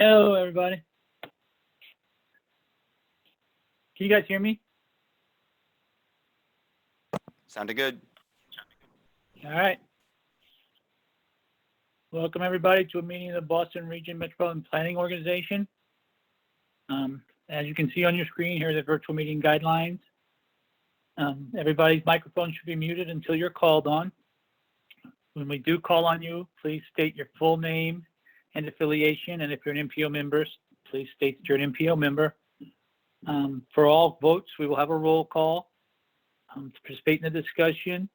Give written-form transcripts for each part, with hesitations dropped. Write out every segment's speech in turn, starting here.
Hello, everybody. Can you guys hear me? Sounded good. All right. Welcome, everybody, to a meeting of the Boston Region Metropolitan Planning Organization. As you can see on your screen, here are the virtual meeting guidelines. Everybody's microphone should be muted until you're called on. When we do call on you, please state your full name and affiliation, and if you're an MPO member, please state that you're an MPO member. For all votes, we will have a roll call. To participate in the discussion,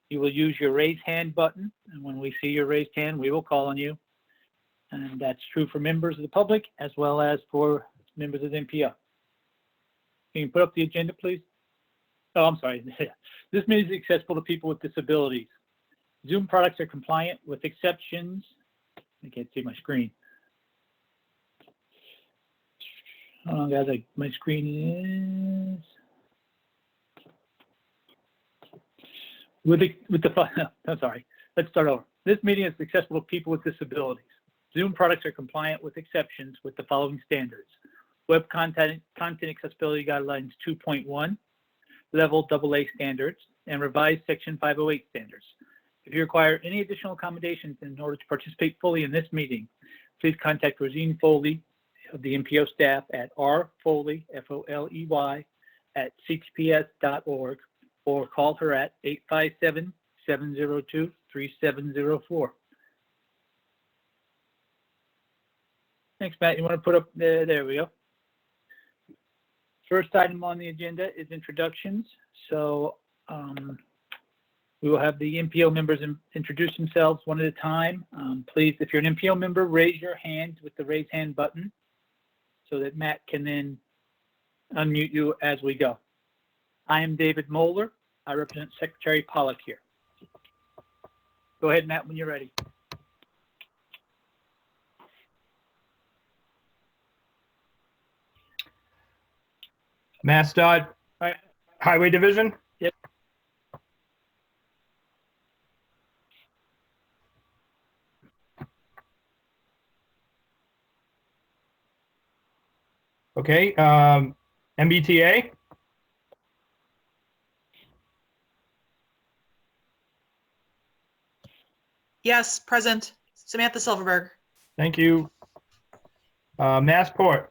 you will use your raise hand button, and when we see your raised hand, we will call on you. And that's true for members of the public as well as for members of the MPO. Can you put up the agenda, please? Oh, I'm sorry. This meeting is accessible to people with disabilities. Zoom products are compliant with exceptions. I can't see my screen. Hold on, guys. My screen is I'm sorry. Let's start over. This meeting is accessible to people with disabilities. Zoom products are compliant with exceptions with the following standards: Web Content Accessibility Guidelines 2.1, Level AA standards, and revised Section 508 standards. If you require any additional accommodations in order to participate fully in this meeting, please contact Rosine Foley of the MPO staff at rfoley, F-O-L-E-Y, at ctps.org, or call her at 857-702-3704. Thanks, Matt. You want to put up, there we go. First item on the agenda is introductions. So we will have the MPO members introduce themselves one at a time. Please, if you're an MPO member, raise your hand with the raise hand button so that Matt can then unmute you as we go. I am David Moeller. I represent Secretary Pollock here. Go ahead, Matt, when you're ready. MassDOT Highway Division. Yep. Okay. MBTA. Yes, present. Samantha Silverberg. Thank you. Massport.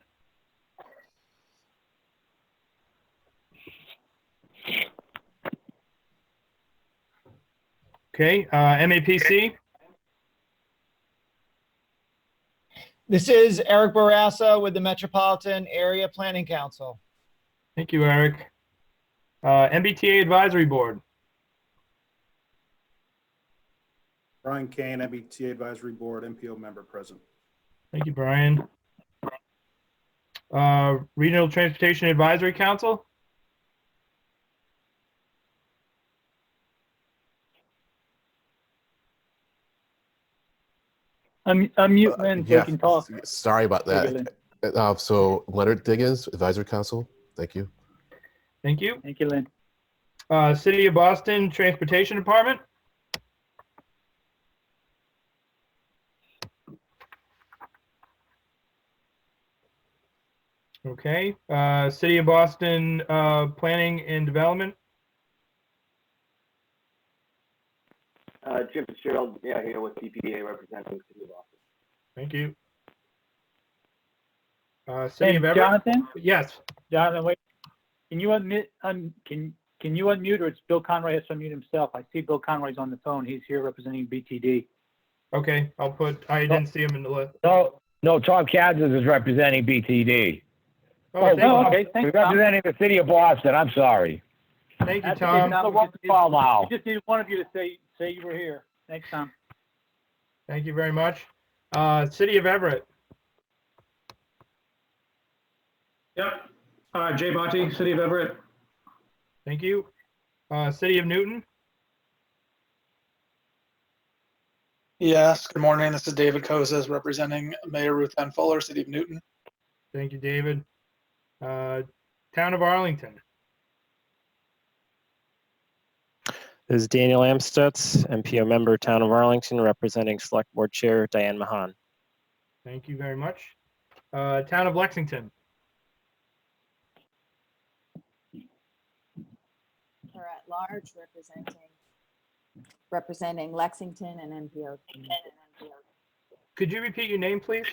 Okay. MAPC. This is Eric Barassa with the Metropolitan Area Planning Council. Thank you, Eric. MBTA Advisory Board. Brian Kane, MBTA Advisory Board, MPO member present. Thank you, Brian. Regional Transportation Advisory Council. Unmute Lynn so you can talk. Sorry about that. So Leonard Diggins, Advisory Council. Thank you. Thank you. Thank you, Lynn. City of Boston Transportation Department. Okay. City of Boston Planning and Development. Jim Fitzgerald, here with DPA representing the City of Boston. Thank you. City of Everett. Jonathan? Yes. Jonathan, wait. Can you unmute? Can you unmute, or it's Bill Conroy has to unmute himself? I see Bill Conroy's on the phone. He's here representing BTD. Okay, I'll put. I didn't see him in the list. No, Tom Kansas is representing BTD. Okay. Thanks, representing the City of Boston. I'm sorry. Thank you, Tom. We just needed one of you to say you were here. Thanks, Tom. Thank you very much. City of Everett. Yep. Jay Botti, City of Everett. Thank you. City of Newton. Yes, good morning. This is David Kozas representing Mayor Ruth Ann Fuller, City of Newton. Thank you, David. Town of Arlington. This is Daniel Amstutz, MPO member, Town of Arlington, representing Select Board Chair Diane Mahan. Thank you very much. Town of Lexington. Or at large representing Lexington and MPO. Could you repeat your name, please?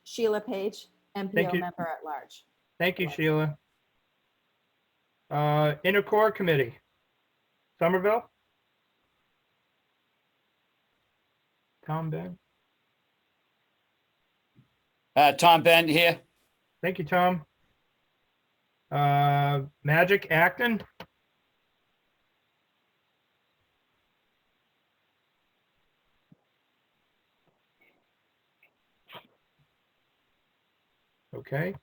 Sheila Page, Thank MPO you. member at large. Thank you, Sheila. Intercore Committee. Somerville? Tom Ben? Tom Ben here. Thank you, Tom. Magic Acton? Okay.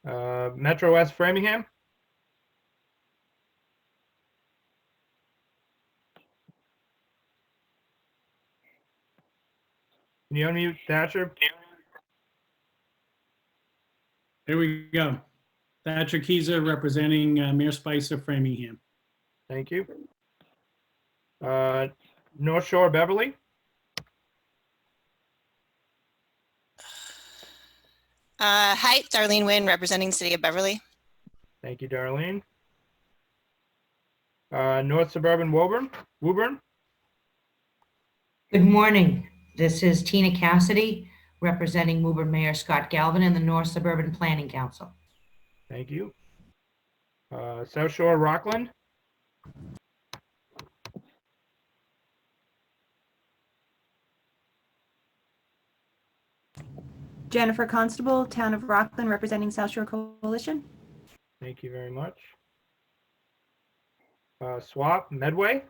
Metro West Framingham? Can you unmute Thatcher? There we go. Thatcher Kiza representing Mayor Spicer, Framingham. Thank you. North Shore Beverly? Hi, Darlene Nguyen, representing City of Beverly. Thank you, Darlene. North Suburban Woburn? Good morning. This is Tina Cassidy, representing Woburn Mayor Scott Galvin and the North Suburban Planning Council. Thank you. South Shore Rockland? Jennifer Constable, Town of Rockland, representing South Shore Coalition. Thank you very much. Swap Medway?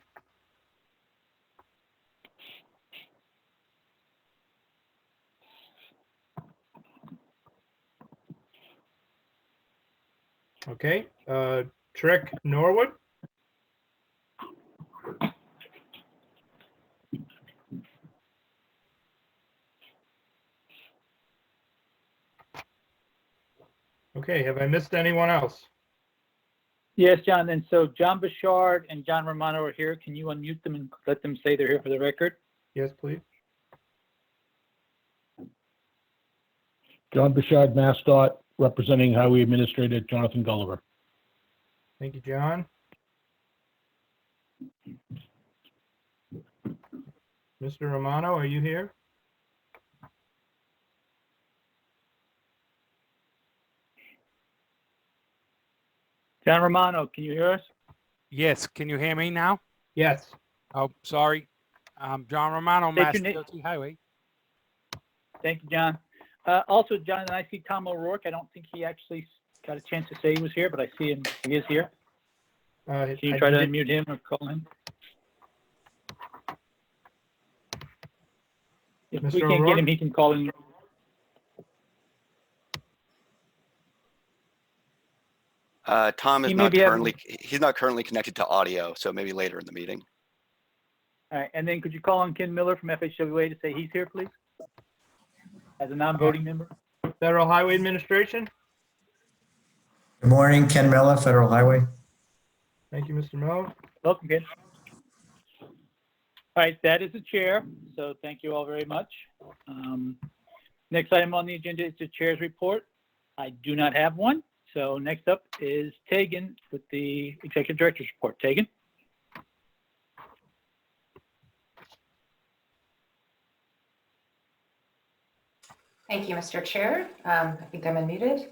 Okay. Trick Norwood? Okay, have I missed anyone else? Yes, John. And so John Bouchard and John Romano are here. Can you unmute them and let them say they're here for the record? Yes, please. John Bouchard, MassDOT, representing Highway Administrator Jonathan Gulliver. Thank you, John. Mr. Romano, are you here? John Romano, can you hear us? Yes, can you hear me now? Yes. Oh, sorry. John Romano, Take Mass your name. DOT Highway. Thank you, John. Also, John, and I see Tom O'Rourke. I don't think he actually got a chance to say he was here, but I see him. He is here. Can you try to unmute him or call him? If we can't get him, he can call in. Tom is He may not be having- currently, he's not currently connected to audio, so maybe later in the meeting. All right, and then could you call on Ken Miller from FHWA to say he's here, please? As a non-voting member? Federal Highway Administration? Good morning, Ken Miller, Federal Highway. Thank you, Mr. Miller. Welcome, Ken. All right, that is the chair, so thank you all very much. Next item on the agenda is the chair's report. I do not have one, so next up is Tegan with the executive director's report. Tegan? Thank you, Mr. Chair. I think I'm unmuted.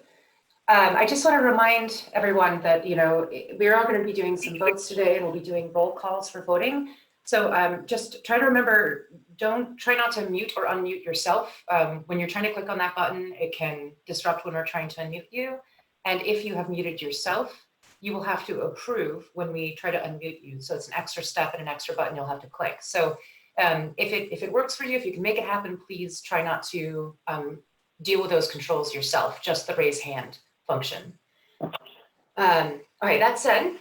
I just want to remind everyone that, we're all going to be doing some votes today, and we'll be doing roll calls for voting. So just try to remember, try not to mute or unmute yourself. When you're trying to click on that button, it can disrupt when we're trying to unmute you. And if you have muted yourself, you will have to approve when we try to unmute you. So it's an extra step and an extra button you'll have to click. So if it works for you, if you can make it happen, please try not to deal with those controls yourself, just the raise hand function. All right, that said,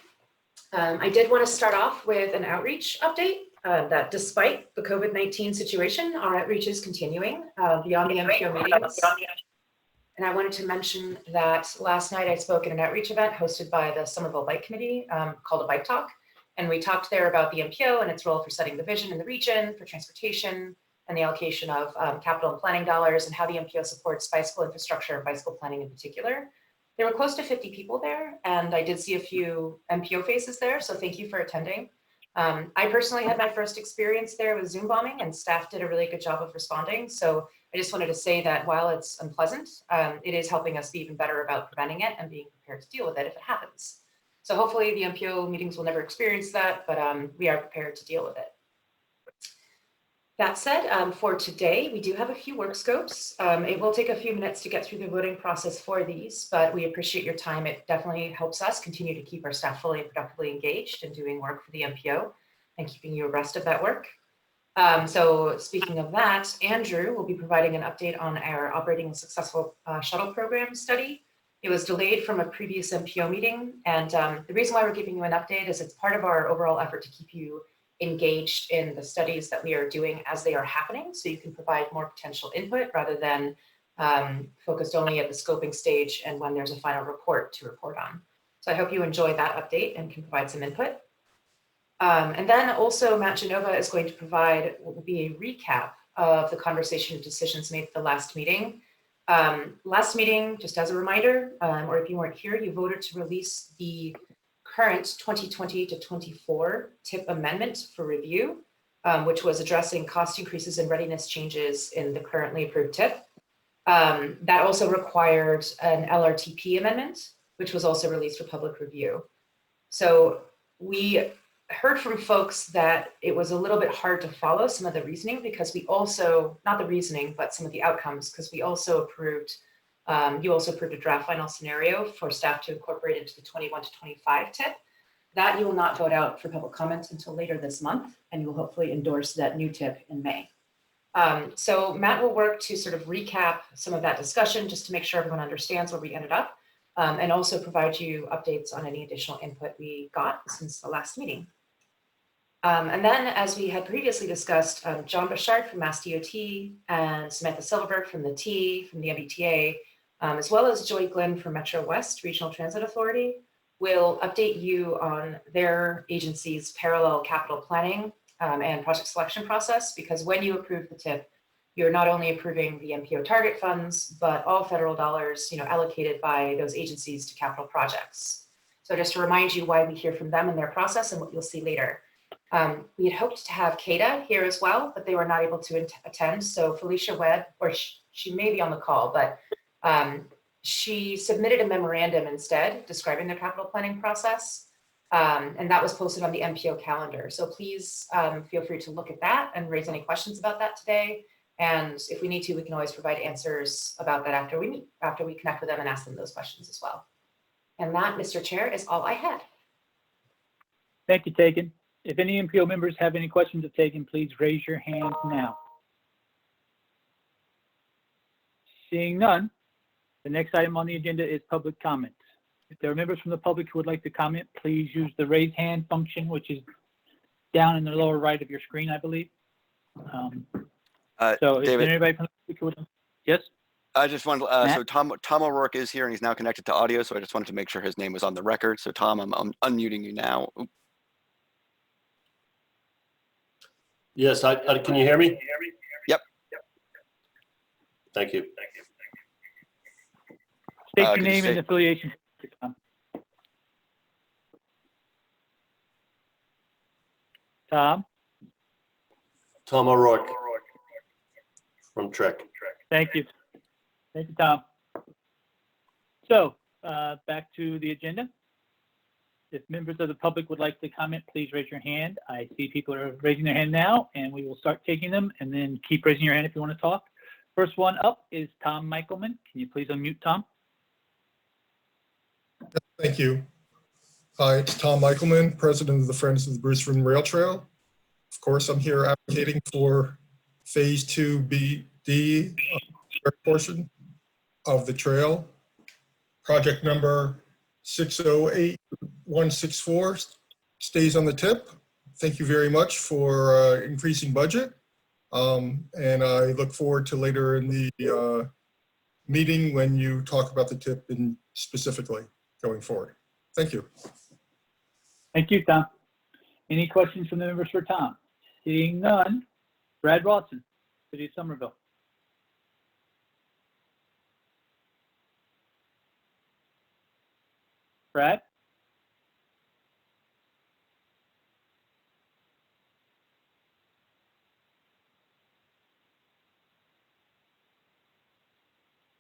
I did want to start off with an outreach update that despite the COVID-19 situation, our outreach is continuing beyond the MPO meetings. And I wanted to mention that last night I spoke at an outreach event hosted by the Somerville Bike Committee called a Bike Talk. And we talked there about the MPO and its role for setting the vision in the region, for transportation, and the allocation of capital and planning dollars and how the MPO supports bicycle infrastructure and bicycle planning in particular. There were close to 50 people there, and I did see a few MPO faces there, so thank you for attending. I personally had my first experience there with Zoom bombing, and staff did a really good job of responding. So I just wanted to say that while it's unpleasant, it is helping us be even better about preventing it and being prepared to deal with it if it happens. So hopefully the MPO meetings will never experience that, but we are prepared to deal with it. That said, for today, we do have a few work scopes. It will take a few minutes to get through the voting process for these, but we appreciate your time. It definitely helps us continue to keep our staff fully and productively engaged in doing work for the MPO and keeping you abreast of that work. So speaking of that, Andrew will be providing an update on our operating a successful shuttle program study. It was delayed from a previous MPO meeting, and the reason why we're giving you an update is it's part of our overall effort to keep you engaged in the studies that we are doing as they are happening, so you can provide more potential input rather than focused only at the scoping stage and when there's a final report to report on. So I hope you enjoy that update and can provide some input. And then also Matt Genova is going to provide what will be a recap of the conversation and decisions made at the last meeting. Last meeting, just as a reminder, or if you weren't here, you voted to release the current 2020 to 24 TIP amendment for review, which was addressing cost increases and readiness changes in the currently approved TIP. That also required an LRTP amendment, which was also released for public review. So we heard from folks that it was a little bit hard to follow some of the reasoning because we also, not the reasoning, but some of the outcomes, because we also approved you also approved a draft final scenario for staff to incorporate into the 21 to 25 TIP. That you will not vote out for public comments until later this month, and you will hopefully endorse that new TIP in May. So Matt will work to sort of recap some of that discussion just to make sure everyone understands where we ended up, and also provide you updates on any additional input we got since the last meeting. And then, as we had previously discussed, John Bouchard from Mass DOT and Samantha Silverberg from the Mbta, as well as Joy Glenn from Metro West Regional Transit Authority, will update you on their agency's parallel capital planning and project selection process, because when you approve the TIP, you're not only approving the MPO target funds, but all federal dollars allocated by those agencies to capital projects. So just to remind you why we hear from them in their process and what you'll see later. We had hoped to have Kata here as well, but they were not able to attend. So Felicia Webb, or she may be on the call, but she submitted a memorandum instead describing their capital planning process, and that was posted on the MPO calendar. So please feel free to look at that and raise any questions about that today. And if we need to, we can always provide answers about that after we meet, after we connect with them and ask them those questions as well. And that, Mr. Chair, is all I had. Thank you, Tegan. If any MPO members have any questions of Tegan, please raise your hand now. Seeing none, the next item on the agenda is public comments. If there are members from the public who would like to comment, please use the raise hand function, which is down in the lower right of your screen, I believe. So is there David, anybody from the public who would, yes? I just wanted, so Tom O'Rourke is here and he's now connected to audio, so I just wanted to make sure his name was on the record. So Tom, I'm unmuting you now. Oop. Yes, can you hear me? Yep. Thank you. State your name and affiliation. Tom? Tom O'Rourke from Trek. Thank you. Thank you, Tom. So back to the agenda. If members of the public would like to comment, please raise your hand. I see people are raising their hand now, and we will start taking them, and then keep raising your hand if you want to talk. First one up is Tom Michaelman. Can you please unmute, Tom? Thank you. Hi, it's Tom Michaelman, President of the Friends of the Bruce Run Rail Trail. Of course, I'm here advocating for Phase 2BD portion of the trail. Project number 608164 stays on the tip. Thank you very much for increasing budget. And I look forward to later in the meeting when you talk about the tip in specifically going forward. Thank you. Thank you, Tom. Any questions from the members for Tom? Seeing none, Brad Rawson. City of Somerville. Brad?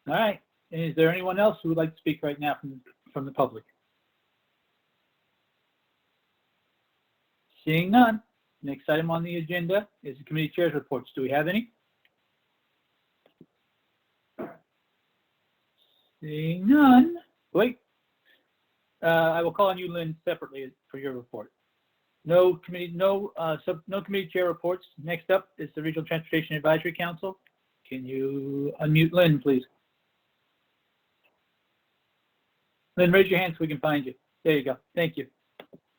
All right. And is there anyone else who would like to speak right now from the public? Seeing none. Next item on the agenda is the committee chairs reports. Do we have any? Seeing none. Wait. I will call on you, Lynn, separately for your report. No committee chair reports. Next up is the Regional Transportation Advisory Council. Can you unmute Lynn, please? Lynn, raise your hand so we can find you. There you go. Thank you.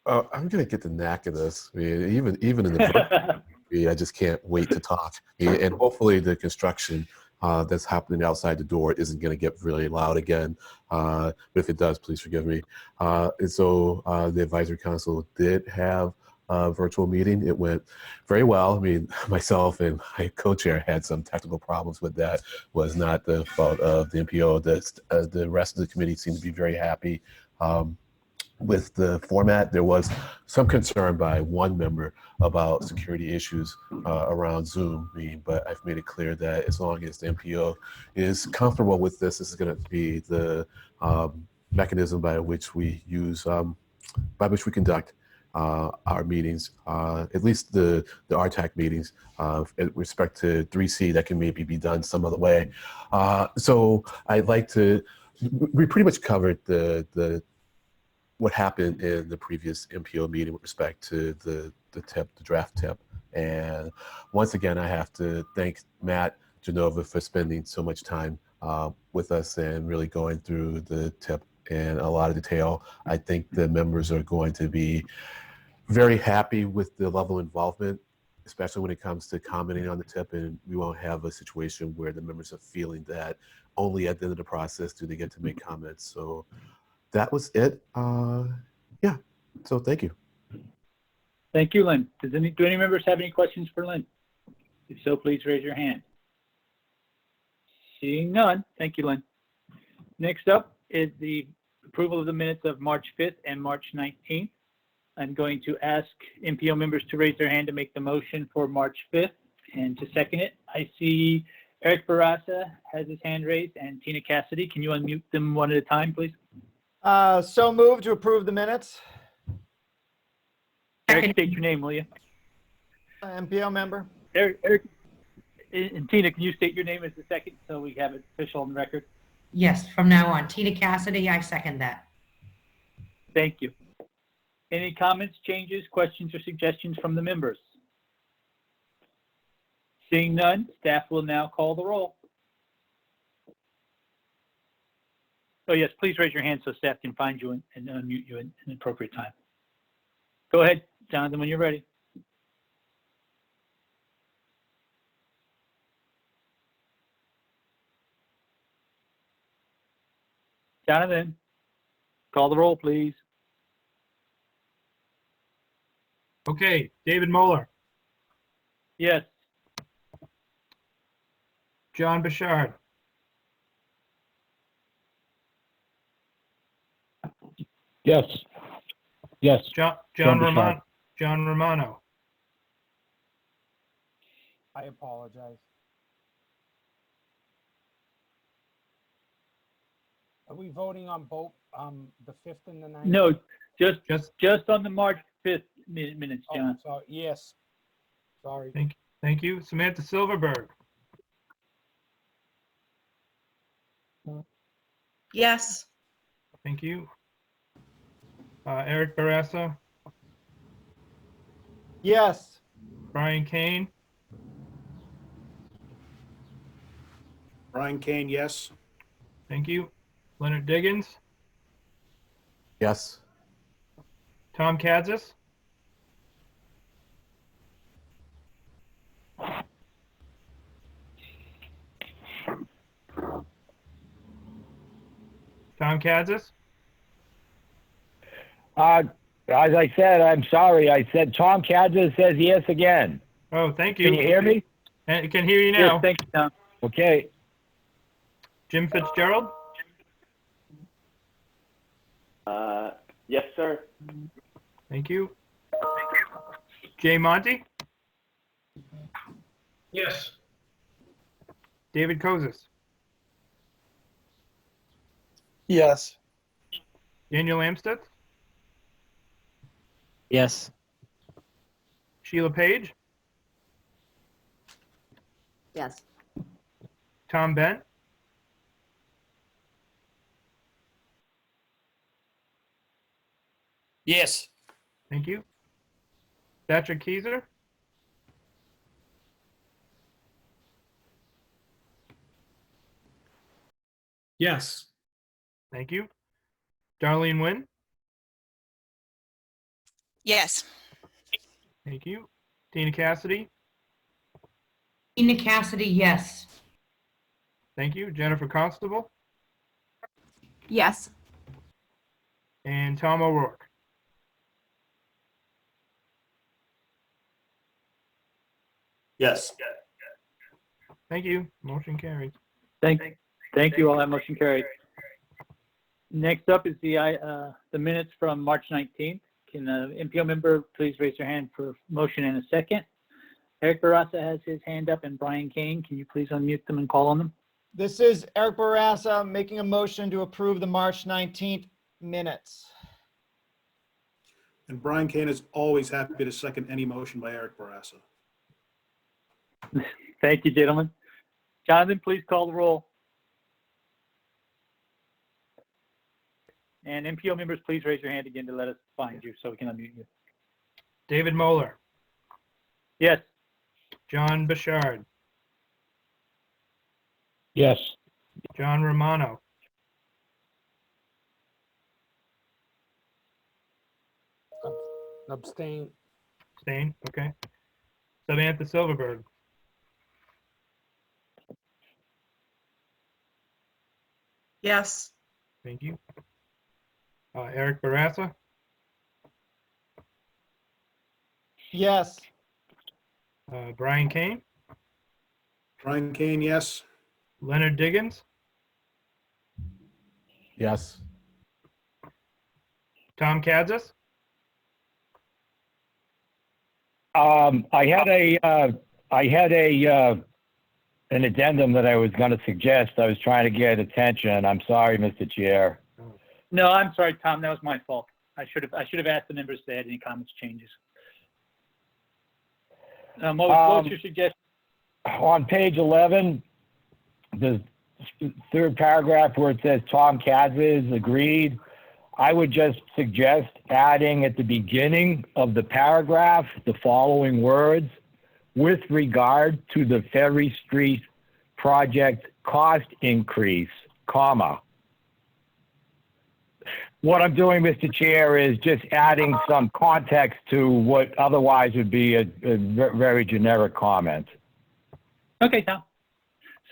I'm gonna get the knack of this. I mean, even in the I just can't wait to talk. And hopefully the construction that's happening outside the door isn't going to get really loud again. But if it does, please forgive me. And so the advisory council did have a virtual meeting. It went very well. I mean, myself and my co-chair had some technical problems with that. Was not the fault of the MPO. The rest of the committee seemed to be very happy. With the format, there was some concern by one member about security issues around Zoom meeting, but I've made it clear that as long as the MPO is comfortable with this is going to be the mechanism by which we use, by which we conduct our meetings, at least the RTAC meetings, with respect to 3C, that can maybe be done some other way. So I'd like to, we pretty much covered what happened in the previous MPO meeting with respect to the draft tip. And once again, I have to thank Matt Genova for spending so much time with us and really going through the tip in a lot of detail. I think the members are going to be very happy with the level of involvement, especially when it comes to commenting on the tip, and we won't have a situation where the members are feeling that only at the end of the process do they get to make comments. So that was it. Yeah, so thank you. Thank you, Lynn. Do any members have any questions for Lynn? If so, please raise your hand. Seeing none, thank you, Lynn. Next up is the approval of the minutes of March 5th and March 19th. I'm going to ask MPO members to raise their hand to make the motion for March 5th and to second it. I see Eric Barassa has his hand raised and Tina Cassidy. Can you unmute them one at a time, please? So moved to approve the minutes. Eric, state your name, will you? MPO member. Eric and Tina, can you state your name as the second so we have it official on the record? Yes, from now on. Tina Cassidy, I second that. Thank you. Any comments, changes, questions, or suggestions from the members? Seeing none, staff will now call the roll. Oh yes, please raise your hand so staff can find you and unmute you in an appropriate time. Go ahead, Jonathan, when you're ready. Jonathan, call the roll, please. Okay, David Moeller, Yes. John Bouchard, Yes. Yes. John Bouchard. Romano, I apologize. Are we voting on both the 5th and the 9th? No, just on the March 5th minutes, John. Oh, so, yes. Sorry. Thank you. Samantha Silverberg, Yes. thank you. Eric Barassa, Yes. Brian Kane, Brian Kane, yes. thank you. Leonard Diggins, Yes. Tom Kadzis, Tom Kadzis, As I said, I'm sorry. I said Tom Kadzis says yes again. oh, thank you. Can you hear me? And can hear you Yes, now. thank you, Tom. Okay. Jim Fitzgerald? Yes, sir. Thank you. Jay Monty? Yes. David Kozis? Yes. Daniel Amstutz? Yes. Sheila Page? Yes. Tom Bent? Yes. Thank you. Thatcher Keyser? Yes. Thank you. Darlene Nguyen? Yes. Thank you. Tina Cassidy? Tina Cassidy, yes. Thank you. Jennifer Constable? Yes. And Tom O'Rourke? Yes. Thank you. Motion carries. Thank you. All that motion carried. Next up is the minutes from March 19th. Can the MPO member please raise their hand for motion and a second? Eric Barassa has his hand up, and Brian Kane. Can you please unmute them and call on them? This is Eric Barassa making a motion to approve the March 19th minutes. And Brian Kane is always happy to second any motion by Eric Barassa. Thank you, gentlemen. Jonathan, please call the roll. And MPO members, please raise your hand again to let us find you so we can unmute you. David Moeller? Yes. John Bouchard? Yes. John Romano? Abstain. Abstain, okay. Samantha Silverberg? Yes. Thank you. Eric Barassa? Yes. Brian Kane? Brian Kane, yes. Leonard Diggins? Yes. Tom Kadzis? I had an addendum that I was going to suggest. I was trying to get attention. I'm sorry, Mr. Chair. No, I'm sorry, Tom. That was my fault. I should have asked the members if they had any comments, changes. What was your suggestion? On page 11, the third paragraph where it says Tom Kadzis agreed, I would just suggest adding at the beginning of the paragraph the following words: with regard to the Ferry Street project cost increase, comma. What I'm doing, Mr. Chair, is just adding some context to what otherwise would be a very generic comment. Okay, Tom.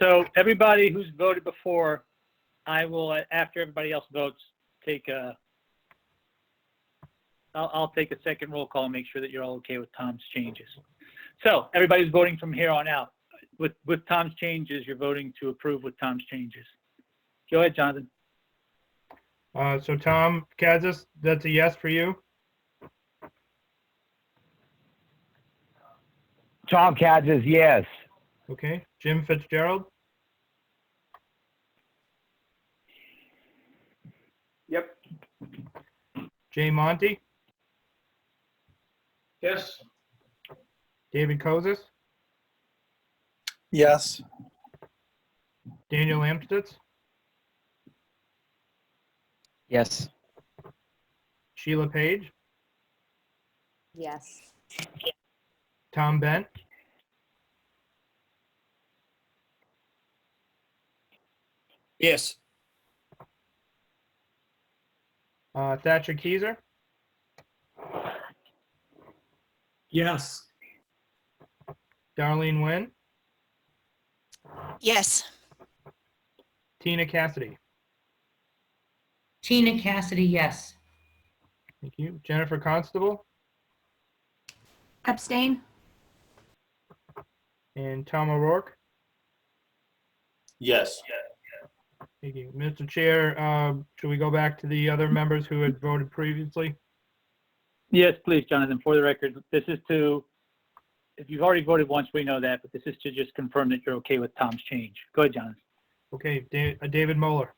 So everybody who's voted before, I will, after everybody else votes, I'll take a second roll call and make sure that you're all okay with Tom's changes. So everybody's voting from here on out. With Tom's changes, you're voting to approve with Tom's changes. Go ahead, Jonathan. So Tom Kadzis, that's a yes for you? Tom Kadzis, yes. Okay. Jim Fitzgerald? Yep. Jay Monty? Yes. David Kozis? Yes. Daniel Amstutz? Yes. Sheila Page? Yes. Tom Bent? Yes. Thatcher Keyser? Yes. Darlene Nguyen? Yes. Tina Cassidy? Tina Cassidy, yes. Thank you. Jennifer Constable? Abstain. And Tom O'Rourke? Yes. Thank you. Mr. Chair, should we go back to the other members who had voted previously? Yes, please, Jonathan, for the record, this is to, if you've already voted once, we know that, but this is to just confirm that you're okay with Tom's change. Go ahead, Jonathan. Okay, David Moeller,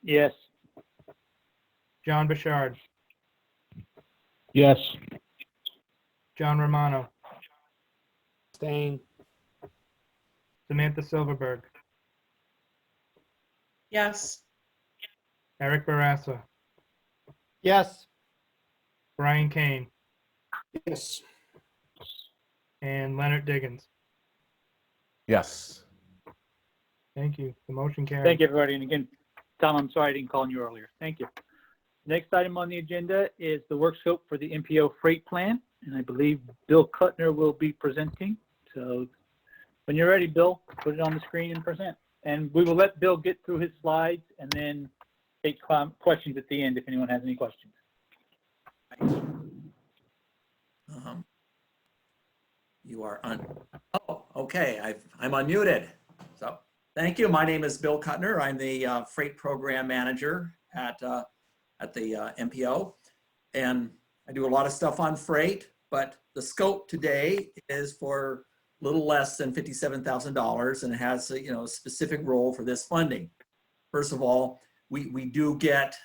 Yes. John Bouchard, Yes. John Romano, Abstain. Samantha Silverberg, Yes. Eric Barassa, Yes. Brian Kane, Yes. and Leonard Diggins. Yes. Thank you. The motion carries. Thank you, everybody. And again, Tom, I'm sorry I didn't call on you earlier. Thank you. Next item on the agenda is the work scope for the MPO freight plan. And I believe Bill Kuttner will be presenting. So when you're ready, Bill, put it on the screen and present. And we will let Bill get through his slides and then take questions at the end if anyone has any questions. You are oh, okay. I'm unmuted. So thank you. My name is Bill Kuttner. I'm the freight program manager at the MPO. And I do a lot of stuff on freight, but the scope today is for a little less than $57,000, and it has a specific role for this funding. First of all, we do get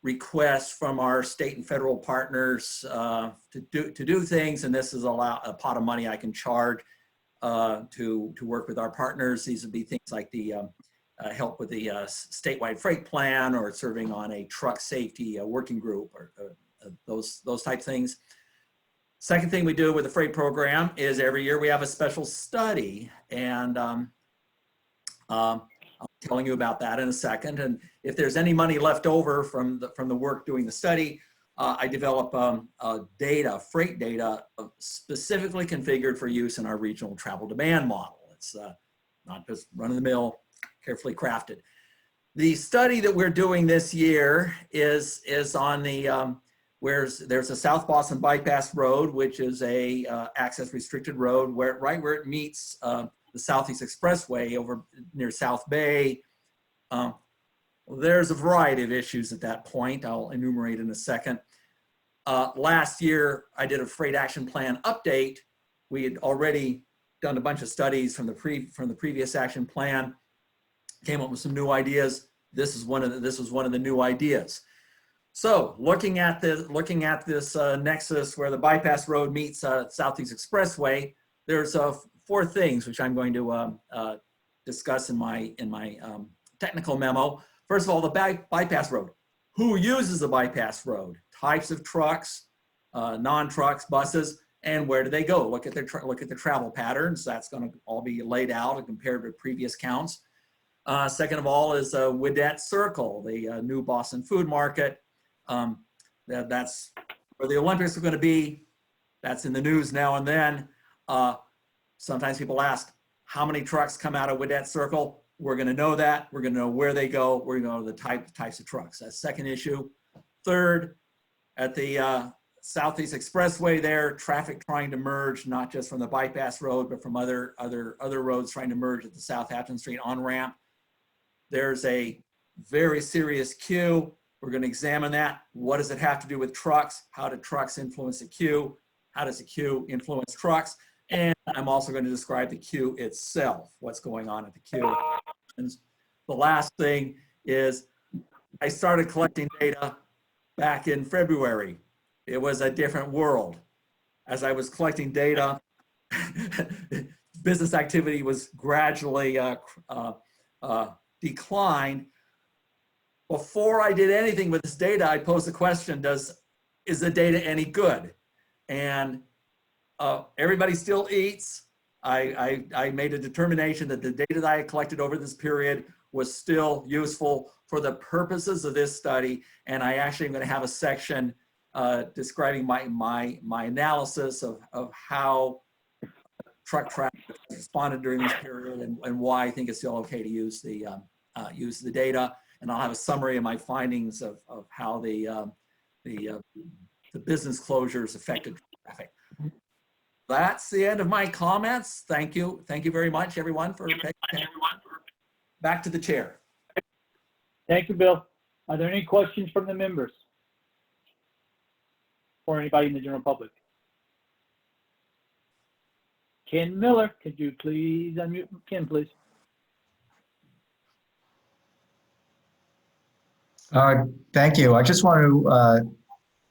requests from our state and federal partners to do things, and this is a pot of money I can charge to work with our partners. These would be things like the help with the statewide freight plan, or serving on a truck safety working group, or those type things. Second thing we do with the freight program is every year we have a special study, and I'll be telling you about that in a second. And if there's any money left over from the work doing the study, I develop freight data specifically configured for use in our regional travel demand model. It's not just run-of-the-mill, carefully crafted. The study that we're doing this year is on the there's a South Boston Bypass Road, which is a access restricted road right where it meets the Southeast Expressway over near South Bay. There's a variety of issues at that point. I'll enumerate in a second. Last year, I did a freight action plan update. We had already done a bunch of studies from the previous action plan, came up with some new ideas. This was one of the new ideas. So looking at this nexus where the bypass road meets Southeast Expressway, there's 4 things which I'm going to discuss in my technical memo. First of all, the bypass road. Who uses the bypass road? Types of trucks, non-trucks, buses, and where do they go? Look at the travel patterns. That's going to all be laid out and compared to previous counts. Second of all is Widett Circle, the new Boston food market. That's where the Olympics are going to be. That's in the news now and then. Sometimes people ask, how many trucks come out of Widett Circle? We're going to know that. We're going to know where they go. We're going to know the types of trucks. That's second issue. Third, at the Southeast Expressway there, traffic trying to merge, not just from the bypass road, but from other roads trying to merge at the Southampton Street on-ramp. There's a very serious queue. We're going to examine that. What does it have to do with trucks? How do trucks influence the queue? How does the queue influence trucks? And I'm also going to describe the queue itself, what's going on at the queue. And the last thing is I started collecting data back in February. It was a different world. As I was collecting data, business activity was gradually declined. Before I did anything with this data, I posed the question, is the data any good? And everybody still eats. I made a determination that the data that I had collected over this period was still useful for the purposes of this study. And I actually am going to have a section describing my analysis of how truck traffic responded during this period and why I think it's still okay to use the data. And I'll have a summary of my findings of how the business closures affected traffic. That's the end of my comments. Thank you. Thank you very much, everyone, for taking attention. Back to the chair. Thank you, Bill. Are there any questions from the members? Or anybody in the general public? Ken Miller, could you please unmute? Ken, please. Thank you. I just want to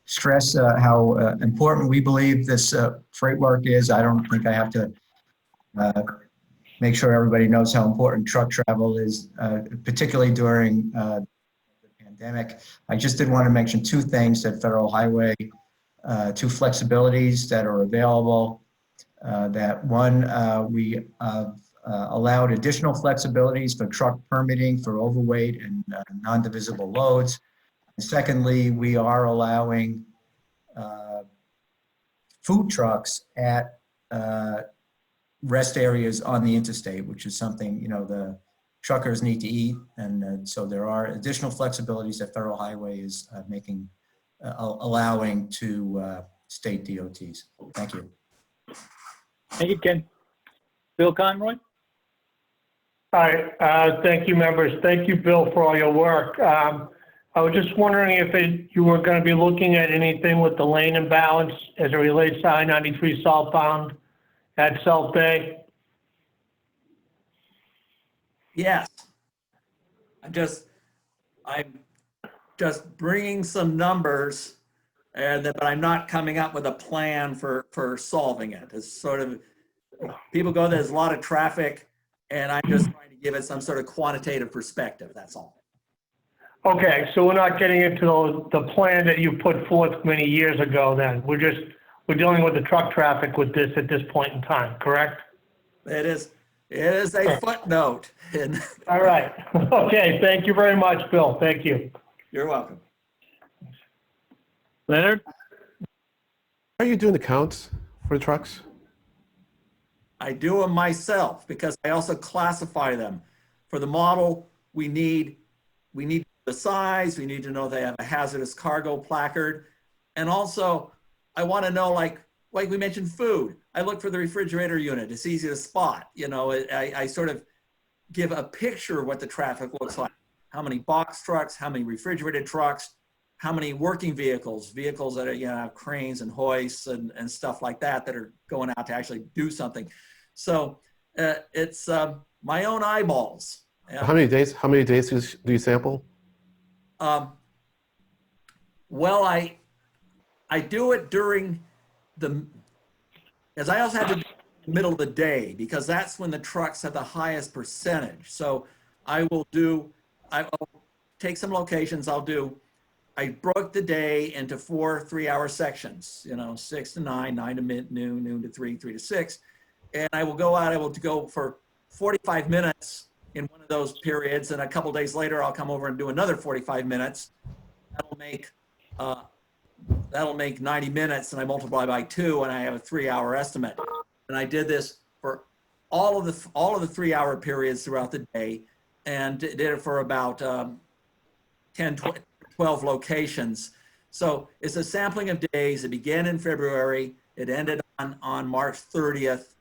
stress how important we believe this freight work is. I don't think I have to make sure everybody knows how important truck travel is, particularly during the pandemic. I just did want to mention two things at Federal Highway, two flexibilities that are available. That one, we allowed additional flexibilities for truck permitting for overweight and non-divisible loads. And secondly, we are allowing food trucks at rest areas on the interstate, which is something, you know, the truckers need to eat. And so there are additional flexibilities that Federal Highway is allowing to state DOTs. Thank you. Thank you, Ken. Bill Conroy? Hi, thank you, members. Thank you, Bill, for all your work. I was just wondering if you were going to be looking at anything with the lane imbalance as it relates to I-93 southbound at South Bay. Yes. I'm just bringing some numbers, but I'm not coming up with a plan for solving it. It's sort of, people go, there's a lot of traffic, and I'm just trying to give it some sort of quantitative perspective, that's all. Okay, so we're not getting into the plan that you put forth many years ago then. We're dealing with the truck traffic with this at this point in time, correct? It is a footnote. All right. Okay, thank you very much, Bill. Thank you. You're welcome. Leonard? Are you doing the counts for the trucks? I do them myself because I also classify them. For the model, we need the size, we need to know they have a hazardous cargo placard. And also, I want to know, like we mentioned, food. I look for the refrigerator unit. It's easy to spot. You know, I sort of give a picture of what the traffic looks like. How many box trucks, how many refrigerated trucks, how many working vehicles that are, you know, have cranes and hoists and stuff like that are going out to actually do something. So it's my own eyeballs. How many days do you sample? Well, I do it during as I also have to do it in the middle of the day because that's when the trucks have the highest percentage. So I'll take some locations. I broke the day into 4 3-hour sections, you know, 6 to 9, 9 to noon, noon to 3, 3 to 6. And I will go for 45 minutes in one of those periods, and a couple days later, I'll come over and do another 45 minutes. That'll make 90 minutes, and I multiply by 2, and I have a 3-hour estimate. And I did this for all of the 3-hour periods throughout the day, and did it for about 10, 12 locations. So it's a sampling of days. It began in February. It ended on March 30th.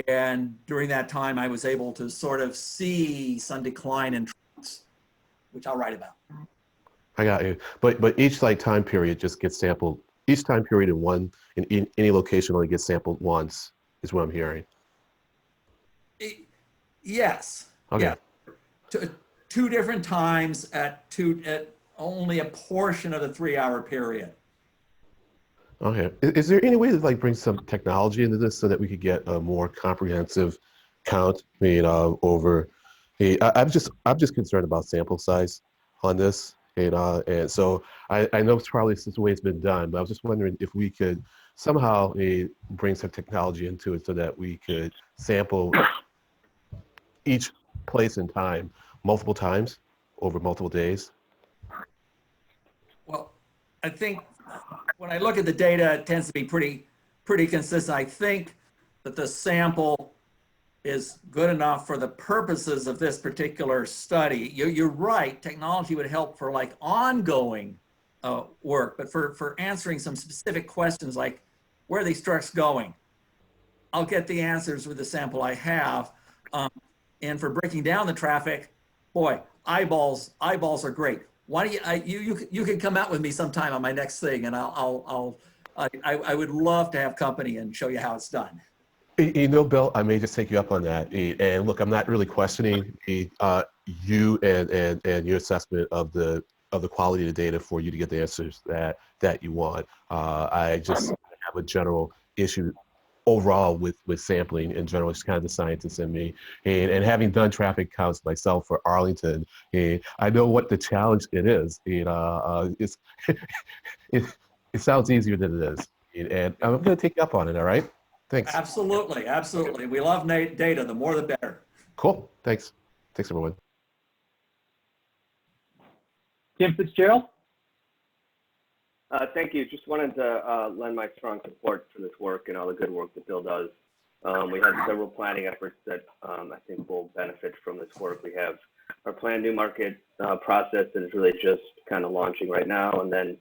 And during that time, I was able to sort of see some decline in trucks, which I'll write about. I got you. But each time period just gets sampled. Each time period in any location only gets sampled once, is what I'm hearing. Yes. Okay. Yeah. Two different times at only a portion of the 3-hour period. Okay. Is there any way to bring some technology into this so that we could get a more comprehensive count? I'm just concerned about sample size on this. And so I know it's probably the way it's been done, but I was just wondering if we could somehow bring some technology into it so that we could sample each place and time multiple times over multiple days. Well, I think when I look at the data, it tends to be pretty consistent. I think that the sample is good enough for the purposes of this particular study. You're right, technology would help for ongoing work, but for answering some specific questions like where are these trucks going? I'll get the answers with the sample I have. And for breaking down the traffic, boy, eyeballs are great. Why don't you could come out with me sometime on my next thing, and I would love to have company and show you how it's done. You know, Bill, I may just take you up on that. And look, I'm not really questioning you and your assessment of the quality of the data for you to get the answers that you want. I just have a general issue overall with sampling in general. It's kind of the scientist in me, and having done traffic counts myself for Arlington, and I know what the challenge it is. It's it sounds easier than it is, and I'm going to take you up on it. All right, thanks. Absolutely, absolutely. We love data. The more, the better. Cool. Thanks, everyone. Tim Fitzgerald? Thank you. Just wanted to lend my strong support for this work and all the good work that Bill does. We have several planning efforts that I think will benefit from this work. We have our planned new market process that is really just kind of launching right now. And then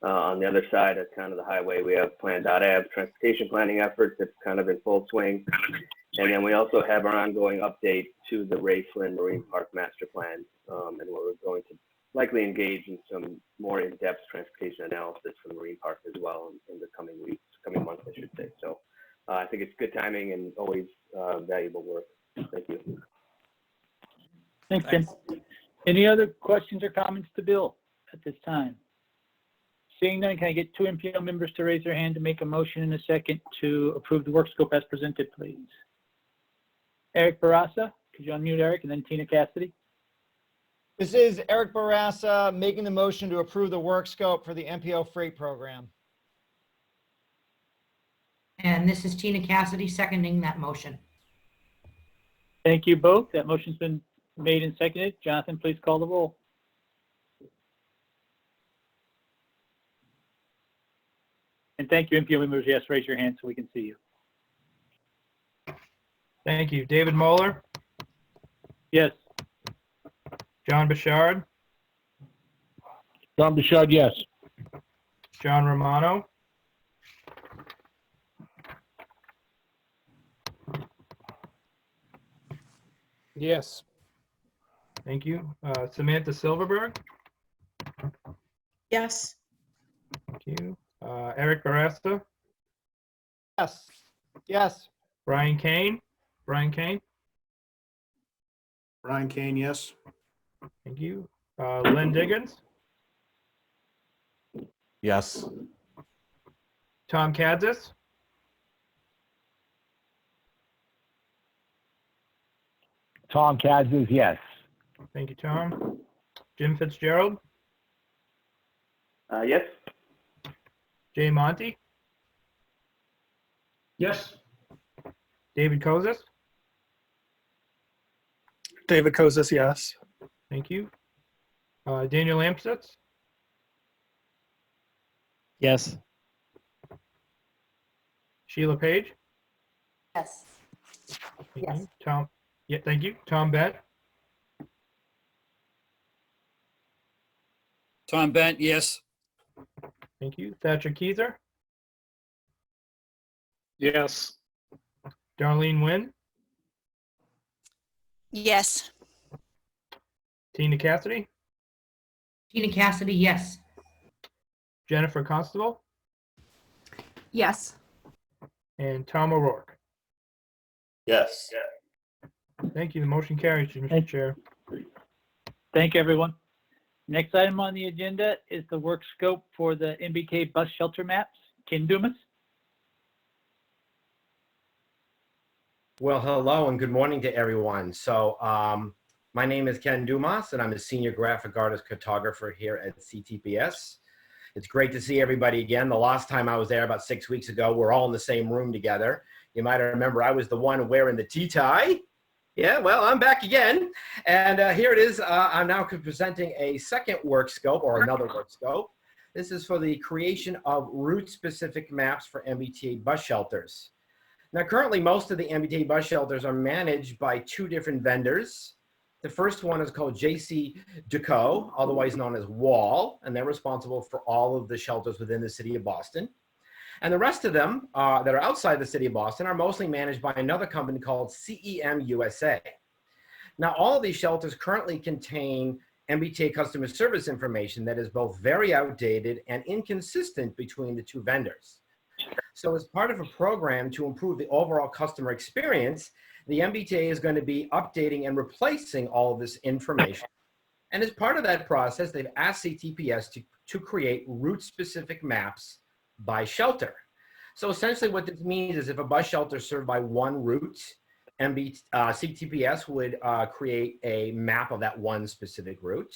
on the other side, at kind of the highway, we have Plan.av transportation planning efforts that's kind of in full swing. And then we also have our ongoing update to the Raceland Marine Park Master Plan, and we're going to likely engage in some more in-depth transportation analysis for the Marine Park as well in the coming weeks, coming months, I should say. So I think it's good timing and always valuable work. Thank you. Thanks, Tim. Any other questions or comments to Bill at this time? Seeing none, can I get two MPO members to raise their hand to make a motion in a second to approve the work scope as presented, please? Eric Barassa, could you unmute Eric, and then Tina Cassidy? This is Eric Barassa making the motion to approve the work scope for the MPO freight program. And this is Tina Cassidy seconding that motion. Thank you both. That motion's been made and seconded. Jonathan, please call the roll. And thank you, MPO members. Yes, raise your hand so we can see you. Thank you. David Moeller, Yes. John Bouchard, John Bouchard, yes. John Romano, Yes. thank you. Samantha Silverberg, Yes. thank you. Eric Barassa, Yes. Yes. Brian Kane, Brian Kane, yes. thank you. Lynn Diggins, Yes. Tom Kadzis, Tom Kadzis, yes. thank you, Tom. Jim Fitzgerald, Yes. Jay Monty, Yes. David Kozis, David Kozis, yes. thank you. Daniel Amstutz, Yes. Sheila Page, Yes. thank Yes. you. Tom, yeah, thank you. Tom Bent, Tom Bent, yes. thank you. Thatcher Keyser, Yes. Darlene Wynn, Yes. Tina Cassidy, Tina Cassidy, yes. Jennifer Constable, Yes. and Tom O'Rourke. Yes. Thank you. The motion carries, Mr. Chair. Thank you, everyone. Next item on the agenda is the work scope for the MBTA bus shelter maps. Ken Dumas? Well, hello and good morning to everyone. So my name is Ken Dumas and I'm a senior graphic artist cartographer here at CTPS. It's great to see everybody again. The last time I was there about 6 weeks ago, we're all in the same room together. You might remember I was the one wearing the T-tie. Yeah, well, I'm back again. And here it is. I'm now presenting a second work scope or another work scope. This is for the creation of route-specific maps for MBTA bus shelters. Now, currently, most of the MBTA bus shelters are managed by two different vendors. The first one is called JC Deco, otherwise known as Wall, and they're responsible for all of the shelters within the city of Boston. And the rest of them that are outside the city of Boston are mostly managed by another company called CEM USA. Now, all of these shelters currently contain MBTA customer service information that is both very outdated and inconsistent between the two vendors. So as part of a program to improve the overall customer experience, the MBTA is going to be updating and replacing all of this information. And as part of that process, they've asked CTPS to create route-specific maps by shelter. So essentially what this means is if a bus shelter is served by one route, CTPS would create a map of that one specific route.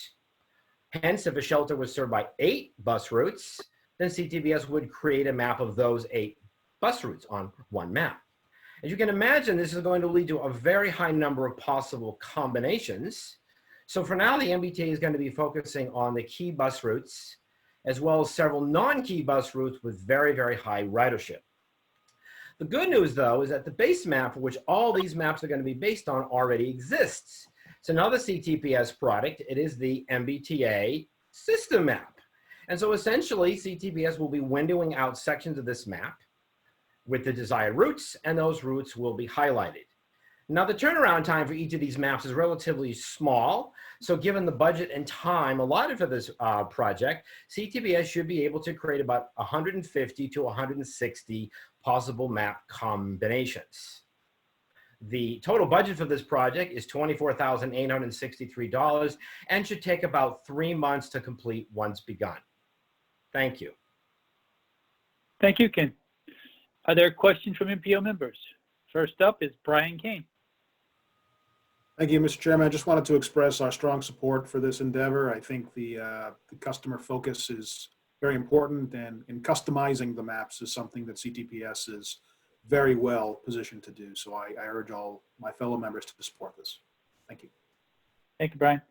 Hence, if a shelter was served by 8 bus routes, then CTPS would create a map of those 8 bus routes on one map. As you can imagine, this is going to lead to a very high number of possible combinations. So for now, the MBTA is going to be focusing on the key bus routes, as well as several non-key bus routes with very, very high ridership. The good news, though, is that the base map, which all these maps are going to be based on, already exists. It's another CTPS product. It is the MBTA system map. And so essentially, CTPS will be windowing out sections of this map with the desired routes, and those routes will be highlighted. Now, the turnaround time for each of these maps is relatively small. So given the budget and time allotted for this project, CTPS should be able to create about 150 to 160 possible map combinations. The total budget for this project is $24,863 and should take about 3 months to complete once begun. Thank you. Thank you, Ken. Are there questions from MPO members? First up is Brian Kane. Thank you, Mr. Chairman. I just wanted to express our strong support for this endeavor. I think the customer focus is very important, and in customizing the maps is something that CTPS is very well positioned to do. So I urge all my fellow members to support this. Thank you. Thank you, Brian.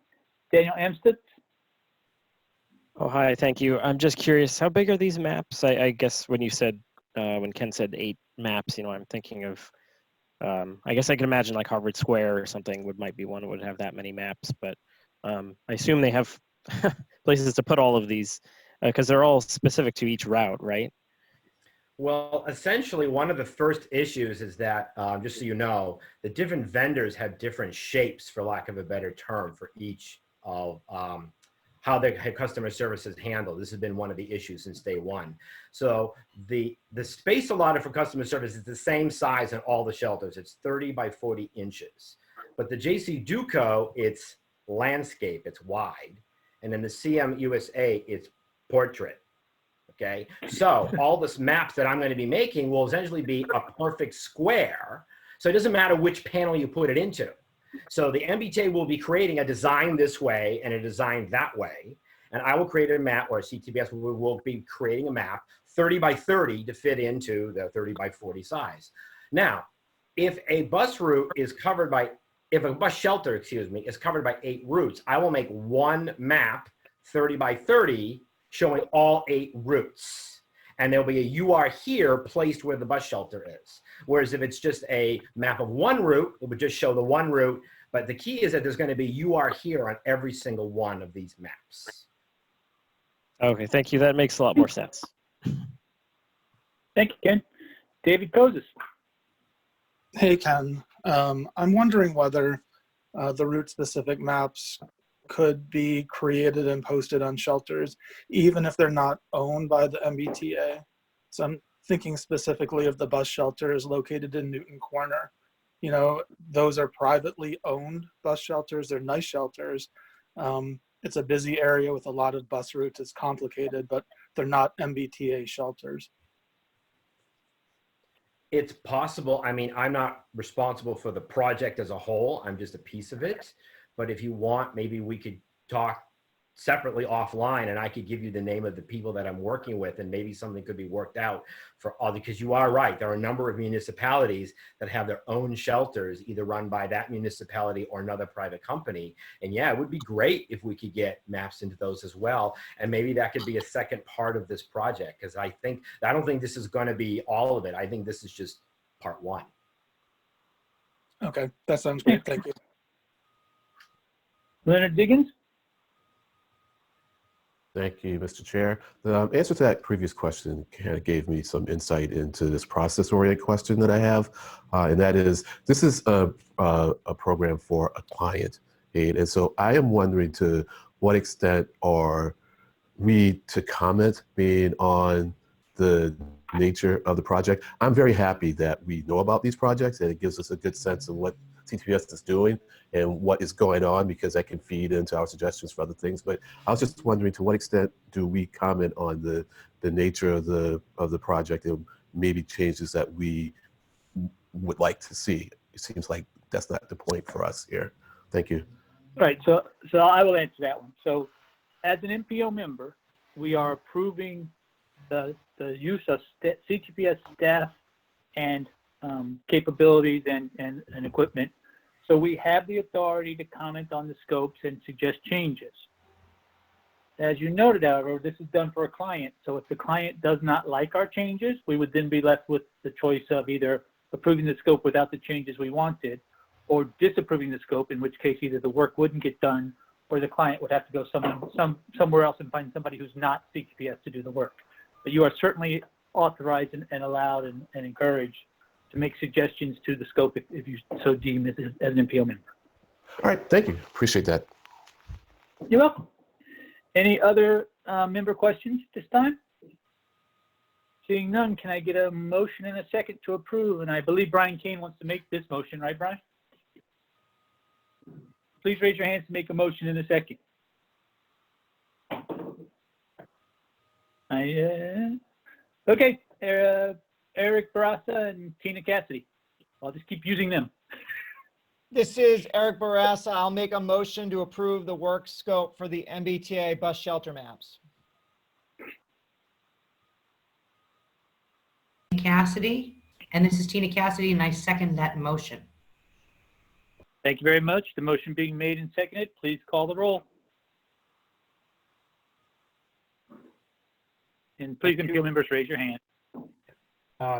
Daniel Amstutz. Oh, hi, thank you. I'm just curious, how big are these maps? I guess when you said, when Ken said 8 maps, you know, I'm thinking of, I guess I can imagine like Harvard Square or something might be one that would have that many maps, but I assume they have places to put all of these because they're all specific to each route, right? Well, essentially, one of the first issues is that, just so you know, the different vendors have different shapes, for lack of a better term, for each of how their customer service is handled. This has been one of the issues since day one. So the space allotted for customer service is the same size in all the shelters. It's 30 by 40 inches. But the JC Duco, it's landscape, it's wide. And then the CM USA, it's portrait. Okay, so all this maps that I'm going to be making will essentially be a perfect square. So it doesn't matter which panel you put it into. So the MBTA will be creating a design this way and a design that way. And I will create a map, or CTPS will be creating a map 30 by 30 to fit into the 30 by 40 size. Now, if a bus route is covered by, if a bus shelter, excuse me, is covered by 8 routes, I will make one map 30 by 30 showing all 8 routes. And there'll be a "you are here" placed where the bus shelter is. Whereas if it's just a map of one route, it would just show the one route. But the key is that there's going to be "you are here" on every single one of these maps. Okay, thank you. That makes a lot more sense. Thank you, Ken. David Kozis. Hey, Ken. I'm wondering whether the route-specific maps could be created and posted on shelters, even if they're not owned by the MBTA. So I'm thinking specifically of the bus shelters located in Newton Corner. You know, those are privately owned bus shelters. They're nice shelters. It's a busy area with a lot of bus routes. It's complicated, but they're not MBTA shelters. It's possible. I mean, I'm not responsible for the project as a whole. I'm just a piece of it. But if you want, maybe we could talk separately offline and I could give you the name of the people that I'm working with, and maybe something could be worked out for all, because you are right. There are a number of municipalities that have their own shelters, either run by that municipality or another private company. And yeah, it would be great if we could get maps into those as well. And maybe that could be a second part of this project, because I don't think this is going to be all of it. I think this is just part 1. Okay, that sounds great. Thank you. Leonard Diggins. Thank you, Mr. Chair. The answer to that previous question kind of gave me some insight into this process-oriented question that I have, and that is, this is a program for a client, and so I am wondering to what extent are we to comment on the nature of the project. I'm very happy that we know about these projects, and it gives us a good sense of what CTPS is doing and what is going on, because that can feed into our suggestions for other things. But I was just wondering, to what extent do we comment on the nature of the project and maybe changes that we would like to see? It seems like that's not the point for us here. Thank you. Right, so I will answer that one. So as an MPO member, we are approving the use of CTPS staff and capabilities and equipment. So we have the authority to comment on the scopes and suggest changes. As you noted, however, this is done for a client. So if the client does not like our changes, we would then be left with the choice of either approving the scope without the changes we wanted, or disapproving the scope, in which case either the work wouldn't get done or the client would have to go somewhere else and find somebody who's not CTPS to do the work. But you are certainly authorized and allowed and encouraged to make suggestions to the scope if you so deem as an MPO member. All right, thank you. Appreciate that. You're welcome. Any other member questions at this time? Seeing none, can I get a motion and a second to approve? And I believe Brian Kane wants to make this motion, right, Brian? Please raise your hands to make a motion in a second. Okay, Eric Barassa and Tina Cassidy. I'll just keep using them. This is Eric Barassa. I'll make a motion to approve the work scope for the MBTA bus shelter maps. Cassidy, and this is Tina Cassidy, and I second that motion. Thank you very much. The motion being made and seconded, please call the roll. And please, MPO members, raise your hand.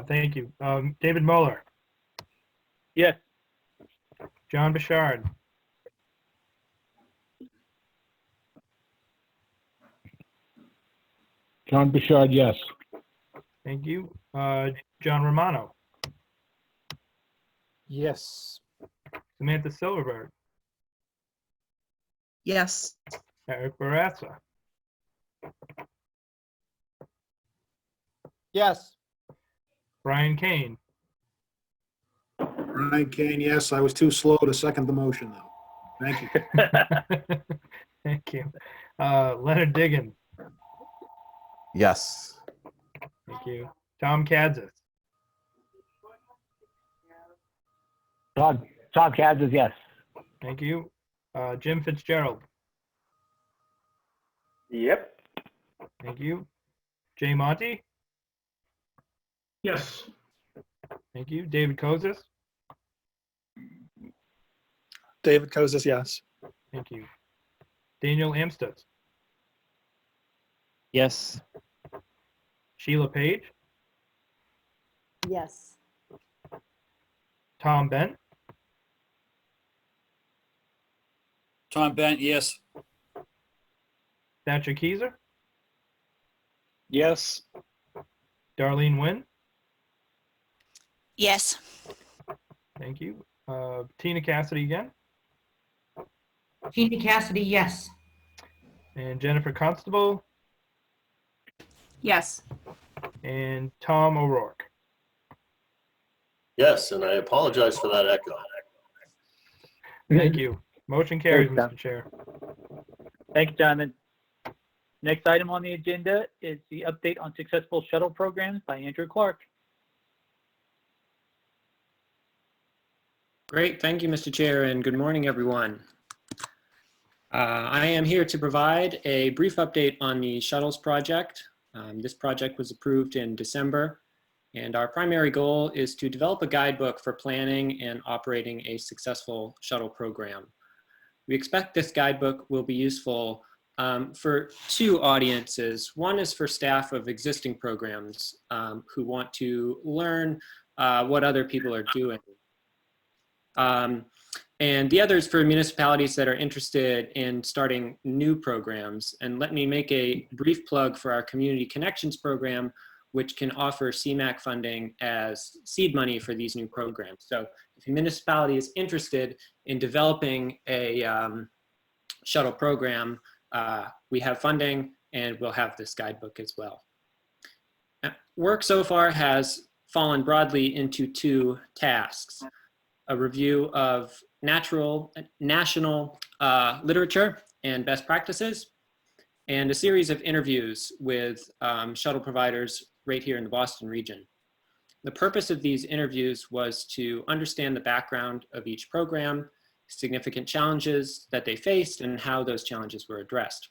Thank you. David Muller, Yes. John Bouchard, John Bouchard, yes. thank you. John Romano, Yes. Samantha Silverberg, Yes. Eric Barassa, Yes. Brian Kane, Brian Kane, yes. I was too slow to second the motion, though. Thank you. thank you. Leonard Diggin, Yes. thank you. Tom Kadzis, Tom Kansas, yes. thank you. Jim Fitzgerald, Yep. thank you. Jay Monty, Yes. thank you. David Kozis, David Kozis, yes. thank you. Daniel Amstutz, Yes. Sheila Page, Yes. Tom Bent, Tom Bent, yes. Thatcher Keyser, Yes. Darlene Nguyen, Yes. thank you. Tina Cassidy again, Tina Cassidy, yes. and Jennifer Constable, Yes. and Tom O'Rourke. Yes, and I apologize for that echo. Thank you. Motion carries, Thanks, Tom. Mr. Chair. Thank you, Jonathan. Next item on the agenda is the update on successful shuttle programs by Andrew Clark. Great, thank you, Mr. Chair, and good morning, everyone. I am here to provide a brief update on the Shuttles project. This project was approved in December, and our primary goal is to develop a guidebook for planning and operating a successful shuttle program. We expect this guidebook will be useful for two audiences. One is for staff of existing programs who want to learn what other people are doing. And the other is for municipalities that are interested in starting new programs. And let me make a brief plug for our Community Connections program, which can offer CMAQ funding as seed money for these new programs. So if a municipality is interested in developing a shuttle program, we have funding and we'll have this guidebook as well. Work so far has fallen broadly into two tasks: a review of national literature and best practices, and a series of interviews with shuttle providers right here in the Boston region. The purpose of these interviews was to understand the background of each program, significant challenges that they faced, and how those challenges were addressed.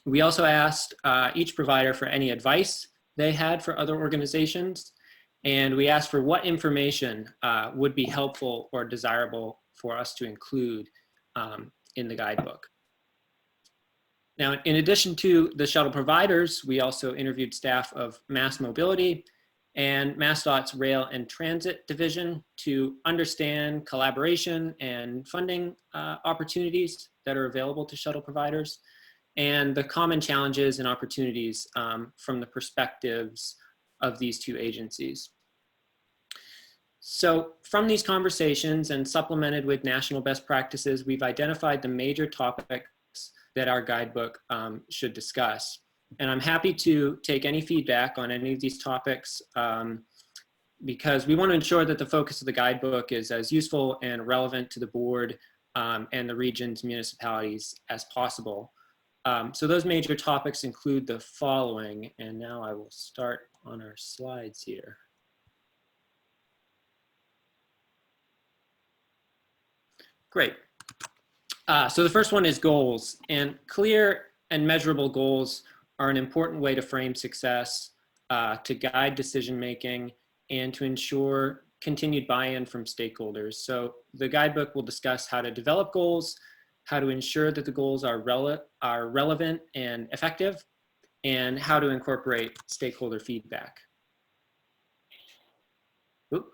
We also asked each provider for any advice they had for other organizations, and we asked for what information would be helpful or desirable for us to include in the guidebook. Now, in addition to the shuttle providers, we also interviewed staff of Mass Mobility and MassDOT's Rail and Transit Division to understand collaboration and funding opportunities that are available to shuttle providers, and the common challenges and opportunities from the perspectives of these two agencies. So from these conversations and supplemented with national best practices, we've identified the major topics that our guidebook should discuss. And I'm happy to take any feedback on any of these topics because we want to ensure that the focus of the guidebook is as useful and relevant to the board and the region's municipalities as possible. So those major topics include the following, and now I will start on our slides here. Great. So the first one is goals, and clear and measurable goals are an important way to frame success, to guide decision-making, and to ensure continued buy-in from stakeholders. So the guidebook will discuss how to develop goals, how to ensure that the goals are relevant and effective, and how to incorporate stakeholder feedback. Oop.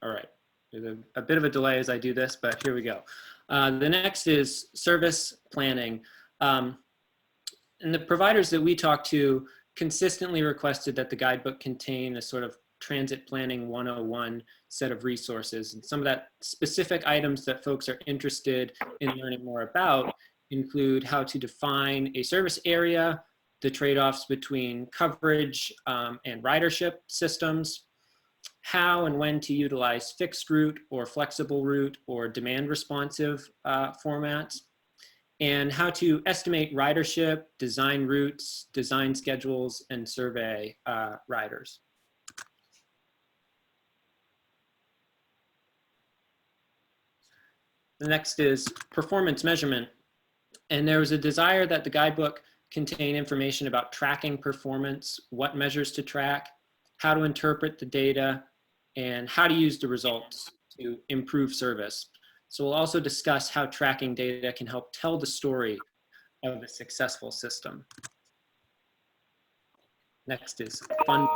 All right, there's a bit of a delay as I do this, but here we go. The next is service planning. And the providers that we talked to consistently requested that the guidebook contain a sort of transit planning 101 set of resources. And some of that specific items that folks are interested in learning more about include how to define a service area, the trade-offs between coverage and ridership systems, how and when to utilize fixed route or flexible route or demand responsive formats, and how to estimate ridership, design routes, design schedules, and survey riders. The next is performance measurement. And there was a desire that the guidebook contain information about tracking performance, what measures to track, how to interpret the data, and how to use the results to improve service. So we'll also discuss how tracking data can help tell the story of a successful system. Next is funding.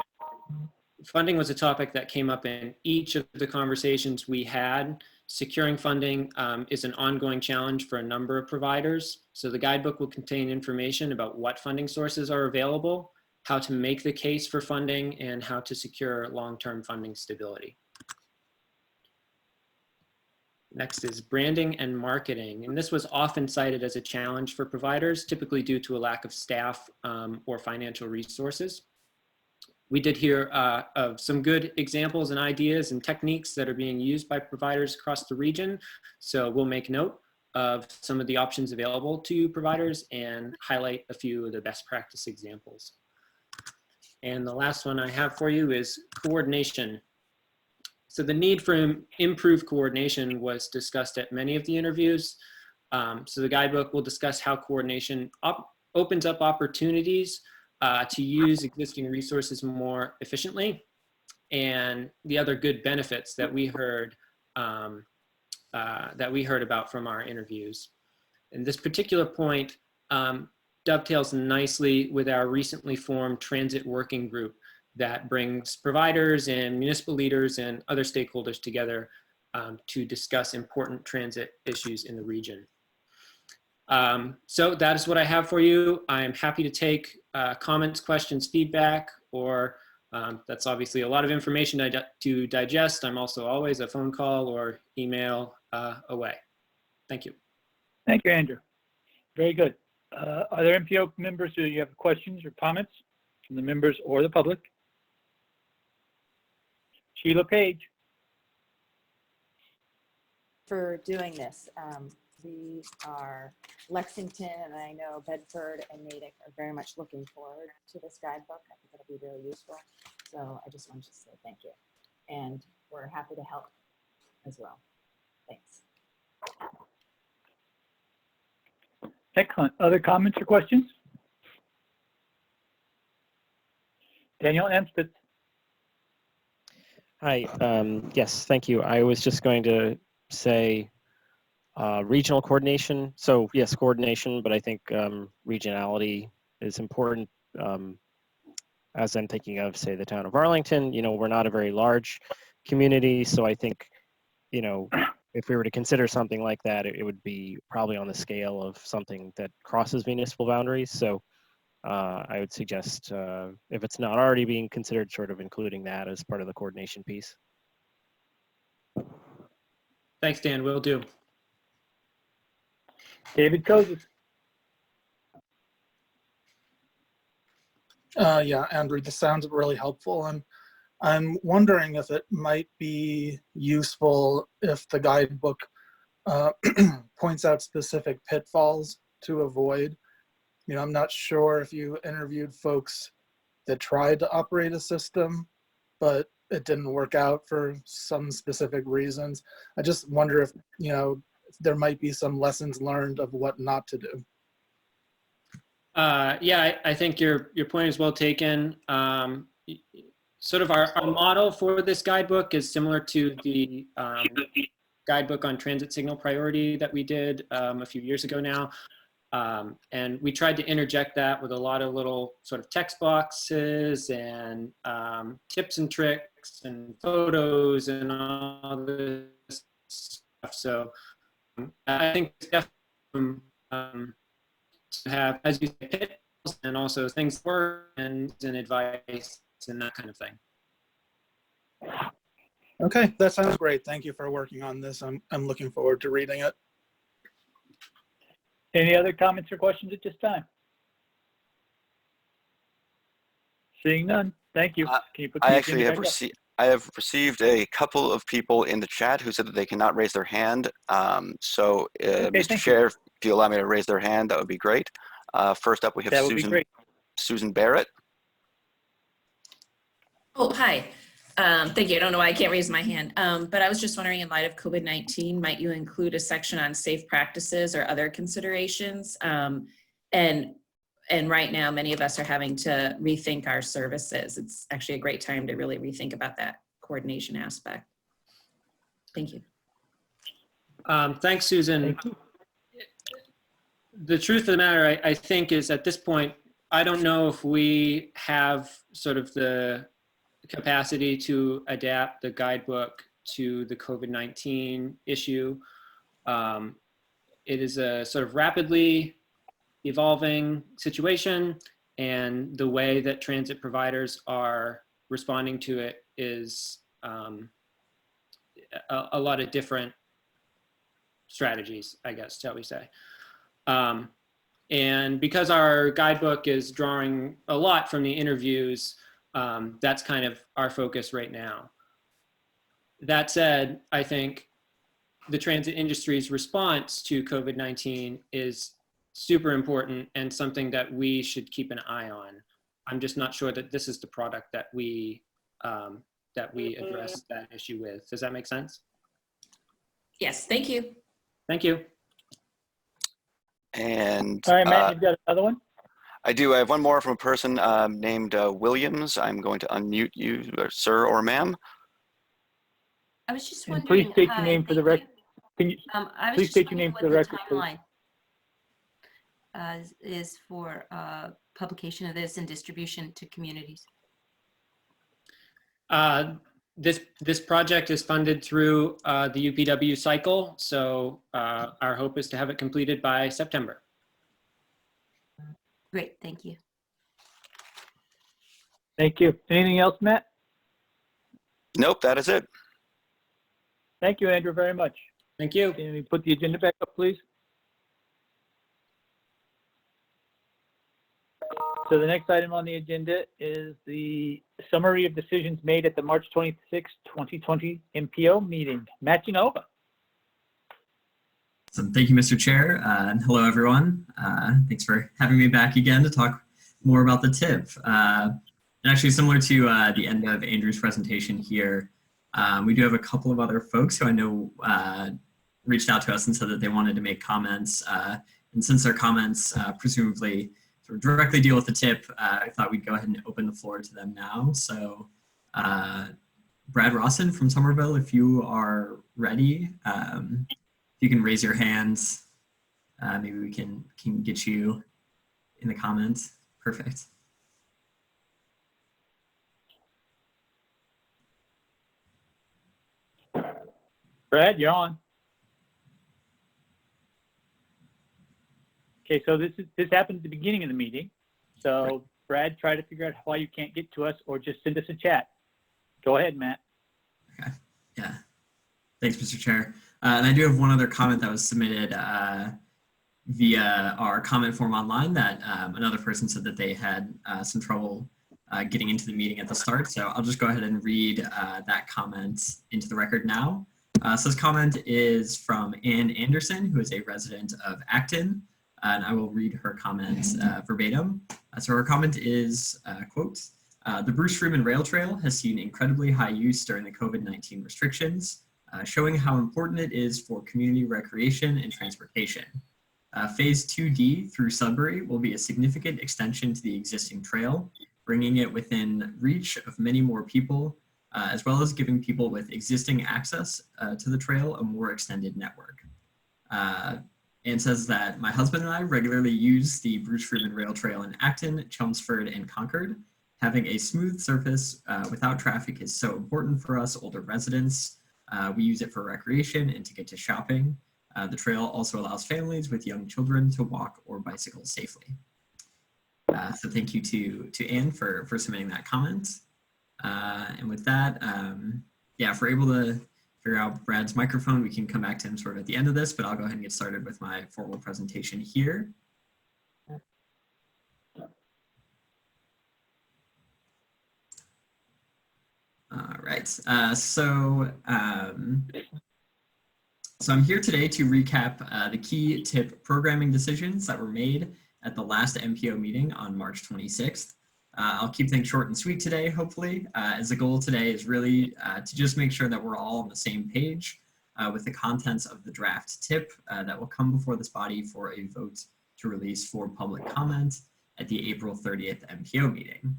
Funding was a topic that came up in each of the conversations we had. Securing funding is an ongoing challenge for a number of providers. So the guidebook will contain information about what funding sources are available, how to make the case for funding, and how to secure long-term funding stability. Next is branding and marketing. And this was often cited as a challenge for providers, typically due to a lack of staff or financial resources. We did hear of some good examples and ideas and techniques that are being used by providers across the region. So we'll make note of some of the options available to providers and highlight a few of the best practice examples. And the last one I have for you is coordination. So the need for improved coordination was discussed at many of the interviews. So the guidebook will discuss how coordination opens up opportunities to use existing resources more efficiently, and the other good benefits that we heard about from our interviews. And this particular point dovetails nicely with our recently formed transit working group that brings providers and municipal leaders and other stakeholders together to discuss important transit issues in the region. So that is what I have for you. I am happy to take comments, questions, feedback, or that's obviously a lot of information to digest. I'm also always a phone call or email away. Thank you. Thank you, Andrew. Very good. Are there MPO members who you have questions or comments from the members or the public? Sheila Page. For doing this. We are Lexington, and I know Bedford and Natick are very much looking forward to this guidebook. I think it'll be really useful. So I just wanted to say thank you. And we're happy to help as well. Thanks. Excellent. Other comments or questions? Daniel Amstutz. Hi, yes, thank you. I was just going to say regional coordination. So yes, coordination, but I think regionality is important. As I'm thinking of, say, the town of Arlington, you know, we're not a very large community. So I think, you know, if we were to consider something like that, it would be probably on the scale of something that crosses municipal boundaries. So I would suggest, if it's not already being considered, sort of including that as part of the coordination piece. Thanks, Dan. Will do. David Kozis. Yeah, Andrew, this sounds really helpful. And I'm wondering if it might be useful if the guidebook points out specific pitfalls to avoid. You know, I'm not sure if you interviewed folks that tried to operate a system, but it didn't work out for some specific reasons. I just wonder if, you know, there might be some lessons learned of what not to do. Yeah, I think your point is well taken. Sort of our model for this guidebook is similar to the guidebook on transit signal priority that we did a few years ago now. And we tried to interject that with a lot of little sort of text boxes and tips and tricks and photos and all this stuff. So I think it's definitely to have, as you say, pitfalls and also things work and advice and that kind of thing. Okay, that sounds great. Thank you for working on this. I'm looking forward to reading it. Any other comments or questions at this time? Seeing none. Thank you. Can you put I the actually agenda have back up? I have received a couple of people in the chat who said that they cannot raise their hand. Mr. Chair, if you allow me to raise their hand, that would be great. First up, we have Susan Barrett. Oh, hi. Thank you. I don't know why I can't raise my hand, but I was just wondering, in light of COVID-19, might you include a section on safe practices or other considerations? And right now, many of us are having to rethink our services. It's actually a great time to really rethink about that coordination aspect. Thank you. Thanks, Susan. The truth of the matter, I think, is at this point, I don't know if we have sort of the capacity to adapt the guidebook to the COVID-19 issue. It is a sort of rapidly evolving situation, and the way that transit providers are responding to it is a lot of different strategies, I guess, shall we say. And because our guidebook is drawing a lot from the interviews, that's kind of our focus right now. That said, I think the transit industry's response to COVID-19 is super important and something that we should keep an eye on. I'm just not sure that this is the product that we address that issue with. Does that make sense? Yes, thank you. Thank you. And all right, Matt, you've got another one? I do. I have one more from a person named Williams. I'm going to unmute you, sir or ma'am. I was just And wondering. please state your name for the record. Can you I was please just state your name for the record, please? is for publication of this and distribution to communities? This project is funded through the UPW cycle, so our hope is to have it completed by September. Great, thank you. Thank you. Anything else, Matt? Nope, that is it. Thank you, Andrew, very much. Thank you. Can we put the agenda back up, please? So the next item on the agenda is the summary of decisions made at the March 26, 2020 MPO meeting. Matt Genova. So thank you, Mr. Chair, and hello, everyone. Thanks for having me back again to talk more about the TIP. And actually, similar to the end of Andrew's presentation here, we do have a couple of other folks who I know reached out to us and said that they wanted to make comments. And since their comments presumably sort of directly deal with the TIP, I thought we'd go ahead and open the floor to them now. So Brad Rawson from Somerville, if you are ready, if you can raise your hands, maybe we can get you in the comments. Perfect. Brad, you're on. Okay, so this happened at the beginning of the meeting. So Brad, try to figure out why you can't get to us, or just send us a chat. Go ahead, Matt. Okay. Yeah. Thanks, Mr. Chair. And I do have one other comment that was submitted via our comment form online that another person said that they had some trouble getting into the meeting at the start. So I'll just go ahead and read that comment into the record now. So this comment is from Ann Anderson, who is a resident of Acton, and I will read her comment verbatim. So her comment is, quote, the Bruce Freeman Rail Trail has seen incredibly high use during the COVID-19 restrictions, showing how important it is for community recreation and transportation. Phase 2D through Sudbury will be a significant extension to the existing trail, bringing it within reach of many more people, as well as giving people with existing access to the trail a more extended network. And says that my husband and I regularly use the Bruce Freeman Rail Trail in Acton, Chelmsford, and Concord. Having a smooth surface without traffic is so important for us older residents. We use it for recreation and to get to shopping. The trail also allows families with young children to walk or bicycle safely. So thank you to Anne for submitting that comment. And with that, yeah, if we're able to figure out Brad's microphone, we can come back to him sort of at the end of this, but I'll go ahead and get started with my formal presentation here. All right, so I'm here today to recap the key TIP programming decisions that were made at the last MPO meeting on March 26th. I'll keep things short and sweet today, hopefully, as the goal today is really to just make sure that we're all on the same page with the contents of the draft TIP that will come before this body for a vote to release for public comment at the April 30th MPO meeting.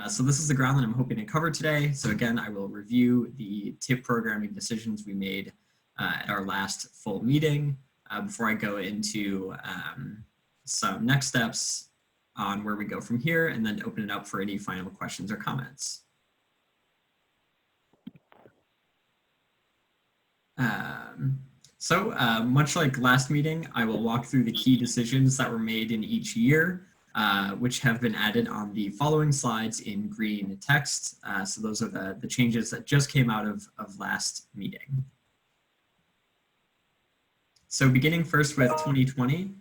So this is the ground that I'm hoping to cover today. So again, I will review the TIP programming decisions we made at our last full meeting before I go into some next steps on where we go from here, and then open it up for any final questions or comments. Much like last meeting, I will walk through the key decisions that were made in each year, which have been added on the following slides in green text. So those are the changes that just came out of last meeting. So beginning first with 2020,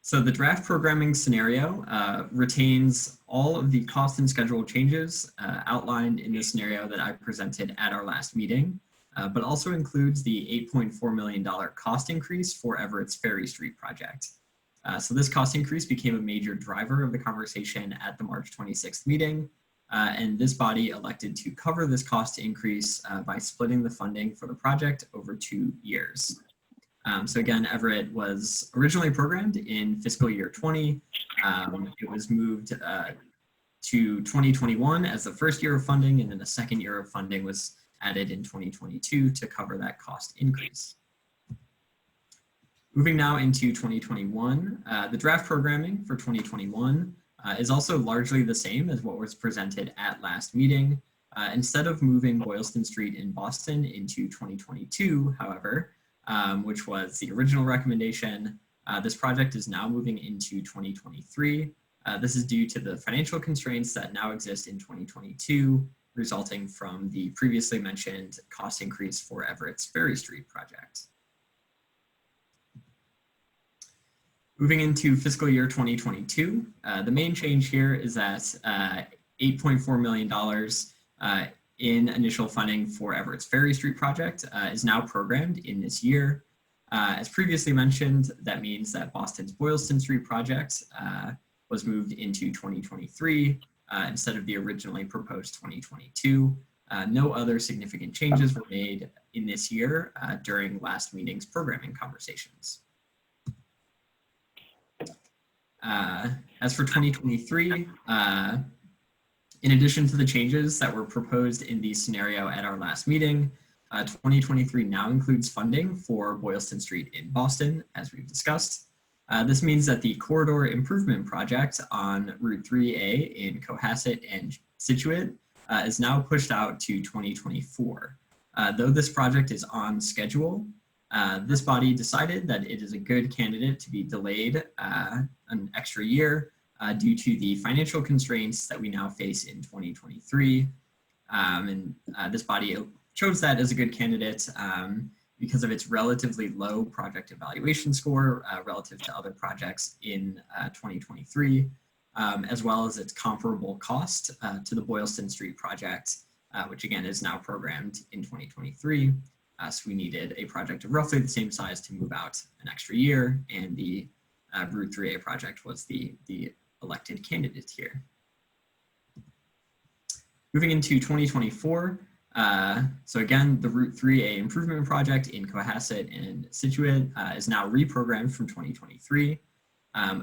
so the draft programming scenario retains all of the cost and schedule changes outlined in the scenario that I presented at our last meeting, but also includes the $8.4 million cost increase for Everett's Ferry Street project. So this cost increase became a major driver of the conversation at the March 26th meeting, and this body elected to cover this cost increase by splitting the funding for the project over 2 years. So again, Everett was originally programmed in fiscal year 20. It was moved to 2021 as the first year of funding, and then the second year of funding was added in 2022 to cover that cost increase. Moving now into 2021, the draft programming for 2021 is also largely the same as what was presented at last meeting. Instead of moving Boylston Street in Boston into 2022, however, which was the original recommendation, this project is now moving into 2023. This is due to the financial constraints that now exist in 2022, resulting from the previously mentioned cost increase for Everett's Ferry Street project. Moving into fiscal year 2022, the main change here is that $8.4 million in initial funding for Everett's Ferry Street project is now programmed in this year. As previously mentioned, that means that Boston's Boylston Street project was moved into 2023 instead of the originally proposed 2022. No other significant changes were made in this year during last meeting's programming conversations. As for 2023, in addition to the changes that were proposed in the scenario at our last meeting, 2023 now includes funding for Boylston Street in Boston, as we've discussed. This means that the corridor improvement project on Route 3A in Cohasset and Scituate is now pushed out to 2024. Though this project is on schedule, this body decided that it is a good candidate to be delayed an extra year due to the financial constraints that we now face in 2023. This body chose that as a good candidate because of its relatively low project evaluation score relative to other projects in 2023, as well as its comparable cost to the Boylston Street project, which again is now programmed in 2023. So we needed a project of roughly the same size to move out an extra year, and the Route 3A project was the elected candidate here. Moving into 2024, so again, the Route 3A improvement project in Cohasset and Scituate is now reprogrammed from 2023.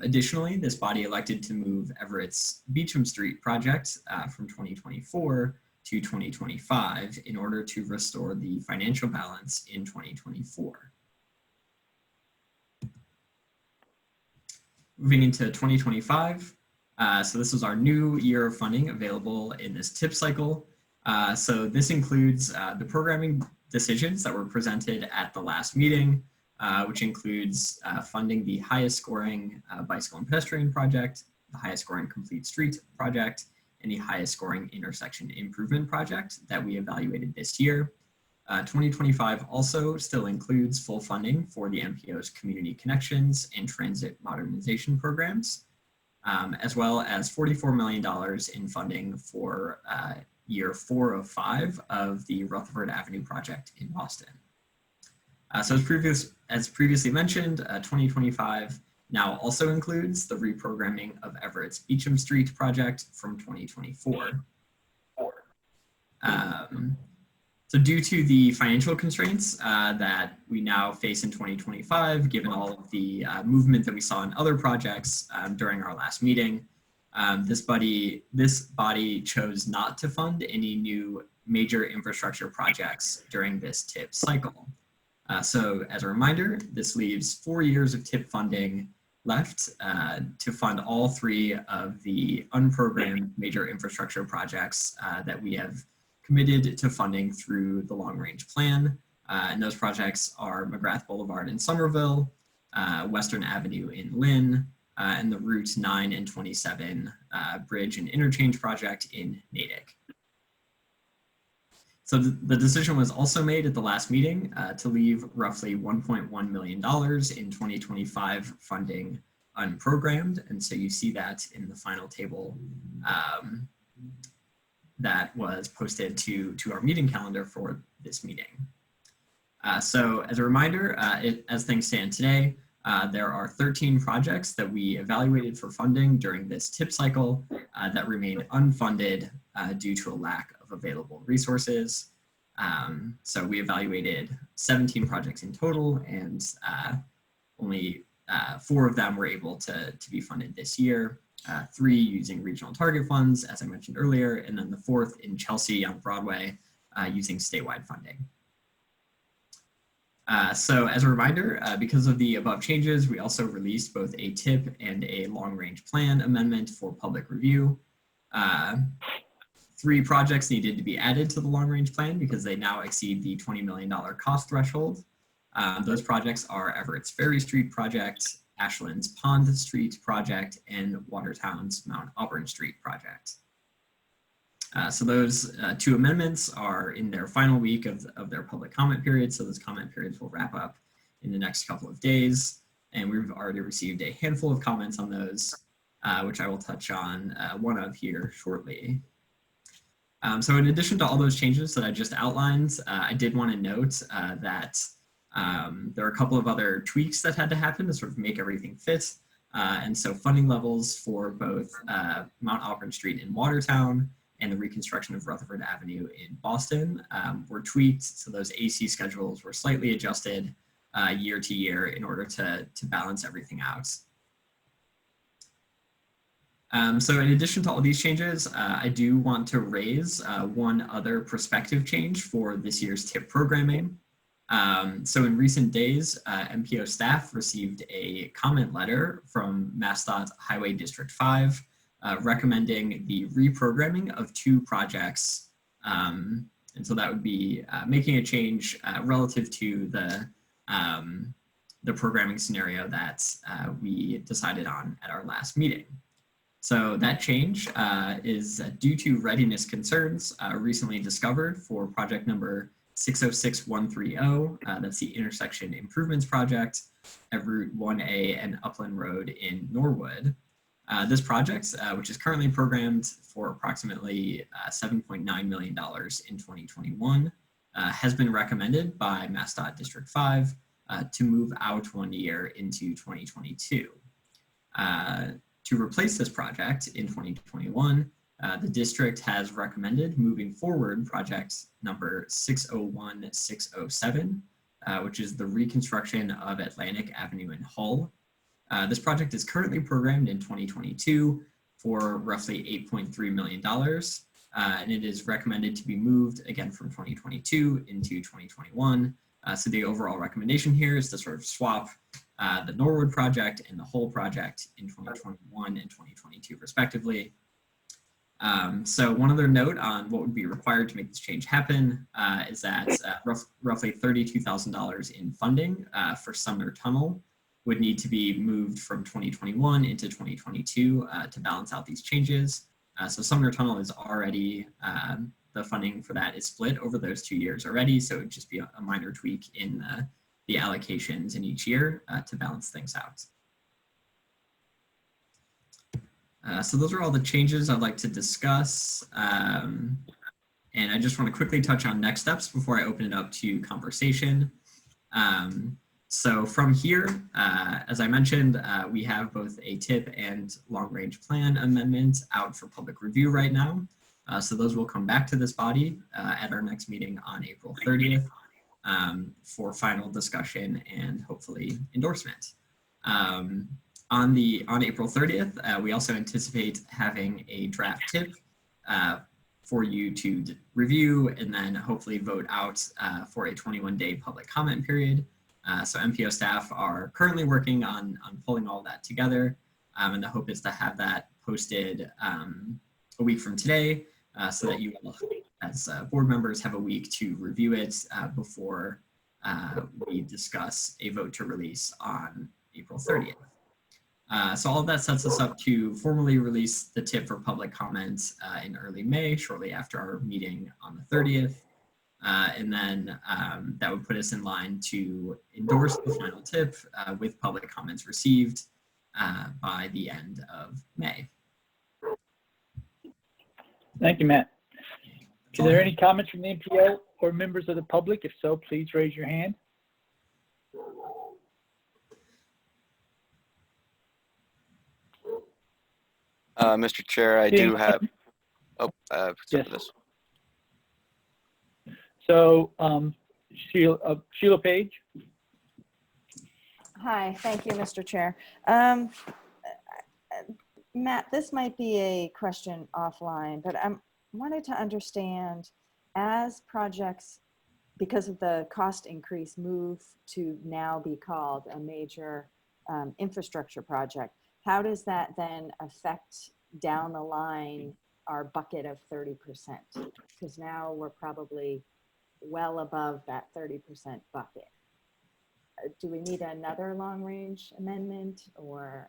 Additionally, this body elected to move Everett's Beecham Street project from 2024 to 2025 in order to restore the financial balance in 2024. Moving into 2025, so this is our new year of funding available in this TIP cycle. So this includes the programming decisions that were presented at the last meeting, which includes funding the highest scoring bicycle and pedestrian project, the highest scoring complete street project, and the highest scoring intersection improvement project that we evaluated this year. 2025 also still includes full funding for the MPO's community connections and transit modernization programs, as well as $44 million in funding for year 4 of 5 of the Rutherford Avenue project in Boston. So as previously mentioned, 2025 now also includes the reprogramming of Everett's Beecham Street project from 2024. So due to the financial constraints that we now face in 2025, given all of the movement that we saw in other projects during our last meeting, this body chose not to fund any new major infrastructure projects during this TIP cycle. So as a reminder, this leaves 4 years of TIP funding left to fund all 3 of the unprogrammed major infrastructure projects that we have committed to funding through the long range plan. And those projects are McGrath Boulevard in Somerville, Western Avenue in Lynn, and the Route 9 and 27 Bridge and Interchange project in Natick. So the decision was also made at the last meeting to leave roughly $1.1 million in 2025 funding unprogrammed. And so you see that in the final table that was posted to our meeting calendar for this meeting. So as a reminder, as things stand today, there are 13 projects that we evaluated for funding during this TIP cycle that remain unfunded due to a lack of available resources. So we evaluated 17 projects in total, and only 4 of them were able to be funded this year. 3 using regional target funds, as I mentioned earlier, and then the 4th in Chelsea on Broadway using statewide funding. So as a reminder, because of the above changes, we also released both a TIP and a long-range plan amendment for public review. 3 projects needed to be added to the long-range plan because they now exceed the $20 million cost threshold. Those projects are Everett's Ferry Street project, Ashland's Pond Street project, and Watertown's Mount Auburn Street project. So those 2 amendments are in their final week of their public comment period. So those comment periods will wrap up in the next couple of days. And we've already received a handful of comments on those, which I will touch on one of here shortly. So in addition to all those changes that I just outlined, I did want to note that there are a couple of other tweaks that had to happen to sort of make everything fit. And so funding levels for both Mount Auburn Street in Watertown and the reconstruction of Rutherford Avenue in Boston were tweaked. So those AC schedules were slightly adjusted year to year in order to balance everything out. So in addition to all these changes, I do want to raise one other prospective change for this year's TIP programming. So in recent days, MPO staff received a comment letter from MassDOT Highway District 5 recommending the reprogramming of 2 projects. And so that would be making a change relative to the programming scenario that we decided on at our last meeting. So that change is due to readiness concerns recently discovered for project number 606130. That's the intersection improvements project at Route 1A and Upland Road in Norwood. This project, which is currently programmed for approximately $7.9 million in 2021, has been recommended by MassDOT District 5 to move out 1 year into 2022. To replace this project in 2021, the district has recommended moving forward project number 601607, which is the reconstruction of Atlantic Avenue in Hull. This project is currently programmed in 2022 for roughly $8.3 million, and it is recommended to be moved again from 2022 into 2021. So the overall recommendation here is to sort of swap the Norwood project and the Hull project in 2021 and 2022 respectively. So one other note on what would be required to make this change happen is that roughly $32,000 in funding for Sumner Tunnel would need to be moved from 2021 into 2022 to balance out these changes. So Sumner Tunnel is already, the funding for that is split over those 2 years already. So it would just be a minor tweak in the allocations in each year to balance things out. So those are all the changes I'd like to discuss. And I just want to quickly touch on next steps before I open it up to conversation. So from here, as I mentioned, we have both a TIP and long-range plan amendment out for public review right now. So those will come back to this body at our next meeting on April 30th for final discussion and hopefully endorsement. On April 30th, we also anticipate having a draft TIP for you to review and then hopefully vote out for a 21-day public comment period. So MPO staff are currently working on pulling all that together, and the hope is to have that posted a week from today so that you all, as board members, have a week to review it before we discuss a vote to release on April 30th. So all of that sets us up to formally release the TIP for public comment in early May, shortly after our meeting on the 30th. And then that would put us in line to endorse the final TIP with public comments received by the end of May. Thank you, Matt. Are there any comments from the MPO or members of the public? If so, please raise your hand. Mr. Chair, I do have, Yes. this. So Sheila Page. Hi, thank you, Mr. Chair. Matt, this might be a question offline, but I wanted to understand, as projects because of the cost increase, move to now be called a major infrastructure project. How does that then affect down the line our bucket of 30%? Because now we're probably well above that 30% bucket. Do we need another long range amendment, or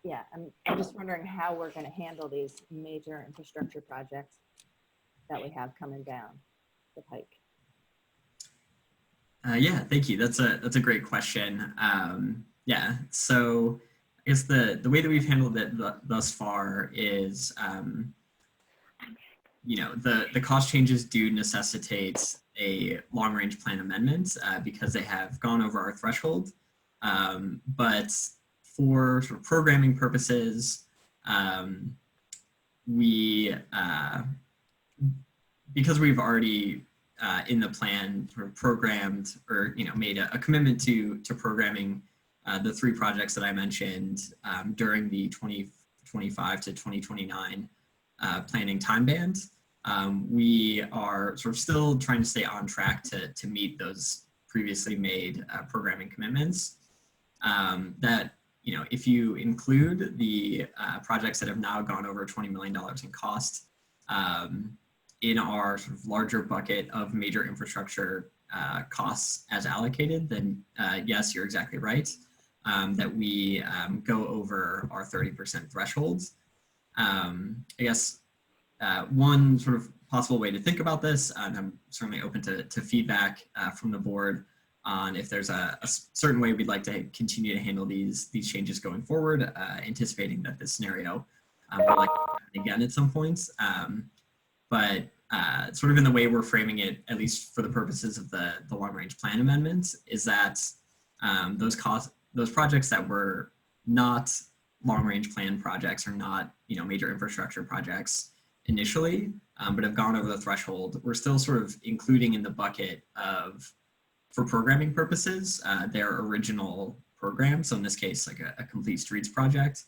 yeah, I'm just wondering how we're going to handle these major infrastructure projects that we have coming down the pike. Yeah, thank you. That's a great question. Yeah, so I guess the way that we've handled it thus far is, you know, the cost changes do necessitate a long range plan amendment because they have gone over our threshold. But for sort of programming purposes, because we've already in the plan sort of programmed, or made a commitment to programming the 3 projects that I mentioned during the 2025 to 2029 planning time band. We are sort of still trying to stay on track to meet those previously made programming commitments. That, if you include the projects that have now gone over $20 million in cost in our sort of larger bucket of major infrastructure costs as allocated, then yes, you're exactly right, that we go over our 30% thresholds. I guess one sort of possible way to think about this, and I'm certainly open to feedback from the board on if there's a certain way we'd like to continue to handle these changes going forward, anticipating that this scenario will like again at some points. But sort of in the way we're framing it, at least for the purposes of the long range plan amendments, is that those projects that were not long range plan projects, or not major infrastructure projects initially, but have gone over the threshold, we're still sort of including in the bucket of, for programming purposes, their original program. So in this case, like a complete streets project,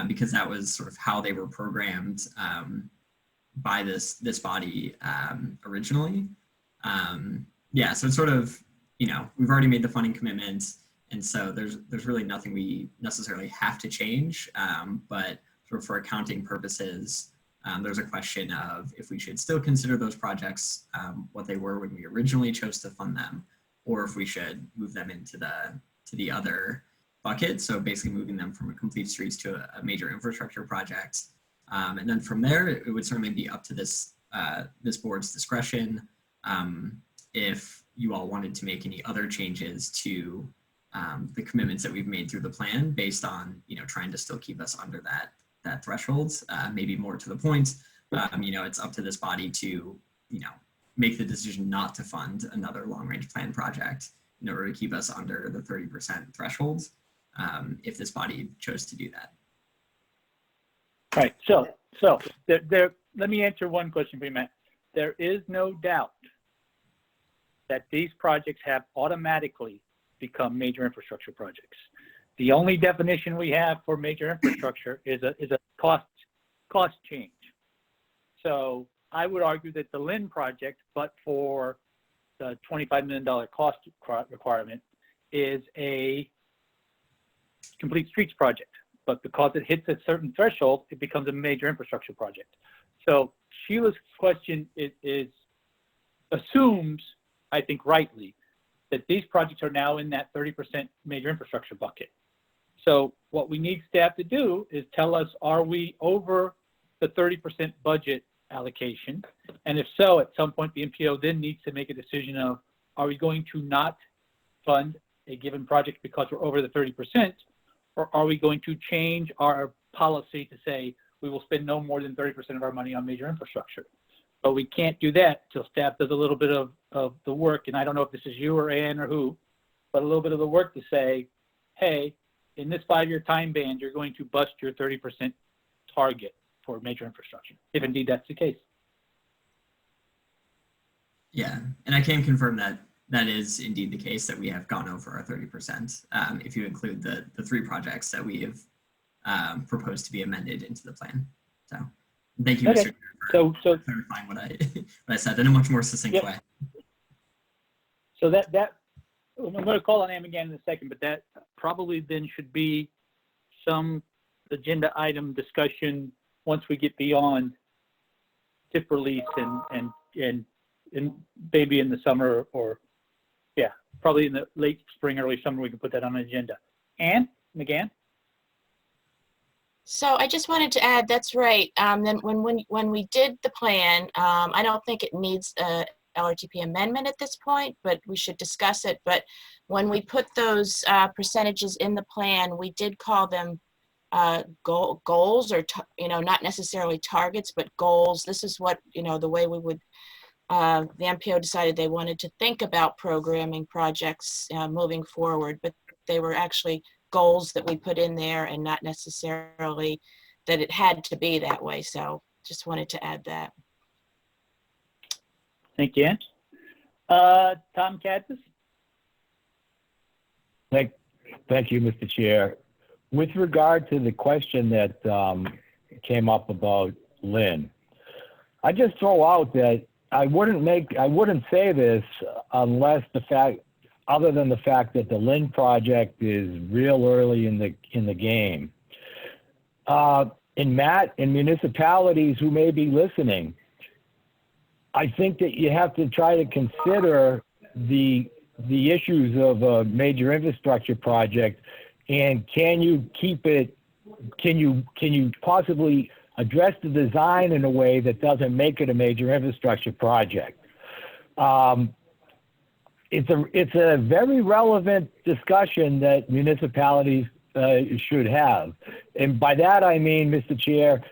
because that was sort of how they were programmed by this body originally. Yeah, so it's sort of, we've already made the funding commitments, and so there's really nothing we necessarily have to change, but sort of for accounting purposes, there's a question of if we should still consider those projects what they were when we originally chose to fund them, or if we should move them into the other bucket. So basically moving them from a complete streets to a major infrastructure project. And then from there, it would certainly be up to this board's discretion if you all wanted to make any other changes to the commitments that we've made through the plan, based on trying to still keep us under that threshold. Maybe more to the point, it's up to this body to make the decision not to fund another long range plan project in order to keep us under the 30% thresholds, if this body chose to do that. Right. So let me answer one question for you, Matt. There is no doubt that these projects have automatically become major infrastructure projects. The only definition we have for major infrastructure is a cost change. So I would argue that the Lynn project, but for the $25 million cost requirement, is a complete streets project. But because it hits a certain threshold, it becomes a major infrastructure project. So Sheila's question assumes, I think rightly, that these projects are now in that 30% major infrastructure bucket. So what we need staff to do is tell us, are we over the 30% budget allocation? And if so, at some point, the MPO then needs to make a decision of, are we going to not fund a given project because we're over the 30%, or are we going to change our policy to say we will spend no more than 30% of our money on major infrastructure? But we can't do that till staff does a little bit of the work, and I don't know if this is you or Ann or who, but a little bit of the work to say, hey, in this 5-year time band, you're going to bust your 30% target for major infrastructure, if indeed that's the case. Yeah, and I can confirm that that is indeed the case, that we have gone over our 30%, if you include the 3 projects that we have proposed to be amended into the plan. So thank you, Okay. Mr. Chair, for clarifying what I said in a much more succinct way. So that I'm going to call on him again in a second, but that probably then should be some agenda item discussion once we get beyond tip release and maybe in the summer, or yeah, probably in the late spring, early summer, we can put that on the agenda. Ann McGann? So I just wanted to add, that's right. Then when we did the plan, I don't think it needs a LRTP amendment at this point, but we should discuss it. But when we put those percentages in the plan, we did call them goals, or not necessarily targets, but goals. This is what, the way we would, the MPO decided they wanted to think about programming projects moving forward, but they were actually goals that we put in there and not necessarily that it had to be that way. So just wanted to add that. Thank you, Ann. Tom Katzis? Thank you, Mr. Chair. With regard to the question that came up about Lynn, I just throw out that I wouldn't say this unless other than the fact that the Lynn project is real early in the game. In municipalities who may be listening, I think that you have to try to consider the issues of a major infrastructure project, and can you possibly address the design in a way that doesn't make it a major infrastructure project? It's a very relevant discussion that municipalities should have. And by that I mean, Mr. Chair,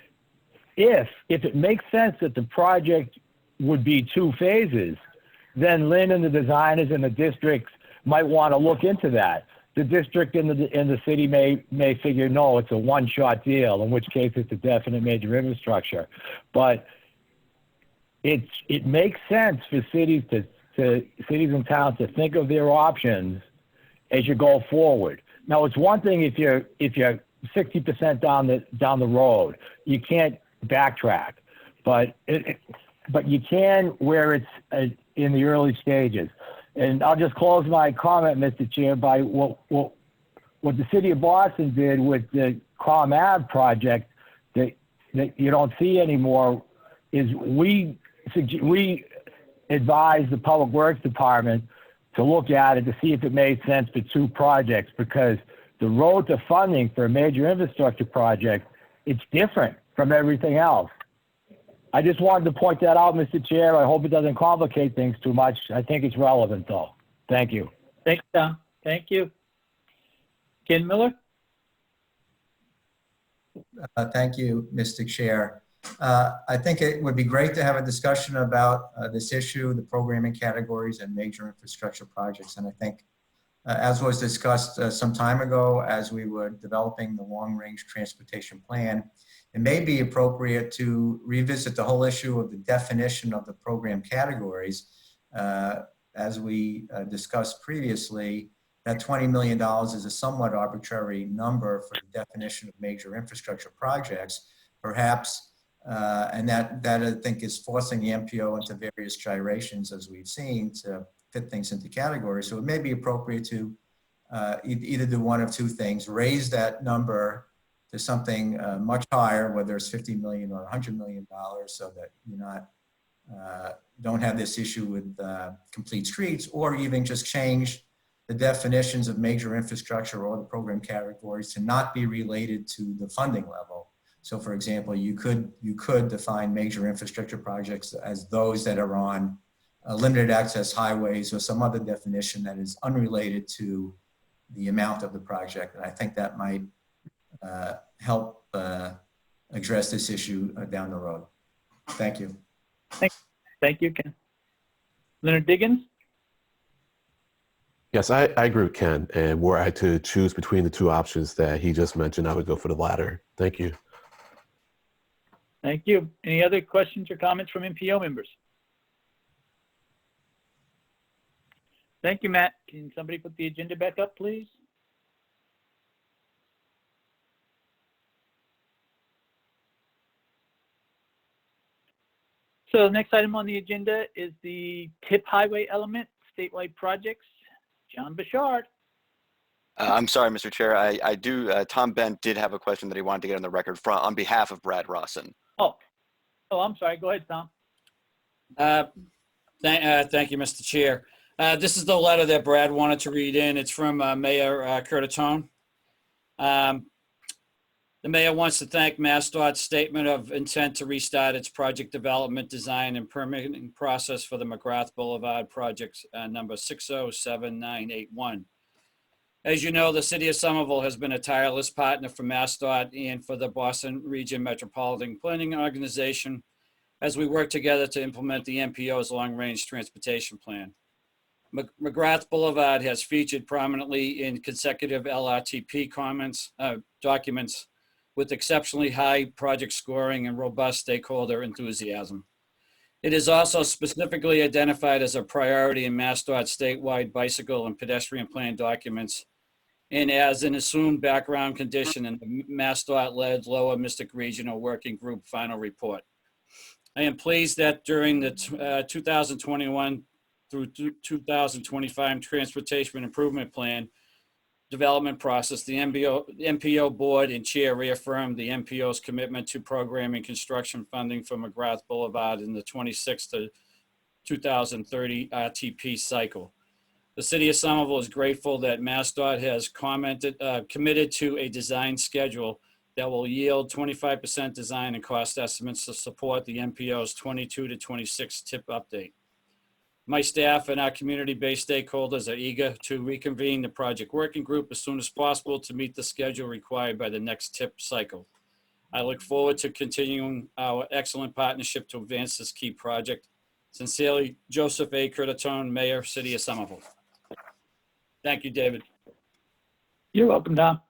if it makes sense that the project would be 2 phases, then Lynn and the designers and the districts might want to look into that. The district and the city may figure, no, it's a one-shot deal, in which case it's a definite major infrastructure. But it makes sense for cities and towns to think of their options as you go forward. Now, it's one thing if you're 60% down the road, you can't backtrack, but you can where it's in the early stages. And I'll just close my comment, Mr. Chair, by what the city of Boston did with the Comm Ave project that you don't see anymore is we advised the Public Works Department to look at it to see if it made sense for 2 projects, because the road to funding for a major infrastructure project, it's different from everything else. I just wanted to point that out, Mr. Chair. I hope it doesn't complicate things too much. I think it's relevant, though. Thank you. Thanks, Tom. Thank you. Ken Miller? Thank you, Mr. Chair. I think it would be great to have a discussion about this issue, the programming categories and major infrastructure projects. And I think, as was discussed some time ago, as we were developing the long-range transportation plan, it may be appropriate to revisit the whole issue of the definition of the program categories. As we discussed previously, that $20 million is a somewhat arbitrary number for the definition of major infrastructure projects, perhaps, and that I think is forcing the MPO into various gyrations, as we've seen, to fit things into categories. So it may be appropriate to either do one of 2 things: raise that number to something much higher, whether it's $50 million or $100 million, so that you're not don't have this issue with complete streets, or even just change the definitions of major infrastructure or the program categories to not be related to the funding level. So, for example, you could define major infrastructure projects as those that are on limited access highways, or some other definition that is unrelated to the amount of the project. And I think that might help address this issue down the road. Thank you. Thank you, Ken. Leonard Diggins? Yes, I agree with Ken. And were I to choose between the 2 options that he just mentioned, I would go for the latter. Thank you. Thank you. Any other questions or comments from MPO members? Thank you, Matt. Can somebody put the agenda back up, please? So the next item on the agenda is the tip highway element statewide projects, John Bouchard. I'm sorry, Mr. Chair. I do. Tom Bent did have a question that he wanted to get on the record on behalf of Brad Rawson. Oh, I'm sorry. Go ahead, Tom. Thank you, Mr. Chair. This is the letter that Brad wanted to read in. It's from Mayor Curtatone. The mayor wants to thank MassDOT's statement of intent to restart its project development, design, and permitting process for the McGrath Boulevard project number 607981. As you know, the city of Somerville has been a tireless partner for MassDOT and for the Boston Region Metropolitan Planning Organization as we work together to implement the MPO's long-range transportation plan. McGrath Boulevard has featured prominently in consecutive LRTP documents with exceptionally high project scoring and robust stakeholder enthusiasm. It is also specifically identified as a priority in MassDOT's statewide bicycle and pedestrian plan documents and as an assumed background condition in the MassDOT-led Lower Mystic Regional Working Group final report. I am pleased that during the 2021 through 2025 Transportation Improvement Plan development process, the MPO board and chair reaffirmed the MPO's commitment to programming construction funding for McGrath Boulevard in the 26 to 2030 RTP cycle. The city of Somerville is grateful that MassDOT has committed to a design schedule that will yield 25% design and cost estimates to support the MPO's 22 to 26 TIP update. My staff and our community-based stakeholders are eager to reconvene the project working group as soon as possible to meet the schedule required by the next TIP cycle. I look forward to continuing our excellent partnership to advance this key project. Sincerely, Joseph A. Curtatone, Mayor, City of Somerville. Thank you, David. You're welcome, Tom.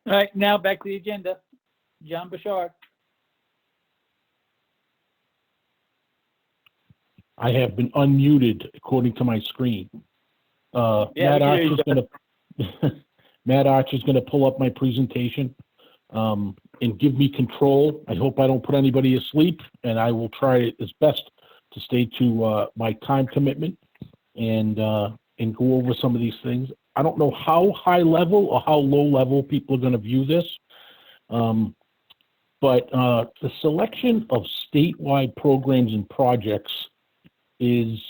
All right, now back to the agenda. John Bouchard. I have been unmuted according to my screen. Matt Archer's going to pull up my presentation and give me control. I hope I don't put anybody asleep, and I will try as best to stay to my time commitment and go over some of these things. I don't know how high level or how low level people are going to view this, but the selection of statewide programs and projects is,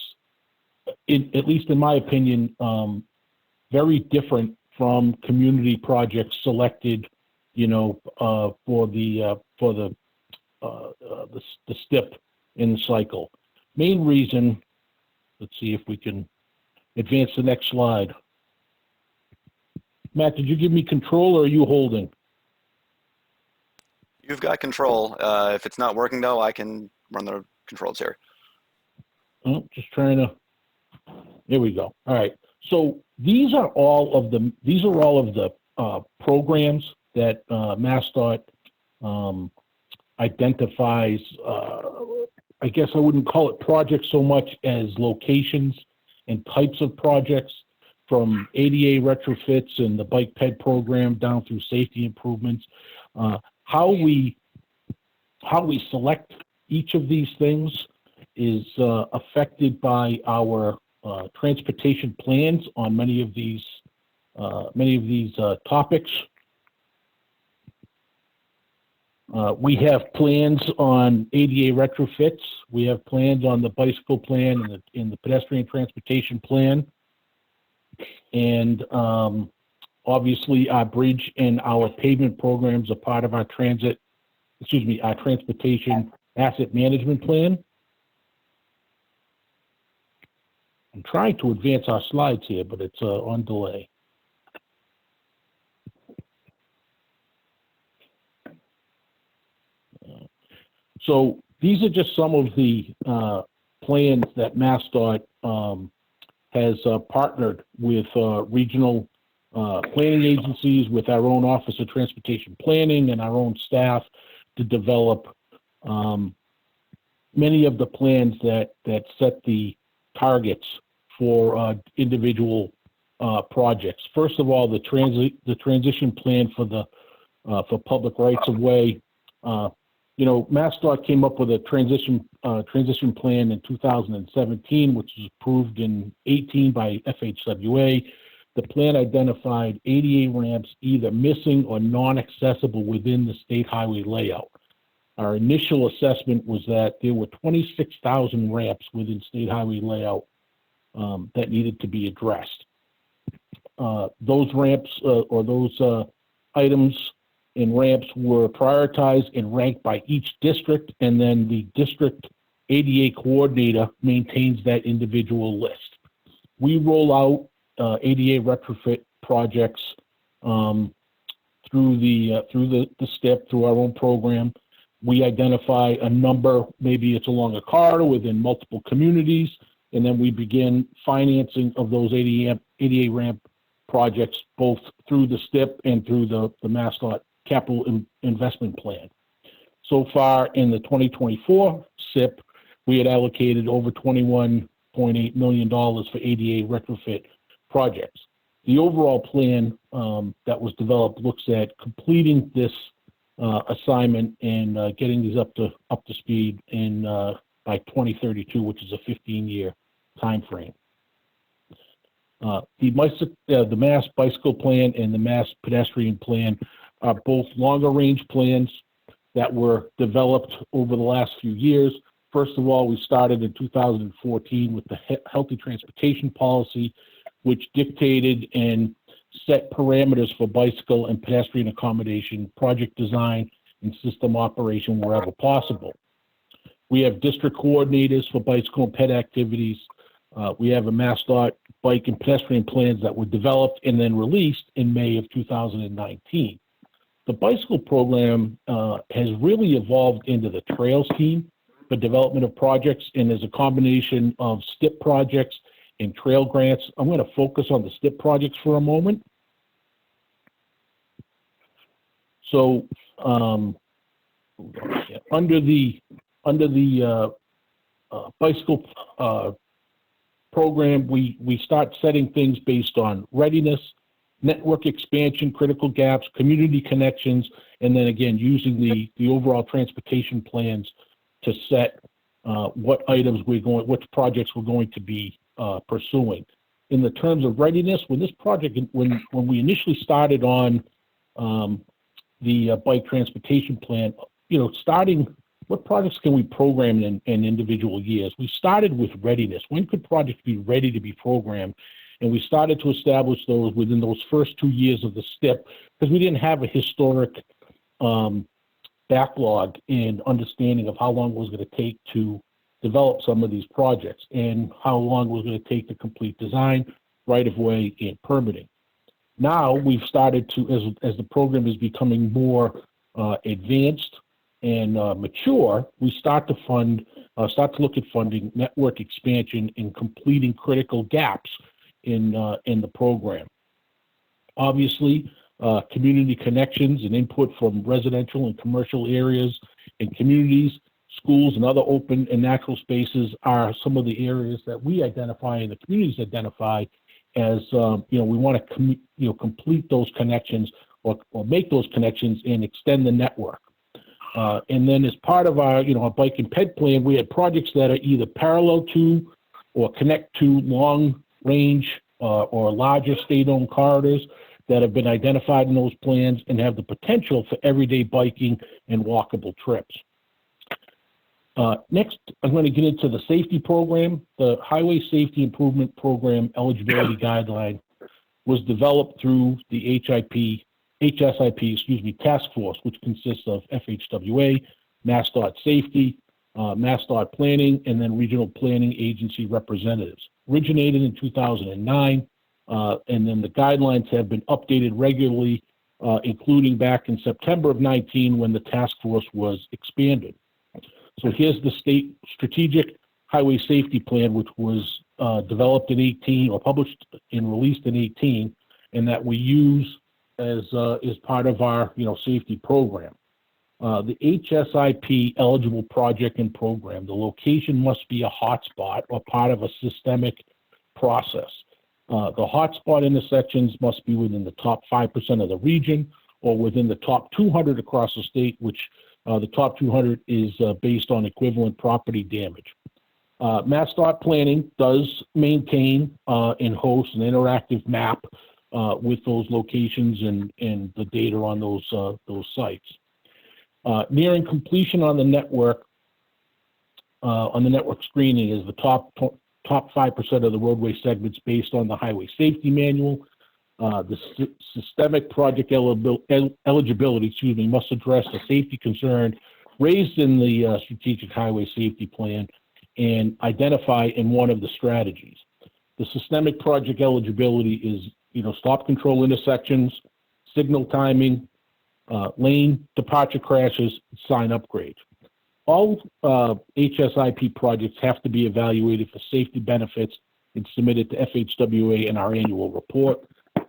at least in my opinion, very different from community projects selected, for the STIP in the cycle. Main reason, let's see if we can advance the next slide. Matt, did you give me control or are you holding? You've got control. If it's not working though, I can run the controls here. Oh, just trying to. There we go. All right. So these are all of the programs that MassDOT identifies. I guess I wouldn't call it projects so much as locations and types of projects, from ADA retrofits and the bike ped program down through safety improvements. How we select each of these things is affected by our transportation plans on many of these topics. We have plans on ADA retrofits. We have plans on the bicycle plan and in the pedestrian transportation plan. And obviously our bridge and our pavement programs are part of our our transportation asset management plan. I'm trying to advance our slides here, but it's on delay. So these are just some of the plans that MassDOT has partnered with regional planning agencies, with our own Office of Transportation Planning and our own staff to develop many of the plans that set the targets for individual projects. First of all, the transition plan for public rights of way MassDOT came up with a transition plan in 2017, which was approved in 18 by FHWA. The plan identified ADA ramps either missing or non-accessible within the state highway layout. Our initial assessment was that there were 26,000 ramps within state highway layout that needed to be addressed. Those ramps or those items and ramps were prioritized and ranked by each district, and then the district ADA coordinator maintains that individual list. We roll out ADA retrofit projects through the STIP, through our own program. We identify a number, maybe it's along a corridor within multiple communities, and then we begin financing of those ADA ramp projects both through the STIP and through the MassDOT capital investment plan. So far in the 2024 SIP, we had allocated over $21.8 million for ADA retrofit projects. The overall plan that was developed looks at completing this assignment and getting these up to speed in by 2032, which is a 15-year time frame. The Mass Bicycle Plan and the Mass Pedestrian Plan are both longer range plans that were developed over the last few years. First of all, we started in 2014 with the Healthy Transportation Policy, which dictated and set parameters for bicycle and pedestrian accommodation, project design, and system operation wherever possible. We have district coordinators for bicycle and ped activities. We have a MassDOT bike and pedestrian plans that were developed and then released in May of 2019. The bicycle program has really evolved into the Trails team for development of projects, and is a combination of STIP projects and trail grants. I'm going to focus on the STIP projects for a moment. So under the bicycle program, we start setting things based on readiness, network expansion, critical gaps, community connections, and then again using the overall transportation plans to set what projects we're going to be pursuing. In the terms of readiness, when this project, when we initially started on the bike transportation plan, starting what projects can we program in individual years? We started with readiness. When could projects be ready to be programmed? And we started to establish those within those first 2 years of the STIP, because we didn't have a historic backlog and understanding of how long it was going to take to develop some of these projects and how long it was going to take to complete design, right-of-way, and permitting. Now we've started to, as the program is becoming more advanced and mature, we start to look at funding network expansion and completing critical gaps in the program. Obviously, community connections and input from residential and commercial areas and communities, schools, and other open and natural spaces are some of the areas that we identify and the communities identify as we want to complete those connections or make those connections and extend the network. And then as part of our our bike and ped plan, we had projects that are either parallel to or connect to long range or larger state-owned corridors that have been identified in those plans and have the potential for everyday biking and walkable trips. Next, I'm going to get into the safety program. The Highway Safety Improvement Program eligibility guideline was developed through the HSIP task force, which consists of FHWA, MassDOT Safety, MassDOT Planning, and then regional planning agency representatives. Originated in 2009, and then the guidelines have been updated regularly, including back in September of 19 when the task force was expanded. So here's the state strategic highway safety plan, which was developed in 18 or published and released in 18, and that we use as part of our safety program. The HSIP eligible project and program, the location must be a hotspot or part of a systemic process. The hotspot intersections must be within the top 5% of the region or within the top 200 across the state, which The top 200 is based on equivalent property damage. MassDOT Planning does maintain and host an interactive map with those locations and the data on those sites. Nearing completion on the network screening is the top 5% of the roadway segments based on the Highway Safety Manual. The systemic project eligibility, must address the safety concern raised in the Strategic Highway Safety Plan and identify in one of the strategies. The systemic project eligibility is, stop control intersections, signal timing, lane departure crashes, sign upgrades. All HSIP projects have to be evaluated for safety benefits and submitted to FHWA in our annual report.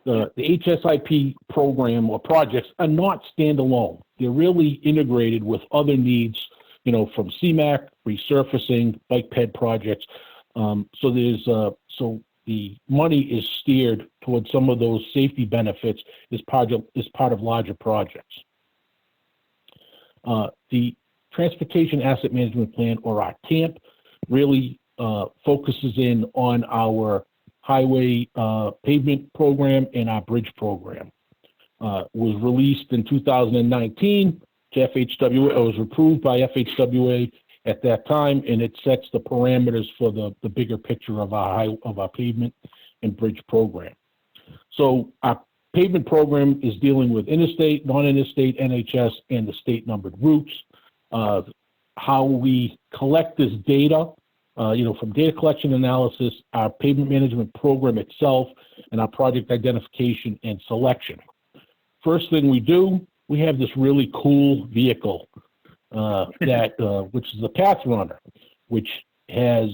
The HSIP program or projects are not standalone. They're really integrated with other needs, from CMAQ, resurfacing, bike ped projects. So the money is steered towards some of those safety benefits as part of larger projects. The Transportation Asset Management Plan, or our TAMP, really focuses in on our highway pavement program and our bridge program. Was released in 2019 to FHWA. It was approved by FHWA at that time, and it sets the parameters for the bigger picture of our pavement and bridge program. So our pavement program is dealing with interstate, non-interstate, NHS, and the state numbered routes. How we collect this data, from data collection analysis, our pavement management program itself, and our project identification and selection. First thing we do, we have this really cool vehicle which is the Path Runner, which has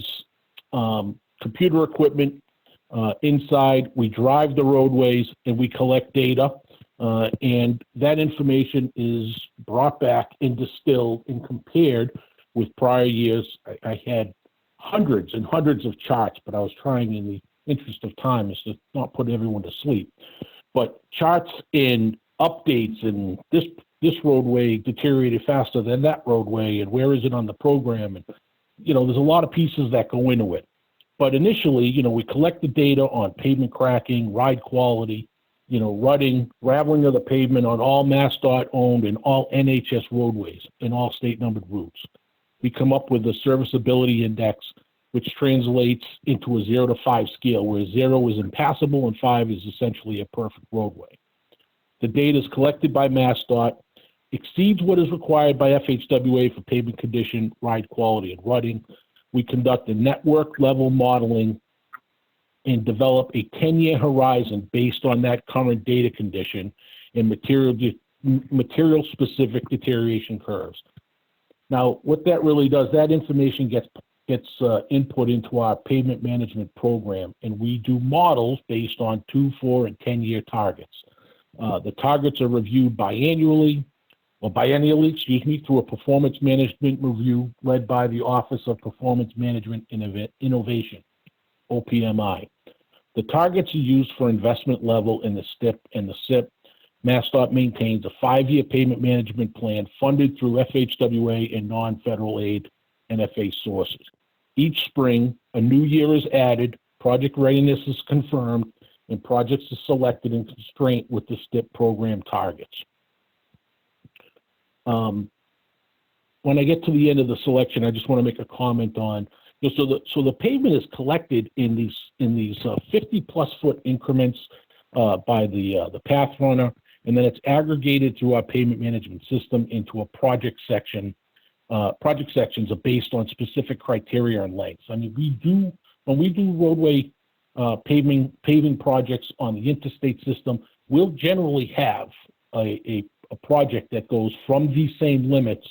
computer equipment inside. We drive the roadways and we collect data, and that information is brought back and distilled and compared with prior years. I had hundreds and hundreds of charts, but I was trying, in the interest of time, is to not put everyone to sleep. But charts and updates, and this roadway deteriorated faster than that roadway, and where is it on the program? And there's a lot of pieces that go into it. But initially, we collect the data on pavement cracking, ride quality, rutting, raveling of the pavement on all MassDOT owned and all NHS roadways and all state numbered routes. We come up with a Serviceability Index, which translates into a 0 to 5 scale, where 0 is impassable and 5 is essentially a perfect roadway. The data is collected by MassDOT, exceeds what is required by FHWA for pavement condition, ride quality, and rutting. We conduct a network level modeling and develop a 10-year horizon based on that current data condition and material specific deterioration curves. Now, what that really does, that information gets input into our pavement management program, and we do models based on 2, 4, and 10-year targets. The targets are reviewed biennially through a performance management review led by the Office of Performance Management Innovation, OPMI. The targets are used for investment level in the STIP and the SIP. MassDOT maintains a 5-year pavement management plan funded through FHWA and non-federal aid NFA sources. Each spring, a new year is added, project readiness is confirmed, and projects are selected in constraint with the STIP program targets. When I get to the end of the selection, I just want to make a comment on, so the pavement is collected in these 50-plus foot increments by the Path Runner, and then it's aggregated through our pavement management system into a project section. Project sections are based on specific criteria and lengths. I mean, when we do roadway paving projects on the interstate system, we'll generally have a project that goes from these same limits,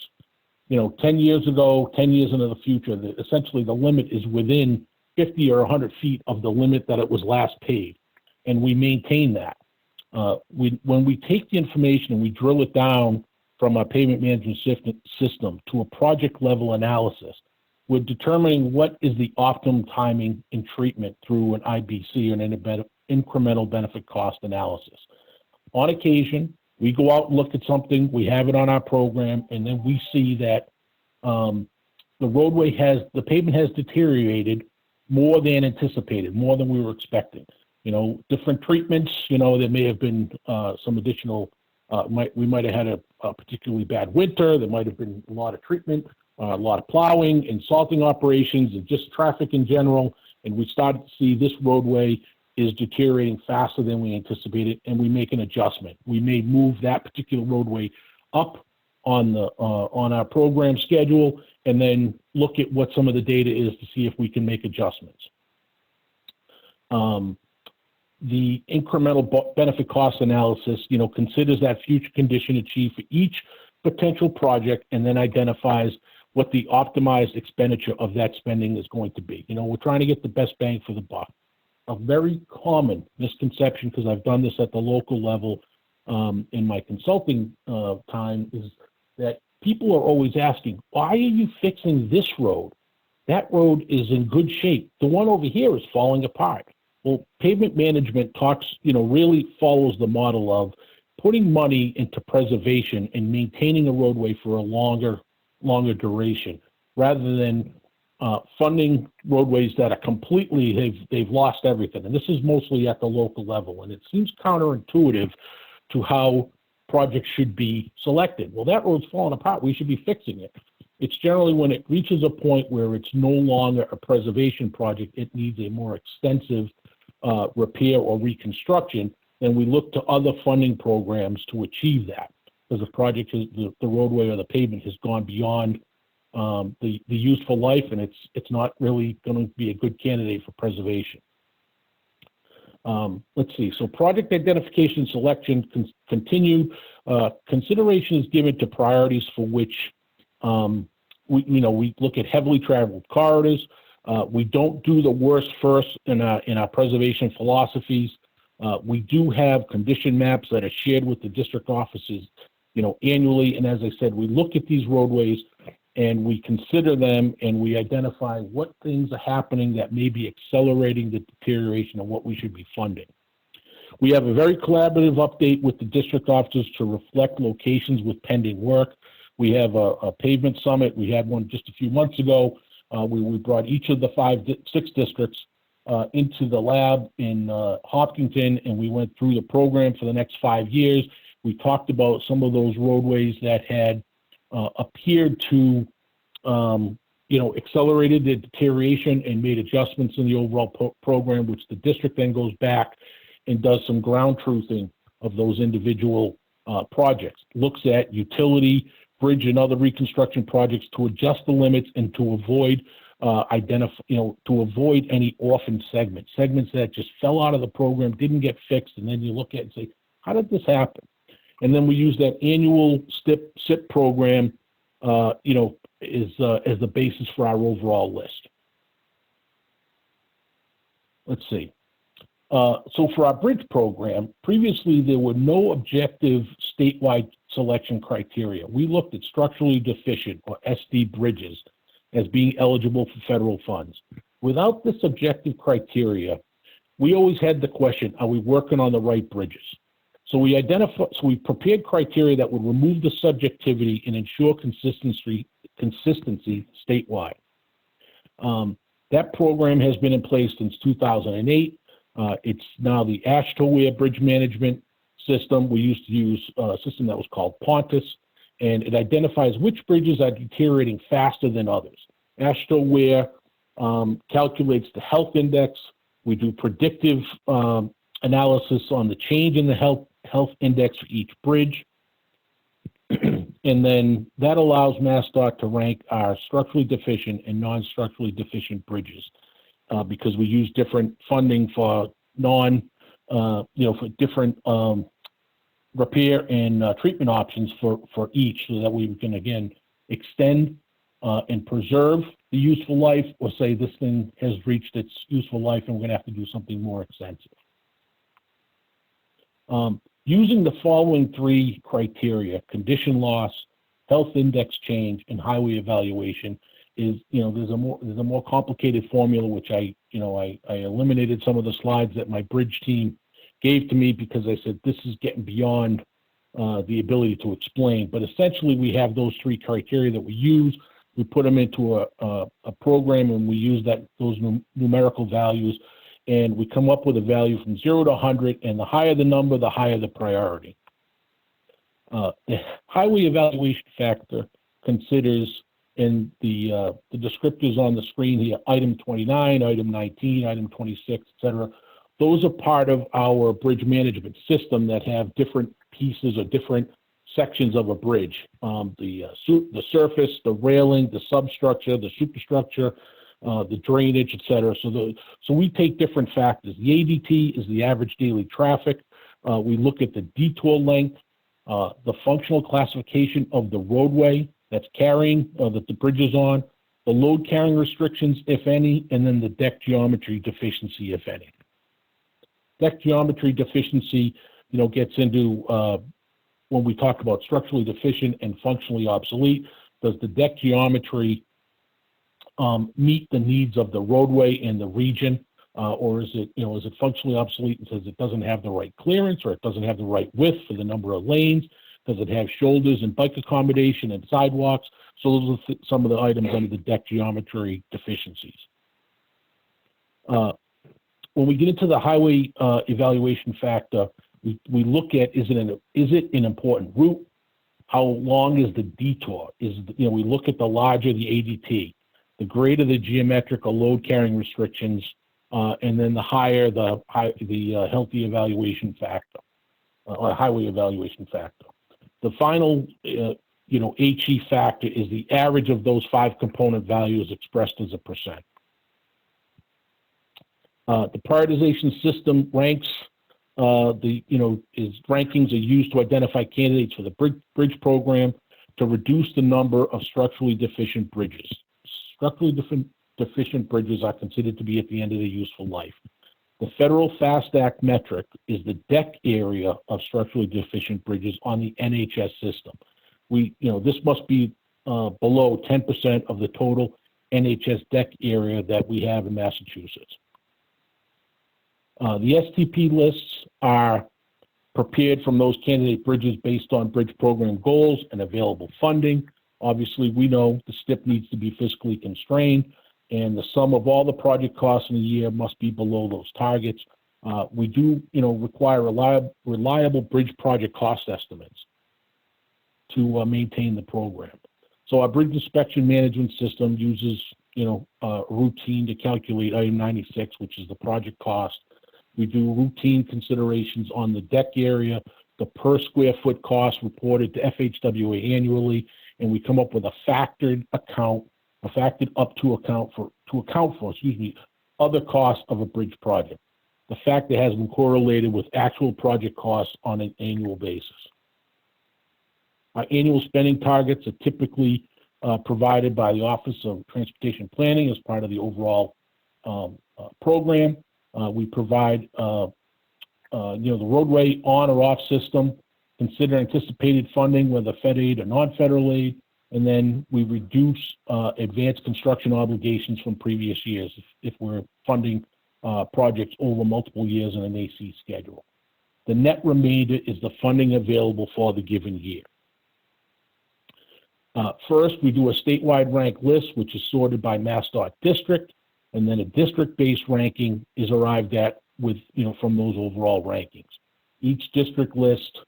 10 years ago, 10 years into the future. Essentially, the limit is within 50 or 100 feet of the limit that it was last paved, and we maintain that. When we take the information and we drill it down from our pavement management system to a project level analysis, we're determining what is the optimum timing and treatment through an IBC, or an incremental benefit cost analysis. On occasion, We go out and look at something, we have it on our program, and then we see that the pavement has deteriorated more than anticipated, more than we were expecting. You know, different treatments, you know, there may have been some additional, we might have had a particularly bad winter, there might have been a lot of treatment, a lot of plowing and salting operations and just traffic in general, and we started to see this roadway is deteriorating faster than we anticipated, and we make an adjustment. We may move that particular roadway up on our program schedule, and then look at what some of the data is to see if we can make adjustments. The incremental benefit cost analysis, you know, considers that future condition achieved for each potential project and then identifies what the optimized expenditure of that spending is going to be. You know, we're trying to get the best bang for the buck. A very common misconception, because I've done this at the local level in my consulting time, is that people are always asking, why are you fixing this road? That road is in good shape. The one over here is falling apart. Well, pavement management talks, you know, really follows the model of putting money into preservation and maintaining a roadway for a longer duration, rather than funding roadways that are completely, they've lost everything. And this is mostly at the local level. And it seems counterintuitive to how projects should be selected. Well, that road's falling apart. We should be fixing it. It's generally when it reaches a point where it's no longer a preservation project, it needs a more extensive repair or reconstruction, then we look to other funding programs to achieve that. Because the project is, the roadway or the pavement has gone beyond the useful life, and it's not really going to be a good candidate for preservation. Let's see. So project identification selection continue. Consideration is given to priorities for which we look at heavily traveled corridors. We don't do the worst first in our preservation philosophies. We do have condition maps that are shared with the district offices, you know, annually. And as I said, we look at these roadways and we consider them and we identify what things are happening that may be accelerating the deterioration of what we should be funding. We have a very collaborative update with the district offices to reflect locations with pending work. We have a pavement summit. We had one just a few months ago. We brought each of the 6 districts into the lab in Hopkinton, and we went through the program for the next 5 years. We talked about some of those roadways that had appeared to, accelerated the deterioration and made adjustments in the overall program, which the district then goes back and does some ground truthing of those individual projects. Looks at utility, bridge, and other reconstruction projects to adjust the limits and to avoid to avoid any orphan segments that just fell out of the program, didn't get fixed, and then you look at it and say, how did this happen? And then we use that annual SIP program, as the basis for our overall list. Let's see. So for our bridge program, previously there were no objective statewide selection criteria. We looked at structurally deficient, or SD, bridges as being eligible for federal funds. Without this objective criteria, we always had the question, are we working on the right bridges? So we prepared criteria that would remove the subjectivity and ensure consistency statewide. That program has been in place since 2008. It's now the Ashtoware Bridge Management System. We used to use a system that was called Pontus, and it identifies which bridges are deteriorating faster than others. Ashtoware calculates the health index. We do predictive analysis on the change in the health index for each bridge. And then that allows MassDOT to rank our structurally deficient and non-structurally deficient bridges because we use different funding for for different repair and treatment options for each, so that we can, again, extend and preserve the useful life, or say this thing has reached its useful life and we're going to have to do something more extensive. Using the following 3 criteria: condition loss, health index change, and highway evaluation, is, there's a more complicated formula, which I eliminated some of the slides that my bridge team gave to me, because I said this is getting beyond the ability to explain. But essentially, we have those three criteria that we use. We put them into a program, and we use those numerical values, and we come up with a value from 0 to 100, and the higher the number, the higher the priority. The highway evaluation factor considers, in the descriptors on the screen here, item 29, item 19, item 26, et cetera. Those are part of our bridge management system that have different pieces or different sections of a bridge. The surface, the railing, the substructure, the superstructure, the drainage, et cetera. So we take different factors. The ADT is the average daily traffic. We look at the detour length, the functional classification of the roadway that's carrying, that the bridge is on, the load carrying restrictions, if any, and then the deck geometry deficiency, if any. Deck geometry deficiency, gets into when we talk about structurally deficient and functionally obsolete. Does the deck geometry meet the needs of the roadway and the region, or is it functionally obsolete because it doesn't have the right clearance, or it doesn't have the right width for the number of lanes? Does it have shoulders and bike accommodation and sidewalks? So those are some of the items under the deck geometry deficiencies. When we get into the highway evaluation factor, we look at, is it an important route? How long is the detour? We look at the larger the ADT, the greater the geometric or load carrying restrictions, and then the higher the healthy evaluation factor, or highway evaluation factor. The final, HE factor is the average of those 5 component values expressed as a percent. The prioritization system ranks, rankings are used to identify candidates for the bridge program to reduce the number of structurally deficient bridges. Structurally deficient bridges are considered to be at the end of their useful life. The federal FAST Act metric is the deck area of structurally deficient bridges on the NHS system. This must be below 10% of the total NHS deck area that we have in Massachusetts. The STP lists are prepared from those candidate bridges based on bridge program goals and available funding. Obviously, we know the STIP needs to be fiscally constrained, and the sum of all the project costs in a year must be below those targets. We do, require reliable bridge project cost estimates to maintain the program. So our bridge inspection management system uses, a routine to calculate item 96, which is the project cost. We do routine considerations on the deck area, the per square foot cost reported to FHWA annually, and we come up with a factored account, to account for other costs of a bridge project. The factor has been correlated with actual project costs on an annual basis. Our annual spending targets are typically provided by the Office of Transportation Planning as part of the overall program. We provide, the roadway on or off system, consider anticipated funding, whether Fed aid or non-federal aid, and then we reduce advanced construction obligations from previous years if we're funding projects over multiple years in an AC schedule. The net remainder is the funding available for the given year. First, we do a statewide rank list, which is sorted by MassDOT district, and then a district-based ranking is arrived at with, from those overall rankings. Each district list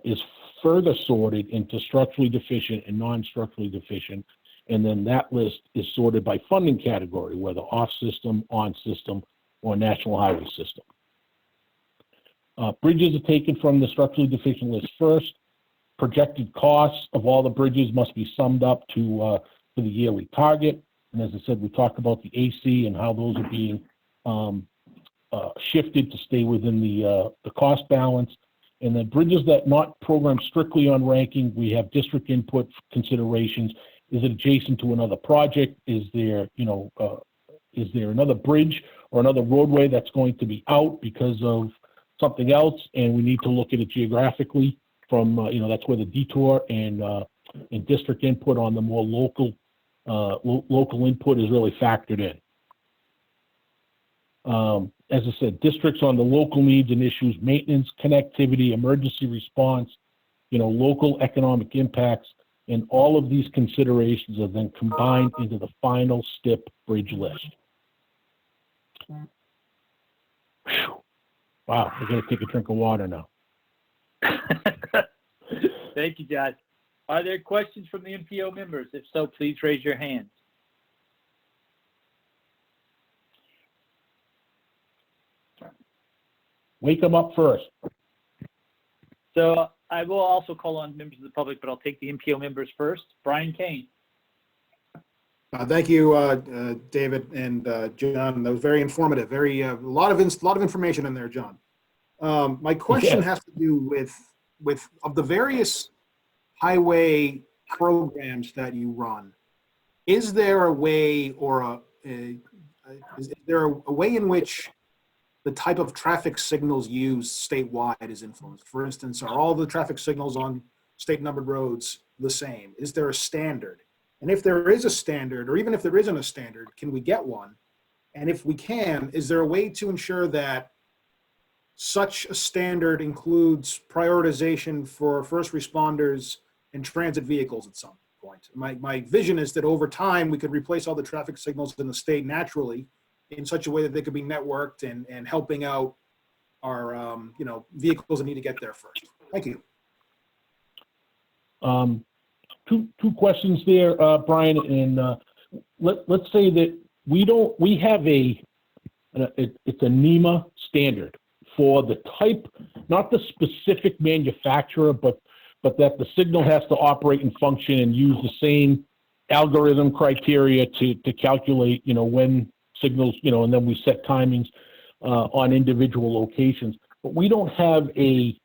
is further sorted into structurally deficient and non-structurally deficient, and then that list is sorted by funding category, whether off-system, on-system, or national highway system. Bridges are taken from the structurally deficient list first. Projected costs of all the bridges must be summed up to the yearly target. And as I said, we talked about the AC and how those are being shifted to stay within the cost balance. And then bridges that not programmed strictly on ranking, we have district input considerations. Is it adjacent to another project? Is there another bridge or another roadway that's going to be out because of something else? And we need to look at it geographically from, that's where the detour and district input on the more local input is really factored in. As I said, districts on the local needs and issues, maintenance, connectivity, emergency response, local economic impacts, and all of these considerations are then combined into the final STIP bridge list. Whew. Wow, I gotta take a drink of water now. Thank you, John. Are there questions from the MPO members? If so, please raise your hands. Wake them up first. So I will also call on members of the public, but I'll take the MPO members first. Brian Kane. Thank you, David and John. That was very informative. A lot of information in there, John. My question has to do with of the various highway programs that you run. Is there a way, or is there a way in which the type of traffic signals used statewide is influenced? For instance, are all the traffic signals on state numbered roads the same? Is there a standard? And if there is a standard, or even if there isn't a standard, can we get one? And if we can, is there a way to ensure that such a standard includes prioritization for first responders and transit vehicles at some point? My vision is that over time, we could replace all the traffic signals in the state naturally in such a way that they could be networked and helping out our vehicles that need to get there first. Thank you. Two questions there, Brian, and let's say that we have it's a NEMA standard for the type, not the specific manufacturer, but that the signal has to operate and function and use the same algorithm criteria to calculate, when signals, and then we set timings on individual locations. But we don't have a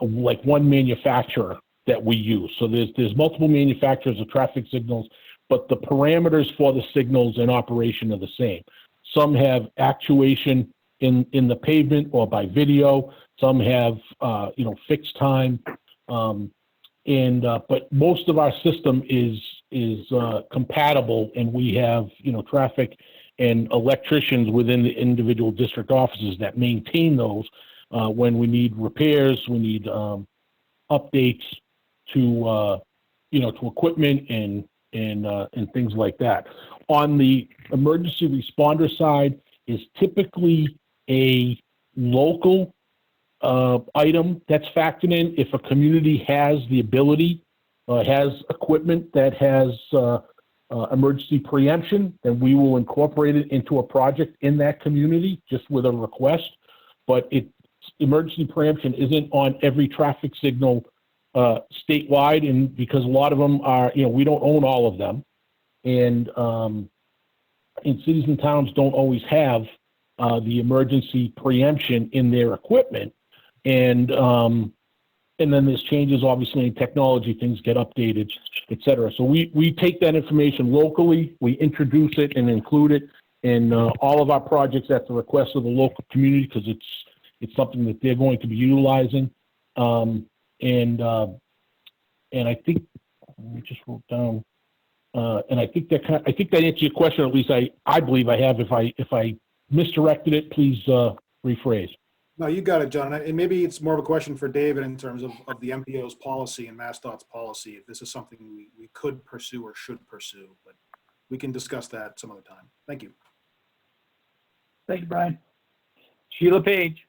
like one manufacturer that we use. So there's multiple manufacturers of traffic signals, but the parameters for the signals in operation are the same. Some have actuation in the pavement or by video. Some have fixed time, but most of our system is compatible, and we have traffic and electricians within the individual district offices that maintain those when we need repairs, we need updates to equipment and things like that. On the emergency responder side is typically a local item that's factored in. If a community has the ability, has equipment that has emergency preemption, then we will incorporate it into a project in that community just with a request. But emergency preemption isn't on every traffic signal statewide, and because a lot of them are, we don't own all of them, and cities and towns don't always have the emergency preemption in their equipment, and then there's changes obviously in technology, things get updated, et cetera. So we take that information locally, we introduce it and include it in all of our projects at the request of the local community, because it's something that they're going to be utilizing. And I think I just wrote down, and I think that answers your question. Or at least I believe I have. If I misdirected it, please rephrase. No, you got it, John. And maybe it's more of a question for David in terms of the MPO's policy and MassDOT's policy, if this is something we could pursue or should pursue, but we can discuss that some other time. Thank you. Thank you, Brian. Sheila Page.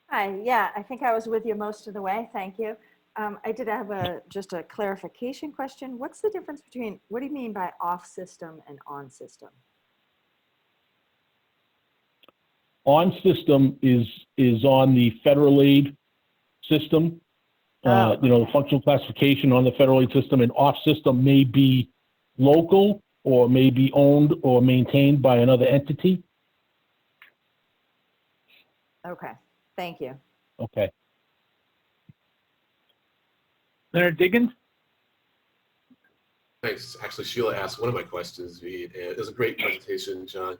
Hi, yeah, I think I was with you most of the way. Thank you. I did have just a clarification question. What's the difference between, what do you mean by off system and on system? On system is on the federal aid system, the functional classification on the federal aid system, and off system may be local or may be owned or maintained by another entity. Okay, thank you. Okay. Leonard Diggins? Thanks. Actually, Sheila asked one of my questions. It was a great presentation, John.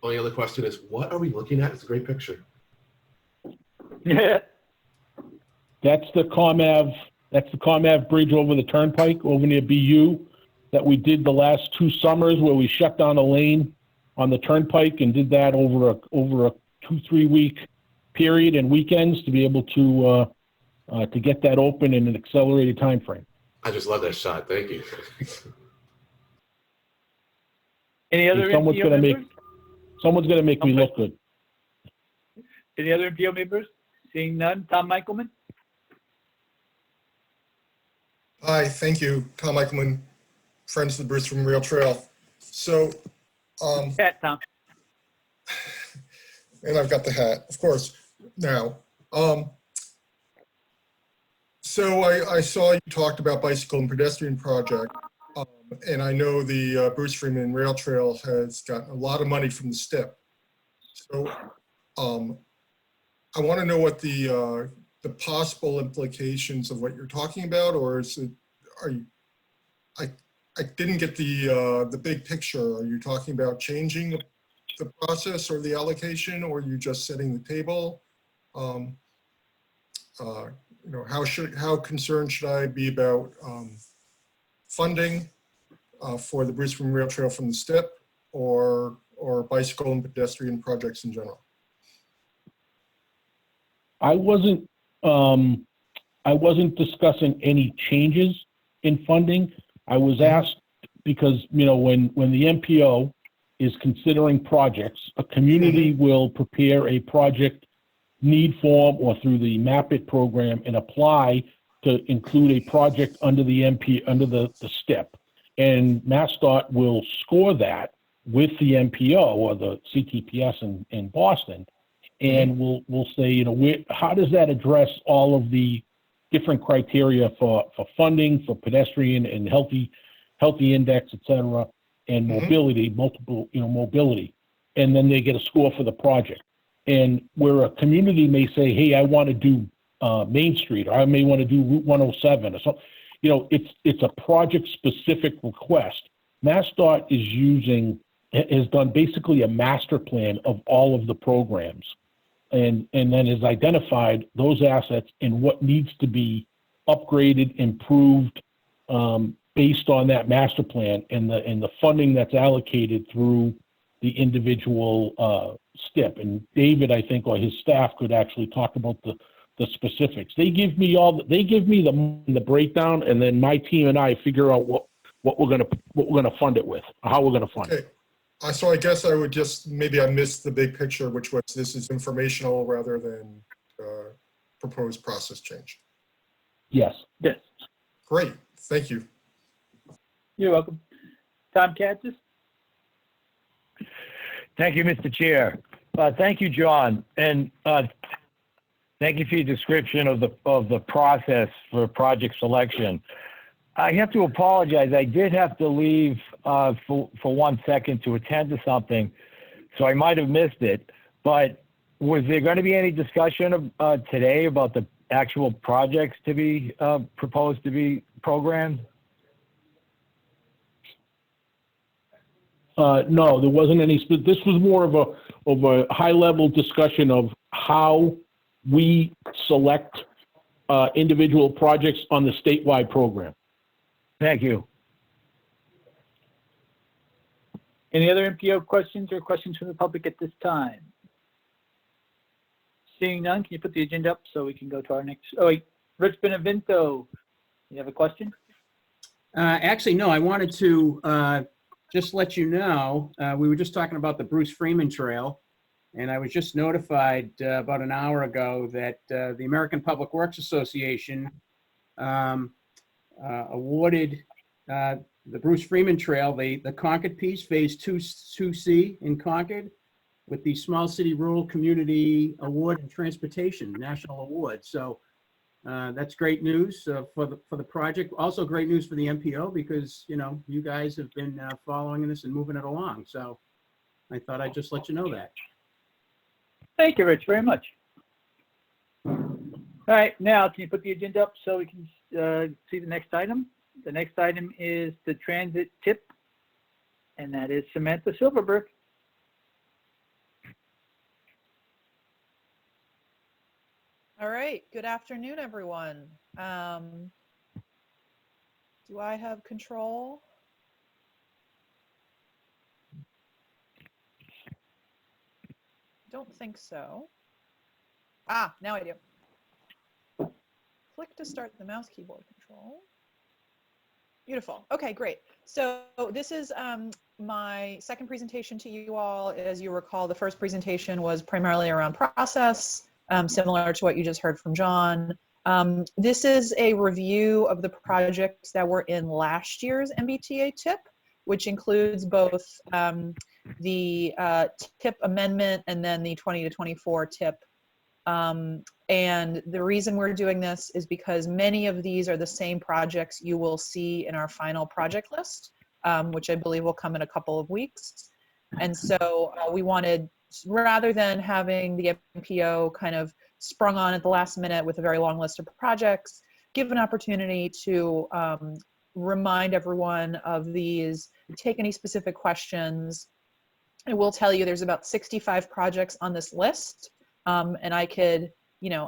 Only other question is, what are we looking at? It's a great picture. Yeah. That's the ComAv bridge over the turnpike over near BU that we did the last 2 summers, where we shut down a lane on the turnpike and did that over a 2-3 week period and weekends to be able to to get that open in an accelerated timeframe. I just love that shot. Thank you. Any other Someone's MPO members? Someone's gonna make me look good. Any other MPO members? Seeing none, Tom Michaelman? Hi, thank you. Tom Michaelman, Friends of the Bruce from Rail Trail. So, Hat, Tom. and I've got the hat, of course, now. So I saw you talked about bicycle and pedestrian project, and I know the Bruce Freeman Rail Trail has gotten a lot of money from the STIP. So I want to know what the possible implications of what you're talking about, or is it, I didn't get the big picture. Are you talking about changing the process or the allocation, or are you just setting the table? You know, how concerned should I be about funding for the Bruce Freeman Rail Trail from the STIP, or bicycle and pedestrian projects in general? I wasn't discussing any changes in funding. I was asked because, you know, when the MPO is considering projects, a community will prepare a project need form or through the Map It program and apply to include a project under the under the STIP. And MassDOT will score that with the MPO or the CTPS in Boston. And we'll say, you know, how does that address all of the different criteria for funding, for pedestrian and healthy index, et cetera, and mobility, mobility. And then they get a score for the project. And where a community may say, hey, I want to do Main Street, or I may want to do Route 107 or something, you know, it's a project specific request. MassDOT has done basically a master plan of all of the programs. And then has identified those assets and what needs to be upgraded, improved, based on that master plan and the funding that's allocated through the individual STIP. And David, I think, or his staff could actually talk about the specifics. They give me the breakdown, and then my team and I figure out what we're gonna fund it with, how we're gonna fund it. So I guess I would just, maybe I missed the big picture, which was this is informational rather than proposed process change. Yes. Yes. Great. Thank you. You're welcome. Tom Katzis? Thank you, Mr. Chair. Thank you, John. And thank you for your description of the process for project selection. I have to apologize. I did have to leave for 1 second to attend to something, so I might have missed it. But was there going to be any discussion today about the actual projects to be proposed to be programmed? No, there wasn't any. This was more of a high-level discussion of how we select individual projects on the statewide program. Thank you. Any other MPO questions or questions from the public at this time? Seeing none, can you put the agenda up so we can go to our next? Oh wait, Rich Benevento, you have a question? Actually, no. I wanted to just let you know, we were just talking about the Bruce Freeman Trail, and I was just notified about an hour ago that the American Public Works Association awarded the Bruce Freeman Trail, the Concord piece, Phase 2C in Concord, with the Small City Rural Community Award in Transportation, National Award. So that's great news for the project. Also great news for the MPO because, you know, you guys have been following this and moving it along. So I thought I'd just let you know that. Thank you, Rich, very much. All right, now can you put the agenda up so we can see the next item? The next item is the transit tip, and that is Samantha Silverberg. All right, good afternoon, everyone. Do I have control? Don't think so. Ah, now I do. click to start the mouse keyboard control. Beautiful. Okay, great. So this is my second presentation to you all. As you recall, the first presentation was primarily around process, similar to what you just heard from John. This is a review of the projects that were in last year's MBTA TIP, which includes both the TIP amendment and then the 20 to 24 TIP. And the reason we're doing this is because many of these are the same projects you will see in our final project list, which I believe will come in a couple of weeks. And so we wanted, rather than having the MPO kind of sprung on at the last minute with a very long list of projects, give an opportunity to remind everyone of these, take any specific questions. I will tell you there's about 65 projects on this list. And I could,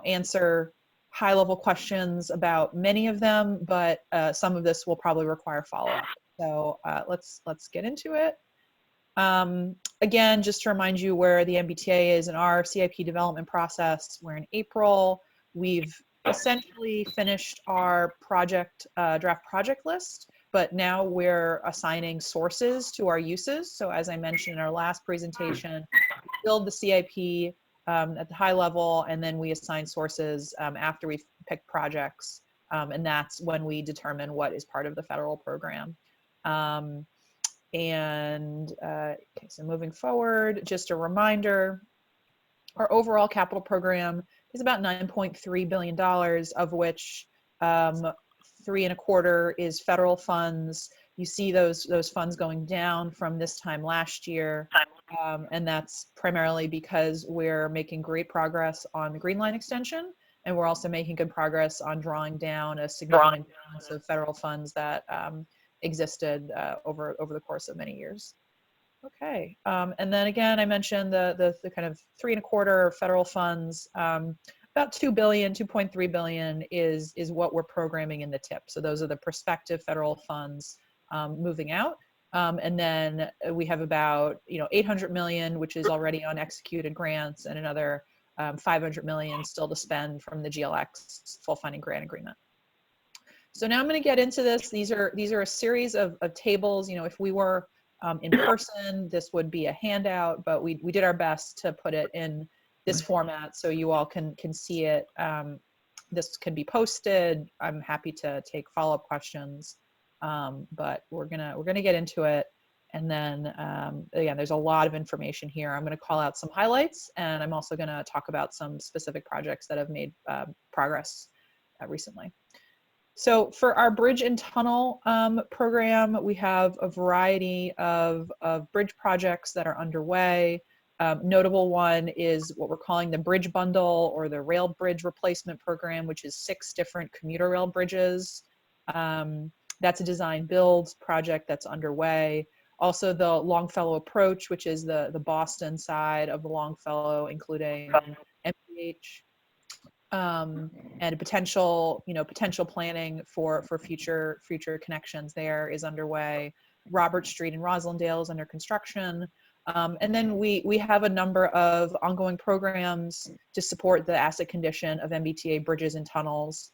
answer high-level questions about many of them, but some of this will probably require follow-up. So let's get into it. Again, just to remind you where the MBTA is in our CIP development process. We're in April. We've essentially finished our draft project list, but now we're assigning sources to our uses. So as I mentioned in our last presentation, we build the CIP at the high level, and then we assign sources after we've picked projects, and that's when we determine what is part of the federal program. Okay, so moving forward, just a reminder, our overall capital program is about $9.3 billion, of which 3.25 is federal funds. You see those funds going down from this time last year. And that's primarily because we're making great progress on the Green Line extension, and we're also making good progress on drawing down a significant balance of federal funds that existed over the course of many years. Okay, and then again, I mentioned the kind of 3.25 federal funds. About $2.3 billion is what we're programming in the TIP. So those are the prospective federal funds moving out. And then we have about, $800 million, which is already on executed grants, and another $500 million still to spend from the GLX full funding grant agreement. So now I'm going to get into this. These are a series of tables. If we were in person, this would be a handout, but we did our best to put it in this format so you all can see it. This can be posted. I'm happy to take follow-up questions. But we're gonna get into it, and then again, there's a lot of information here. I'm gonna call out some highlights, and I'm also gonna talk about some specific projects that have made progress recently. So for our bridge and tunnel program, we have a variety of bridge projects that are underway. Notable one is what we're calling the bridge bundle, or the rail bridge replacement program, which is 6 different commuter rail bridges. That's a design build project that's underway. Also the Longfellow approach, which is the Boston side of the Longfellow, including MPH, and potential planning for future connections there is underway. Robert Street in Roslindale is under construction. And then we have a number of ongoing programs to support the asset condition of MBTA bridges and tunnels,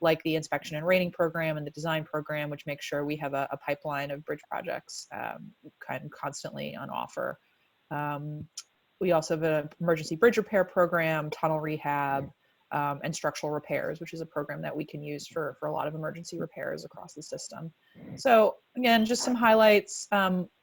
like the inspection and rating program and the design program, which makes sure we have a pipeline of bridge projects kind of constantly on offer. We also have an emergency bridge repair program, tunnel rehab, and structural repairs, which is a program that we can use for a lot of emergency repairs across the system. So again, just some highlights.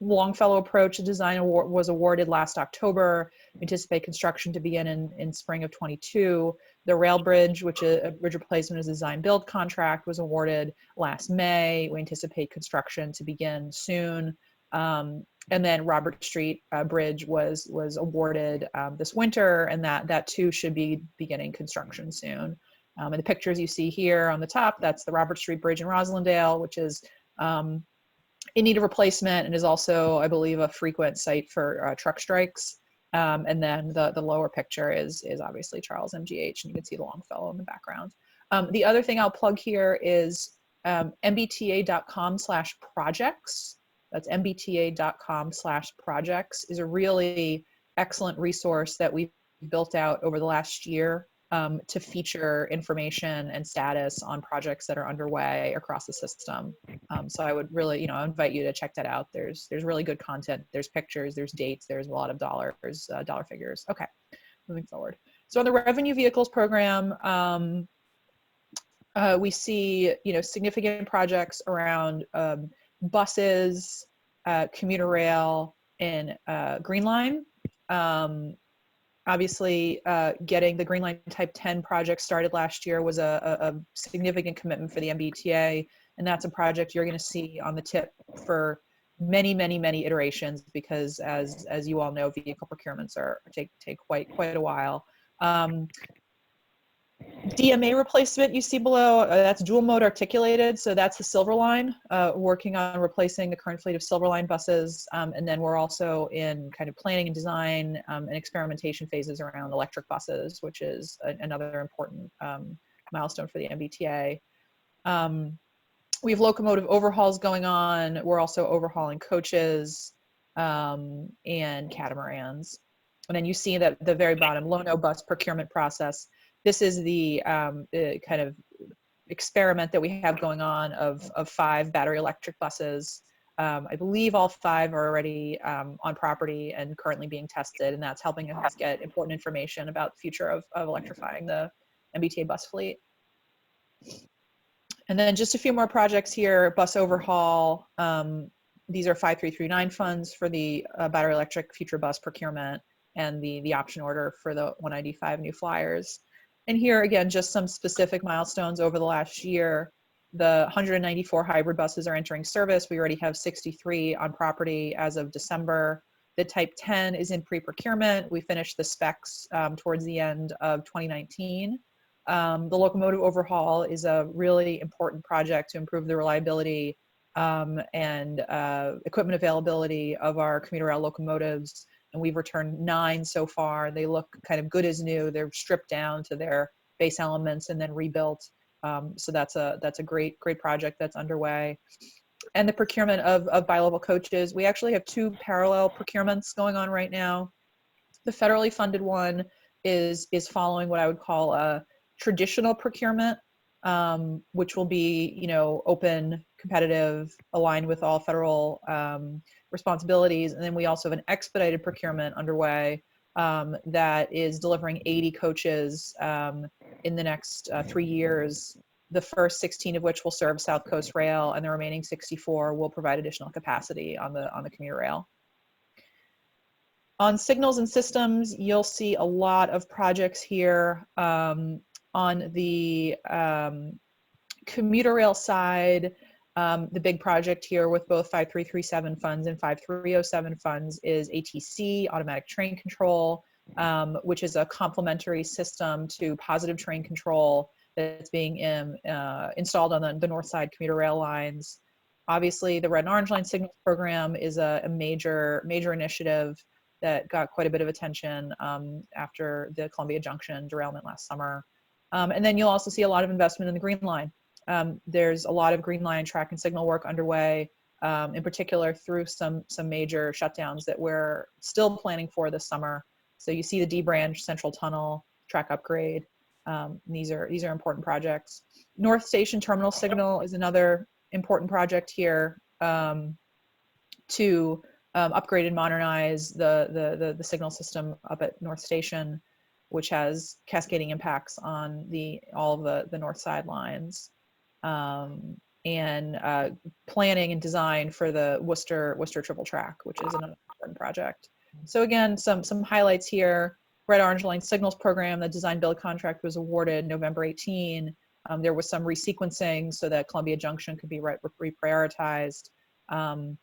Longfellow approach design award was awarded last October. We anticipate construction to begin in spring of 22. The rail bridge, which is a bridge replacement is a design build contract, was awarded last May. We anticipate construction to begin soon. And then Robert Street Bridge was awarded this winter, and that too should be beginning construction soon. And the pictures you see here on the top, that's the Robert Street Bridge in Roslindale, which is in need of replacement and is also, I believe, a frequent site for truck strikes. And then the lower picture is obviously Charles MGH, and you can see the Longfellow in the background. The other thing I'll plug here is mbta.com/projects. That's mbta.com/projects is a really excellent resource that we've built out over the last year. to feature information and status on projects that are underway across the system. So I would really, invite you to check that out. There's really good content. There's pictures, there's dates, there's a lot of dollar figures. Okay, moving forward. So on the revenue vehicles program, we see, significant projects around buses, commuter rail, and Green Line. Obviously, getting the Green Line Type 10 project started last year was a significant commitment for the MBTA, and that's a project you're going to see on the tip for many, many, many iterations, because as you all know, vehicle procurements take quite a while. DMA replacement you see below, that's dual mode articulated. So that's the Silver Line, working on replacing the current fleet of Silver Line buses. And then we're also in kind of planning and design and experimentation phases around electric buses, which is another important milestone for the MBTA. We have locomotive overhauls going on. We're also overhauling coaches and catamarans. And then you see that at the very bottom, Lono bus procurement process. This is the kind of experiment that we have going on of 5 battery electric buses. I believe all 5 are already on property and currently being tested, and that's helping us get important information about the future of electrifying the MBTA bus fleet. And then just a few more projects here, bus overhaul. These are 5339 funds for the battery electric future bus procurement and the option order for the 195 new flyers. And here again, just some specific milestones over the last year. The 194 hybrid buses are entering service. We already have 63 on property as of December. The Type 10 is in pre-procurement. We finished the specs towards the end of 2019. The locomotive overhaul is a really important project to improve the reliability and equipment availability of our commuter rail locomotives. And we've returned 9 so far. They look kind of good as new. They're stripped down to their base elements and then rebuilt. So that's a great project that's underway. And the procurement of bi-level coaches. We actually have 2 parallel procurements going on right now. The federally funded one is following what I would call a traditional procurement, which will be, open, competitive, aligned with all federal responsibilities. And then we also have an expedited procurement underway that is delivering 80 coaches in the next 3 years, the first 16 of which will serve South Coast Rail, and the remaining 64 will provide additional capacity on the commuter rail. On signals and systems, you'll see a lot of projects here. On the commuter rail side, the big project here with both 5337 funds and 5307 funds is ATC, automatic train control, which is a complementary system to positive train control that's being installed on the north side commuter rail lines. Obviously, the Red and Orange Line Signals Program is a major initiative that got quite a bit of attention after the Columbia Junction derailment last summer. And then you'll also see a lot of investment in the Green Line. There's a lot of Green Line track and signal work underway, in particular through some major shutdowns that we're still planning for this summer. So you see the D Branch Central Tunnel track upgrade. These are important projects. North Station Terminal Signal is another important project here to upgrade and modernize the signal system up at North Station, which has cascading impacts on all of the north side lines, and planning and design for the Worcester triple track, which is another important project. So again, some highlights here. Red Orange Line Signals Program, the design build contract was awarded November 18. There was some resequencing so that Columbia Junction could be reprioritized. And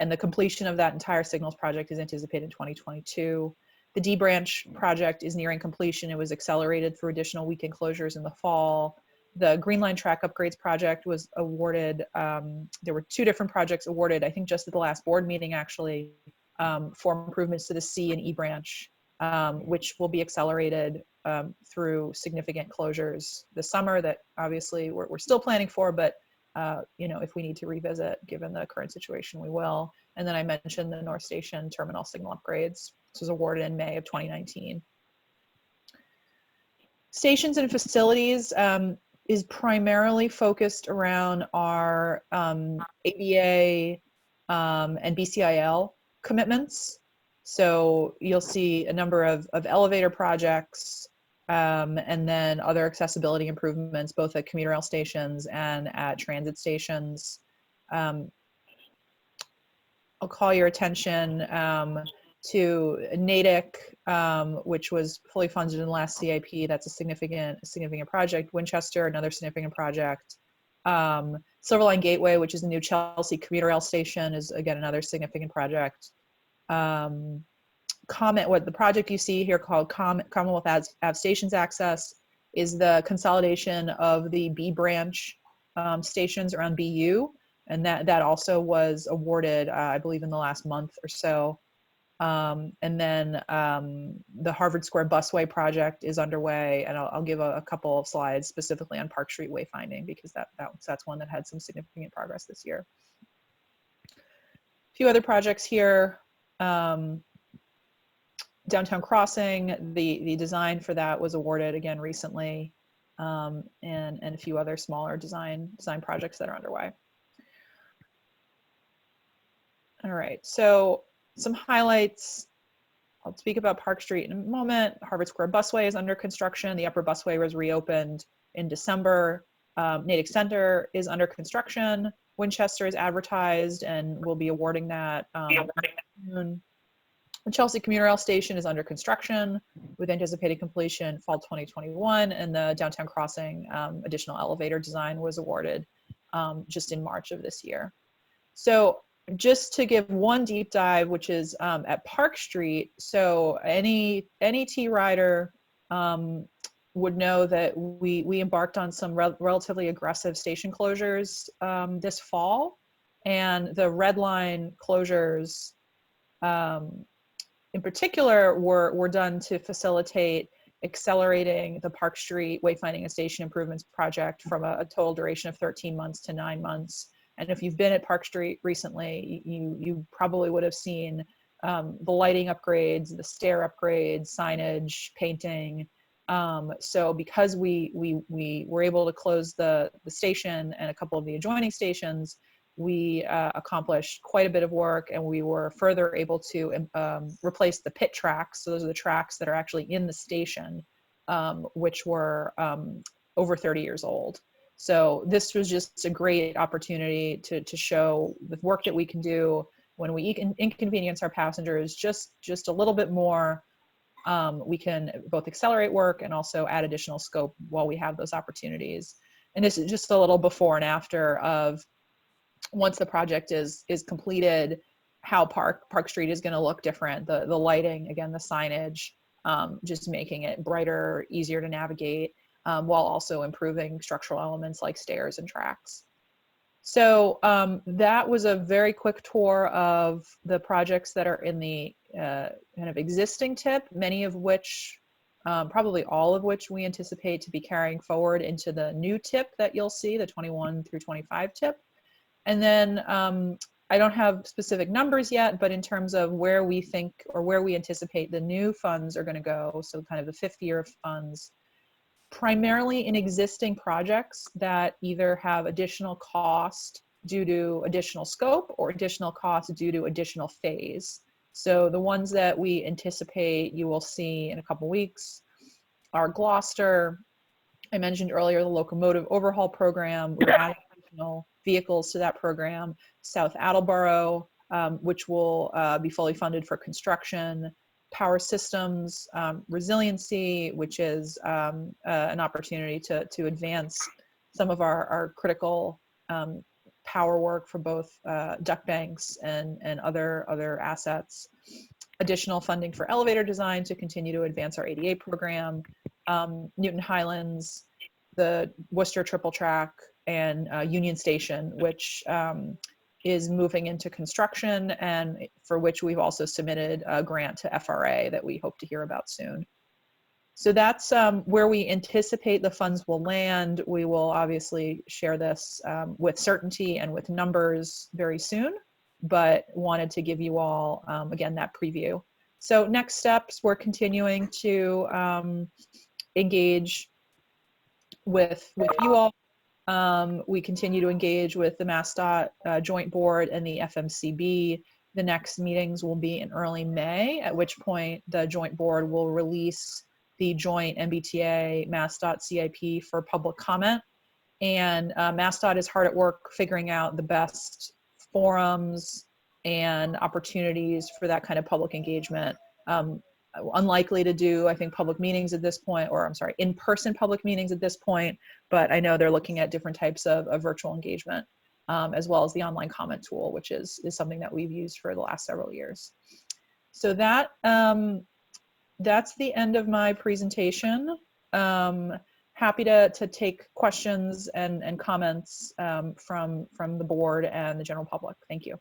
the completion of that entire signals project is anticipated in 2022. The D Branch project is nearing completion. It was accelerated through additional weekend closures in the fall. The Green Line track upgrades project was awarded. There were 2 different projects awarded, I think just at the last board meeting actually, for improvements to the C and E branch, which will be accelerated through significant closures this summer that obviously we're still planning for, but if we need to revisit given the current situation, we will. And then I mentioned the North Station terminal signal upgrades. This was awarded in May of 2019. Stations and facilities is primarily focused around our ABA and BCIL commitments. So you'll see a number of elevator projects and then other accessibility improvements, both at commuter rail stations and at transit stations. I'll call your attention to NATIC, which was fully funded in the last CIP. That's a significant project. Winchester, another significant project. Silver Line Gateway, which is the new Chelsea commuter rail station, is again another significant project. What the project you see here called Commonwealth Ave Stations Access is the consolidation of the B branch stations around BU, and that also was awarded, I believe, in the last month or so. And then the Harvard Square Busway project is underway, and I'll give a couple of slides specifically on Park Street wayfinding because that's one that had some significant progress this year. A few other projects here. Downtown Crossing, the design for that was awarded again recently, and a few other smaller design projects that are underway. All right, so some highlights. I'll speak about Park Street in a moment. Harvard Square Busway is under construction. The upper busway was reopened in December. Natick Center is under construction. Winchester is advertised and we'll be awarding that soon. The Chelsea commuter rail station is under construction with anticipated completion fall 2021, and the Downtown Crossing additional elevator design was awarded just in March of this year. So just to give one deep dive, which is at Park Street. So any T rider would know that we embarked on some relatively aggressive station closures this fall, and the red line closures in particular were done to facilitate accelerating the Park Street wayfinding and station improvements project from a total duration of 13 months to 9 months. And if you've been at Park Street recently, you probably would have seen the lighting upgrades, the stair upgrades, signage, painting. So because we were able to close the station and a couple of the adjoining stations, we accomplished quite a bit of work, and we were further able to replace the pit tracks. So those are the tracks that are actually in the station, which were over 30 years old. So this was just a great opportunity to show the work that we can do when we inconvenience our passengers just a little bit more. We can both accelerate work and also add additional scope while we have those opportunities. And this is just a little before and after of once the project is completed, how Park Street is going to look different. The lighting, again, the signage, just making it brighter, easier to navigate, while also improving structural elements like stairs and tracks. So that was a very quick tour of the projects that are in the kind of existing TIP, many of which, probably all of which we anticipate to be carrying forward into the new TIP that you'll see, the 21 through 25 TIP. And then I don't have specific numbers yet, but in terms of where we think or where we anticipate the new funds are going to go, so kind of the fifth year of funds, primarily in existing projects that either have additional cost due to additional scope or additional cost due to additional phase. So the ones that we anticipate you will see in a couple weeks are Gloucester. I mentioned earlier the Locomotive Overhaul program. We're adding additional vehicles to that program. South Attleboro, which will be fully funded for construction. Power Systems Resiliency, which is an opportunity to advance some of our critical power work for both duct banks and other assets. Additional funding for elevator design to continue to advance our ADA program. Newton Highlands, the Worcester Triple Track, and Union Station, which is moving into construction, and for which we've also submitted a grant to FRA that we hope to hear about soon. So that's where we anticipate the funds will land. We will obviously share this with certainty and with numbers very soon, but wanted to give you all, again, that preview. So next steps, we're continuing to engage with you all. We continue to engage with the MassDOT Joint Board and the FMCB. The next meetings will be in early May, at which point the Joint Board will release the joint MBTA MassDOT CIP for public comment. And MassDOT is hard at work figuring out the best forums and opportunities for that kind of public engagement. Unlikely to do, I think, public meetings at this point, or I'm sorry, in-person public meetings at this point, but I know they're looking at different types of virtual engagement, as well as the online comment tool, which is something that we've used for the last several years. So that that's the end of my presentation. Happy to take questions and comments from the board and the general public. Thank you.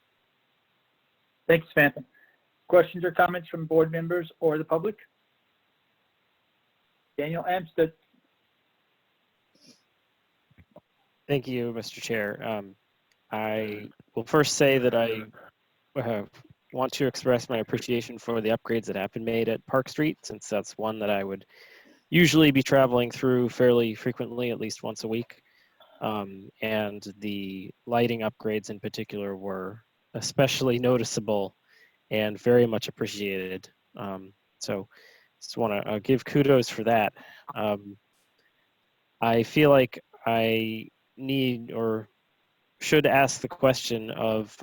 Thanks, Samantha. Questions or comments from board members or the public? Daniel Amstutz. Thank you, Mr. Chair. I will first say that I want to express my appreciation for the upgrades that have been made at Park Street, since that's one that I would usually be traveling through fairly frequently, at least once a week. And the lighting upgrades in particular were especially noticeable and very much appreciated. So just want to give kudos for that. I feel like I need or should ask the question of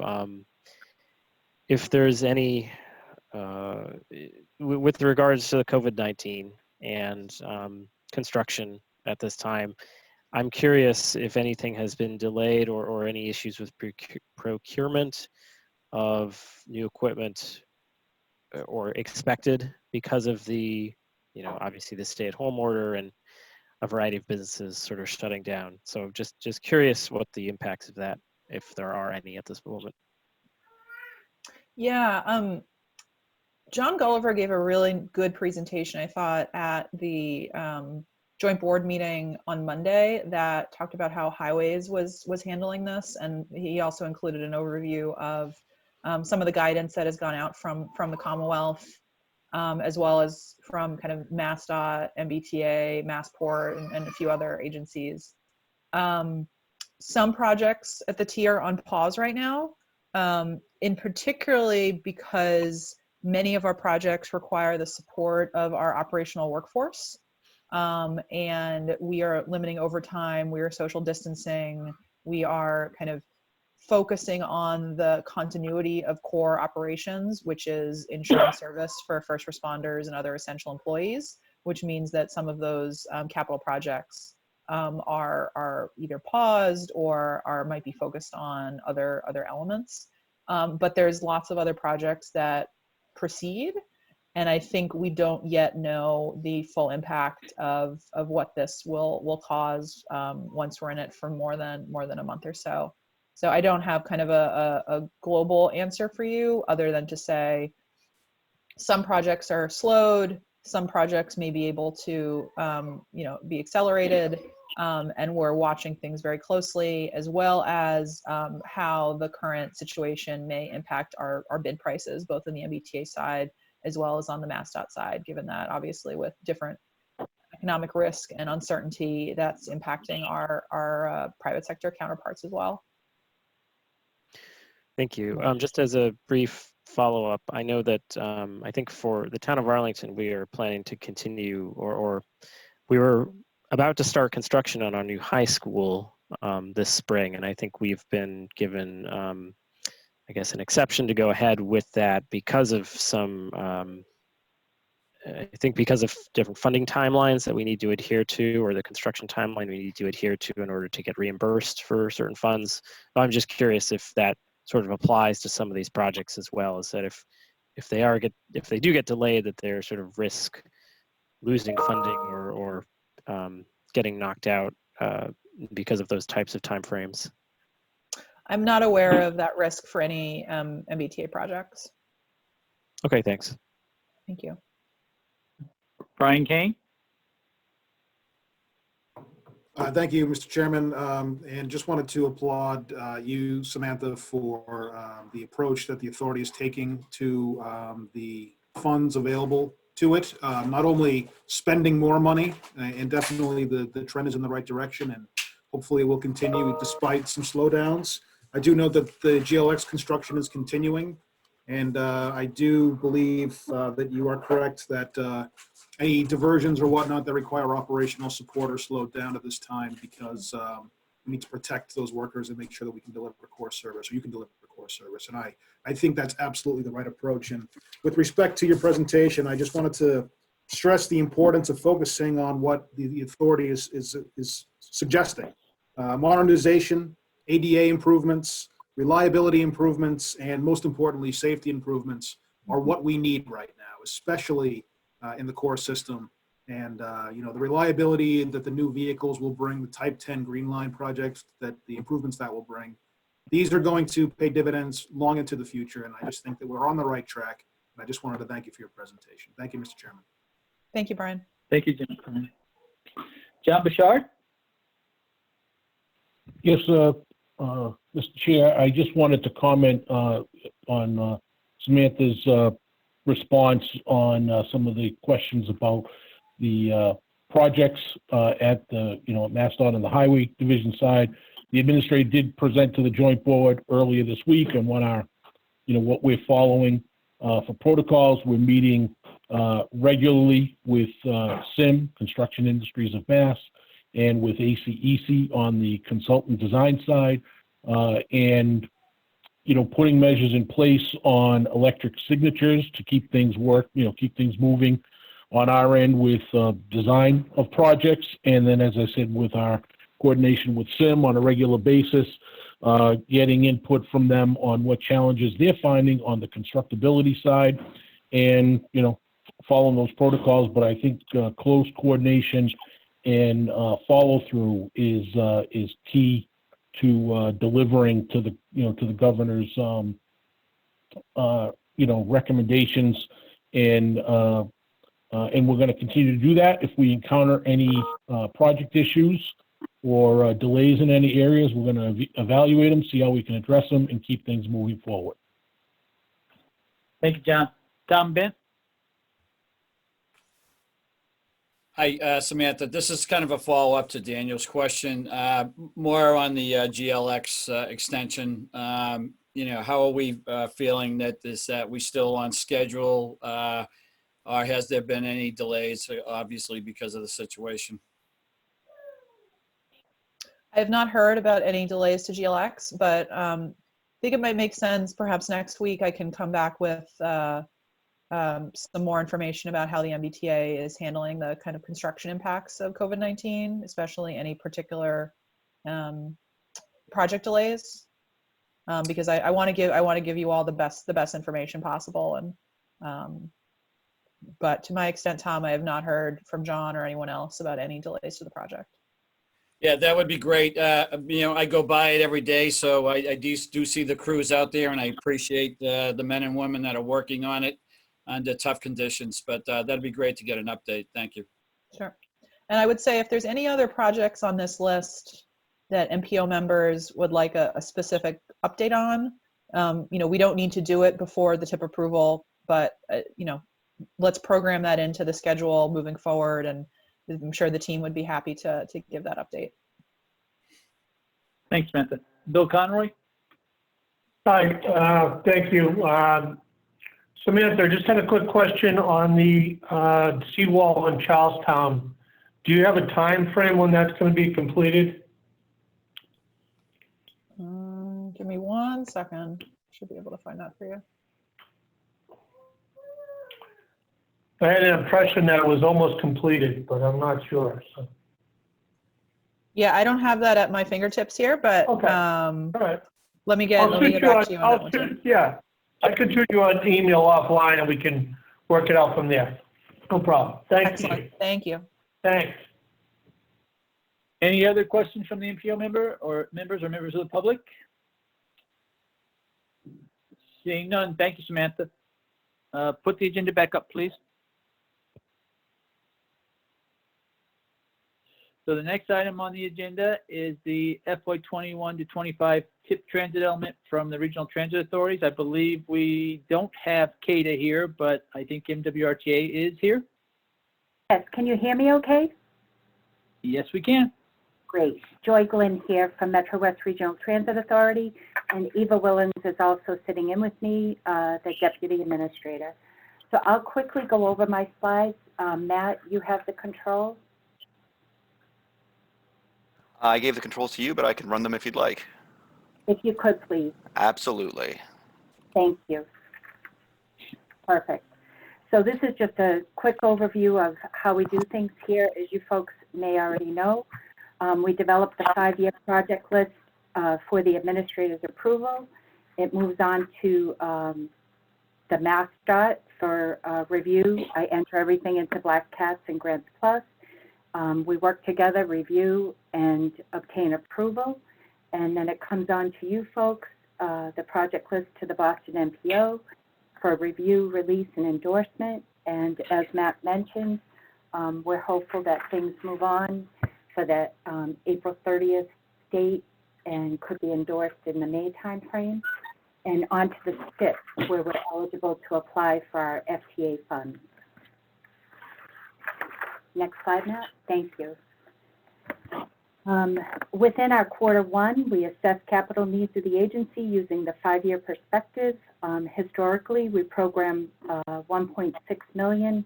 if there's any, with regards to the COVID-19 and construction at this time, I'm curious if anything has been delayed or any issues with procurement of new equipment or expected because of the, obviously the stay-at-home order and a variety of businesses sort of shutting down. So just curious what the impacts of that, if there are any at this moment. Yeah, John Gulliver gave a really good presentation, I thought, at the joint board meeting on Monday that talked about how highways was handling this, and he also included an overview of some of the guidance that has gone out from the Commonwealth, as well as from kind of MassDOT, MBTA, Massport, and a few other agencies. Some projects at the T are on pause right now, in particularly because many of our projects require the support of our operational workforce. And we are limiting overtime, we are social distancing, we are kind of focusing on the continuity of core operations, which is ensuring service for first responders and other essential employees, which means that some of those capital projects are either paused or might be focused on other elements. But there's lots of other projects that proceed, and I think we don't yet know the full impact of what this will cause once we're in it for more than a month or so. So I don't have kind of a global answer for you, other than to say some projects are slowed, some projects may be able to be accelerated, and we're watching things very closely, as well as how the current situation may impact our bid prices, both in the MBTA side as well as on the MassDOT side, given that obviously with different economic risk and uncertainty, that's impacting our private sector counterparts as well. Thank you. Just as a brief follow-up, I know that I think for the town of Arlington, we are planning to continue, or we were about to start construction on our new high school this spring, and I think we've been given, I guess, an exception to go ahead with that because of some, I think because of different funding timelines that we need to adhere to, or the construction timeline we need to adhere to in order to get reimbursed for certain funds. I'm just curious if that sort of applies to some of these projects as well, is that if they do get delayed, that they're sort of risk losing funding or getting knocked out because of those types of timeframes. I'm not aware of that risk for any MBTA projects. Okay, thanks. Thank you. Brian Kane. Thank you, Mr. Chairman, and just wanted to applaud you, Samantha, for the approach that the authority is taking to the funds available to it. Not only spending more money, and definitely the trend is in the right direction, and hopefully it will continue despite some slowdowns. I do know that the GLX construction is continuing, and I do believe that you are correct that any diversions or whatnot that require operational support are slowed down at this time because we need to protect those workers and make sure that we can deliver core service, or you can deliver core service. And I think that's absolutely the right approach. And with respect to your presentation, I just wanted to stress the importance of focusing on what the authority is suggesting. Modernization, ADA improvements, reliability improvements, and most importantly, safety improvements are what we need right now, especially in the core system. And you know, the reliability that the new vehicles will bring, the Type 10 Green Line projects, that the improvements that will bring, these are going to pay dividends long into the future. And I just think that we're on the right track. And I just wanted to thank you for your presentation. Thank you, Mr. Chairman. Thank you, Brian. Thank you, John. John Bouchard? Yes, Mr. Chair, I just wanted to comment on Samantha's response on some of the questions about the projects at the, at MassDOT on the Highway Division side. The administrator did present to the joint board earlier this week on what we're following for protocols. We're meeting regularly with CIM, Construction Industries of Mass, and with ACEC on the consultant design side, and putting measures in place on electric signatures to keep things keep things moving on our end with design of projects. And then, as I said, with our coordination with CIM on a regular basis, getting input from them on what challenges they're finding on the constructability side, and following those protocols. But I think close coordination and follow through is key to delivering to the governor's recommendations, and we're going to continue to do that. If we encounter any project issues or delays in any areas, we're going to evaluate them, see how we can address them, and keep things moving forward. Thank you, John. Tom Bent? Hi, Samantha. This is kind of a follow-up to Daniel's question, more on the GLX extension. How are we feeling that we still on schedule, or has there been any delays, obviously, because of the situation? I have not heard about any delays to GLX, but I think it might make sense perhaps next week I can come back with some more information about how the MBTA is handling the kind of construction impacts of COVID-19, especially any particular project delays, because I want to give you all the best information possible. And but to my extent, Tom, I have not heard from John or anyone else about any delays to the project. Yeah, that would be great. I go by it every day, so I do see the crews out there, and I appreciate the men and women that are working on it under tough conditions. But that'd be great to get an update. Thank you. Sure. And I would say if there's any other projects on this list that MPO members would like a specific update on, we don't need to do it before the TIP approval, but let's program that into the schedule moving forward, and I'm sure the team would be happy to give that update. Thanks, Samantha. Bill Conroy? Hi, thank you. Samantha, I just had a quick question on the seawall in Charlestown. Do you have a time frame when that's going to be completed? Give me 1 second. Should be able to find that for you. I had an impression that it was almost completed, but I'm not sure. So. Yeah, I don't have that at my fingertips here, but okay. All right. let me get back to you on that one too. Yeah, I could shoot you an email offline and we can work it out from there. No problem. Thank you. Thank you. Thanks. Any other questions from the MPO members or members of the public? Seeing none, thank you, Samantha. Put the agenda back up, please. So the next item on the agenda is the FY21 to 25 TIP transit element from the Regional Transit Authorities. I believe we don't have Kata here, but I think MWRTA is here. Yes, can you hear me okay? Yes, we can. Great. Joy Glenn here from Metro West Regional Transit Authority, and Eva Willens is also sitting in with me, the Deputy Administrator. So I'll quickly go over my slides. Matt, you have the controls. I gave the controls to you, but I can run them if you'd like. If you could, please. Absolutely. Thank you. Perfect. So this is just a quick overview of how we do things here. As you folks may already know, we developed the 5-year project list for the administrator's approval. It moves on to the MassDOT for review. I enter everything into Black Cats and Grants Plus. We work together, review, and obtain approval. And then it comes on to you folks, the project list to the Boston MPO for review, release, and endorsement. And as Matt mentioned, we're hopeful that things move on for that April 30th date and could be endorsed in the May timeframe. And on to the STIP, where we're eligible to apply for our FTA funds. Next slide, Matt. Thank you. Within our Q1, we assess capital needs of the agency using the 5-year perspective. Historically, we program $1.6 million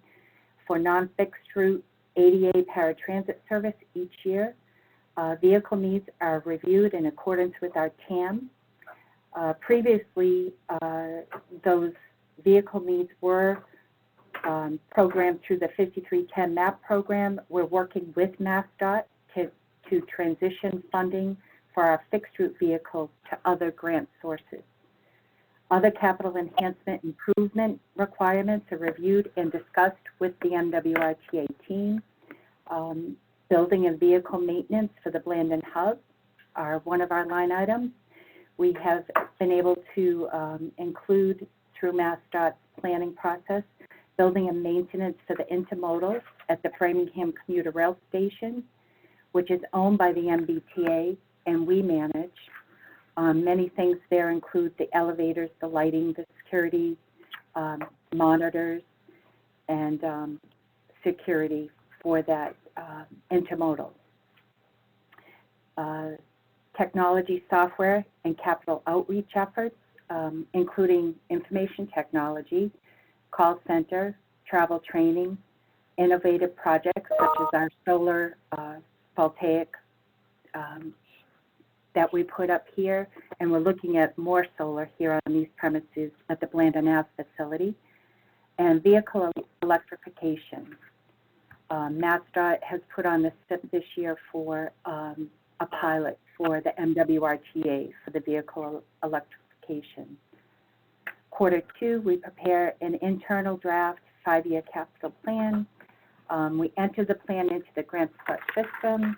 for non-fixed route ADA paratransit service each year. Vehicle needs are reviewed in accordance with our TAM. Previously, those vehicle needs were programmed through the 5310 MAP program. We're working with MassDOT to transition funding for our fixed route vehicles to other grant sources. Other capital enhancement improvement requirements are reviewed and discussed with the MWRTA team. Building and vehicle maintenance for the Blandon Hub are one of our line items. We have been able to include through MassDOT's planning process, building and maintenance for the intermodal at the Framingham Commuter Rail Station, which is owned by the MBTA and we manage. Many things there include the elevators, the lighting, the security, monitors, and security for that intermodal. Technology, software, and capital outreach efforts, including information technology, call center, travel training, innovative projects such as our solar voltaic that we put up here, and we're looking at more solar here on these premises at the Blandon Ave facility, and vehicle electrification. MassDOT has put on the SIP this year for a pilot for the MWRTA for the vehicle electrification. Q2, we prepare an internal draft 5-year capital plan. We enter the plan into the Grants Plus system.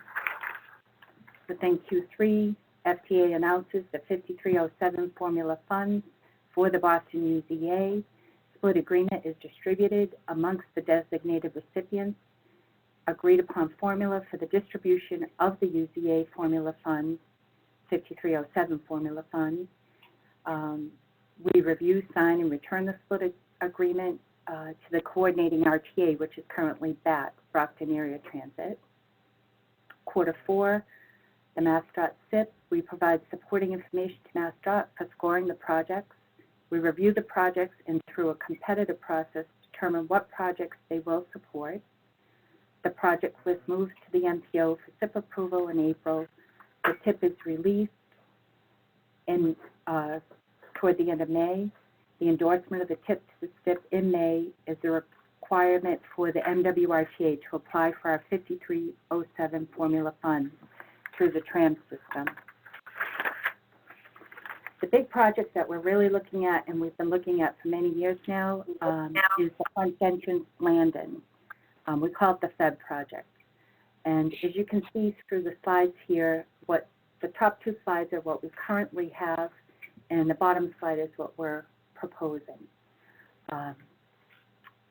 Within Q3, FTA announces the 5307 formula funds for the Boston UZA. Split agreement is distributed amongst the designated recipients. Agreed upon formula for the distribution of the UZA formula funds, 5307 formula funds. We review, sign, and return the split agreement to the coordinating RTA, which is currently BAT, Brockton Area Transit. Q4, the MassDOT SIP, we provide supporting information to MassDOT for scoring the projects. We review the projects and through a competitive process determine what projects they will support. The project list moves to the MPO for SIP approval in April. The TIP is released toward the end of May. The endorsement of the TIP to the SIP in May is a requirement for the MWRTA to apply for our 5307 formula funds through the TRAM system. The big project that we're really looking at, and we've been looking at for many years now, is the front entrance Blandon. We call it the FEB project. And as you can see through the slides here, what the top 2 slides are what we currently have, and the bottom slide is what we're proposing.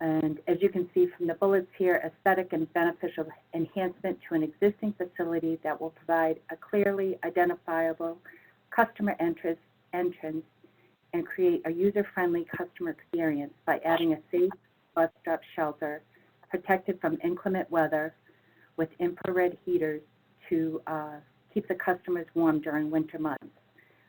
And as you can see from the bullets here, aesthetic and beneficial enhancement to an existing facility that will provide a clearly identifiable customer entrance and create a user-friendly customer experience by adding a safe bus stop shelter protected from inclement weather with infrared heaters to keep the customers warm during winter months.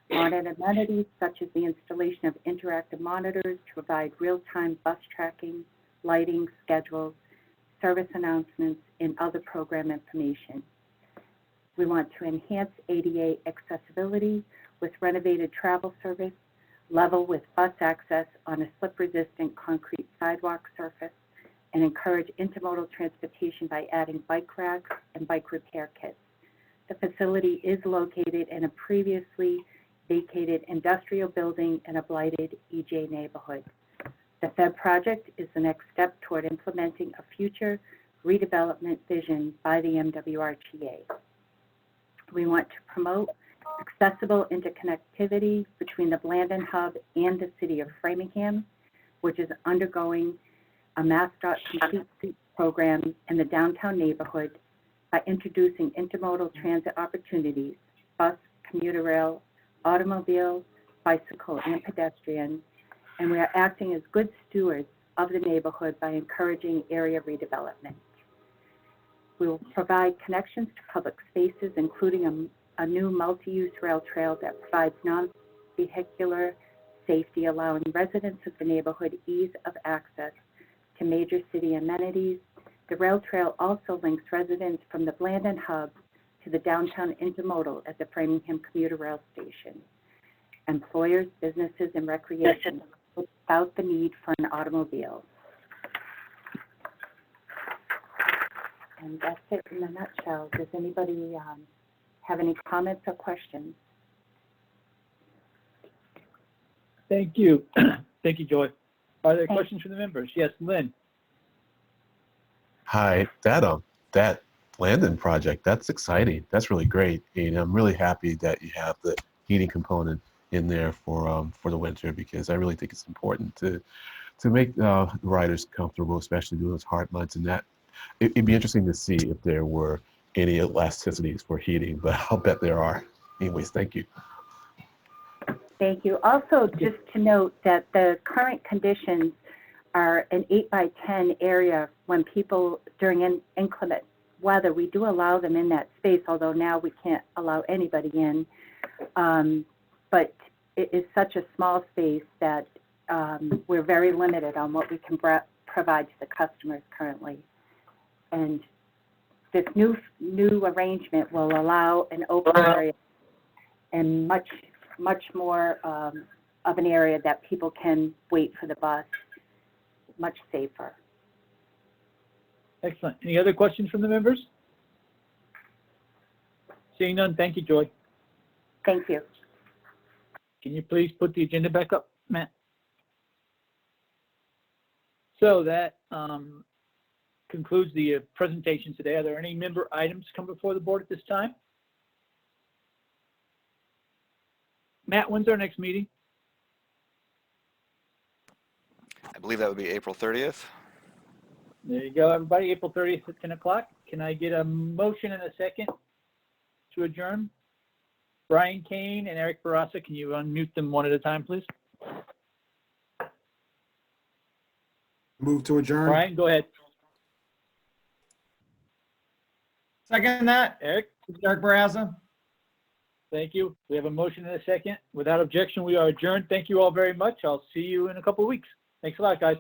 Modern amenities such as the installation of interactive monitors to provide real-time bus tracking, lighting, schedules, service announcements, and other program information. We want to enhance ADA accessibility with renovated travel service, level with bus access on a slip-resistant concrete sidewalk surface, and encourage intermodal transportation by adding bike racks and bike repair kits. The facility is located in a previously vacated industrial building in a blighted EJ neighborhood. The FEB project is the next step toward implementing a future redevelopment vision by the MWRTA. We want to promote accessible interconnectivity between the Blandon Hub and the city of Framingham, which is undergoing a MassDOT Complete Streets program in the downtown neighborhood by introducing intermodal transit opportunities, bus, commuter rail, automobile, bicycle, and pedestrian, and we are acting as good stewards of the neighborhood by encouraging area redevelopment. We will provide connections to public spaces, including a new multi-use rail trail that provides non-vehicular safety, allowing residents of the neighborhood ease of access to major city amenities. The rail trail also links residents from the Blandon Hub to the downtown intermodal at the Framingham commuter rail station. Employers, businesses, and recreation without the need for an automobile. And that's it in a nutshell. Does anybody have any comments or questions? Thank you. Thank you, Joy. Are there questions from the members? Yes, Lynn. Hi, that Blandon project, that's exciting. That's really great. And I'm really happy that you have the heating component in there for the winter, because I really think it's important to make riders comfortable, especially during those hard months. And that it'd be interesting to see if there were any elasticities for heating, but I'll bet there are. Anyways, thank you. Thank you. Also, just to note that the current conditions are an 8x10 area. When people, during inclement weather, we do allow them in that space, although now we can't allow anybody in. But it is such a small space that we're very limited on what we can provide to the customers currently. And this new arrangement will allow an open area and much more of an area that people can wait for the bus, much safer. Excellent. Any other questions from the members? Seeing none, thank you, Joy. Thank you. Can you please put the agenda back up, Matt? So that concludes the presentation today. Are there any member items come before the board at this time? Matt, when's our next meeting? I believe that would be April 30th. There you go, everybody. April 30th at 10 o'clock. Can I get a motion and a second to adjourn? Brian Kane and Eric Barassa, can you unmute them one at a time, please? Move to adjourn. Brian, go ahead. Second that. Eric? Eric Barassa. Thank you. We have a motion and a second. Without objection, we are adjourned. Thank you all very much. I'll see you in a couple of weeks. Thanks a lot, guys.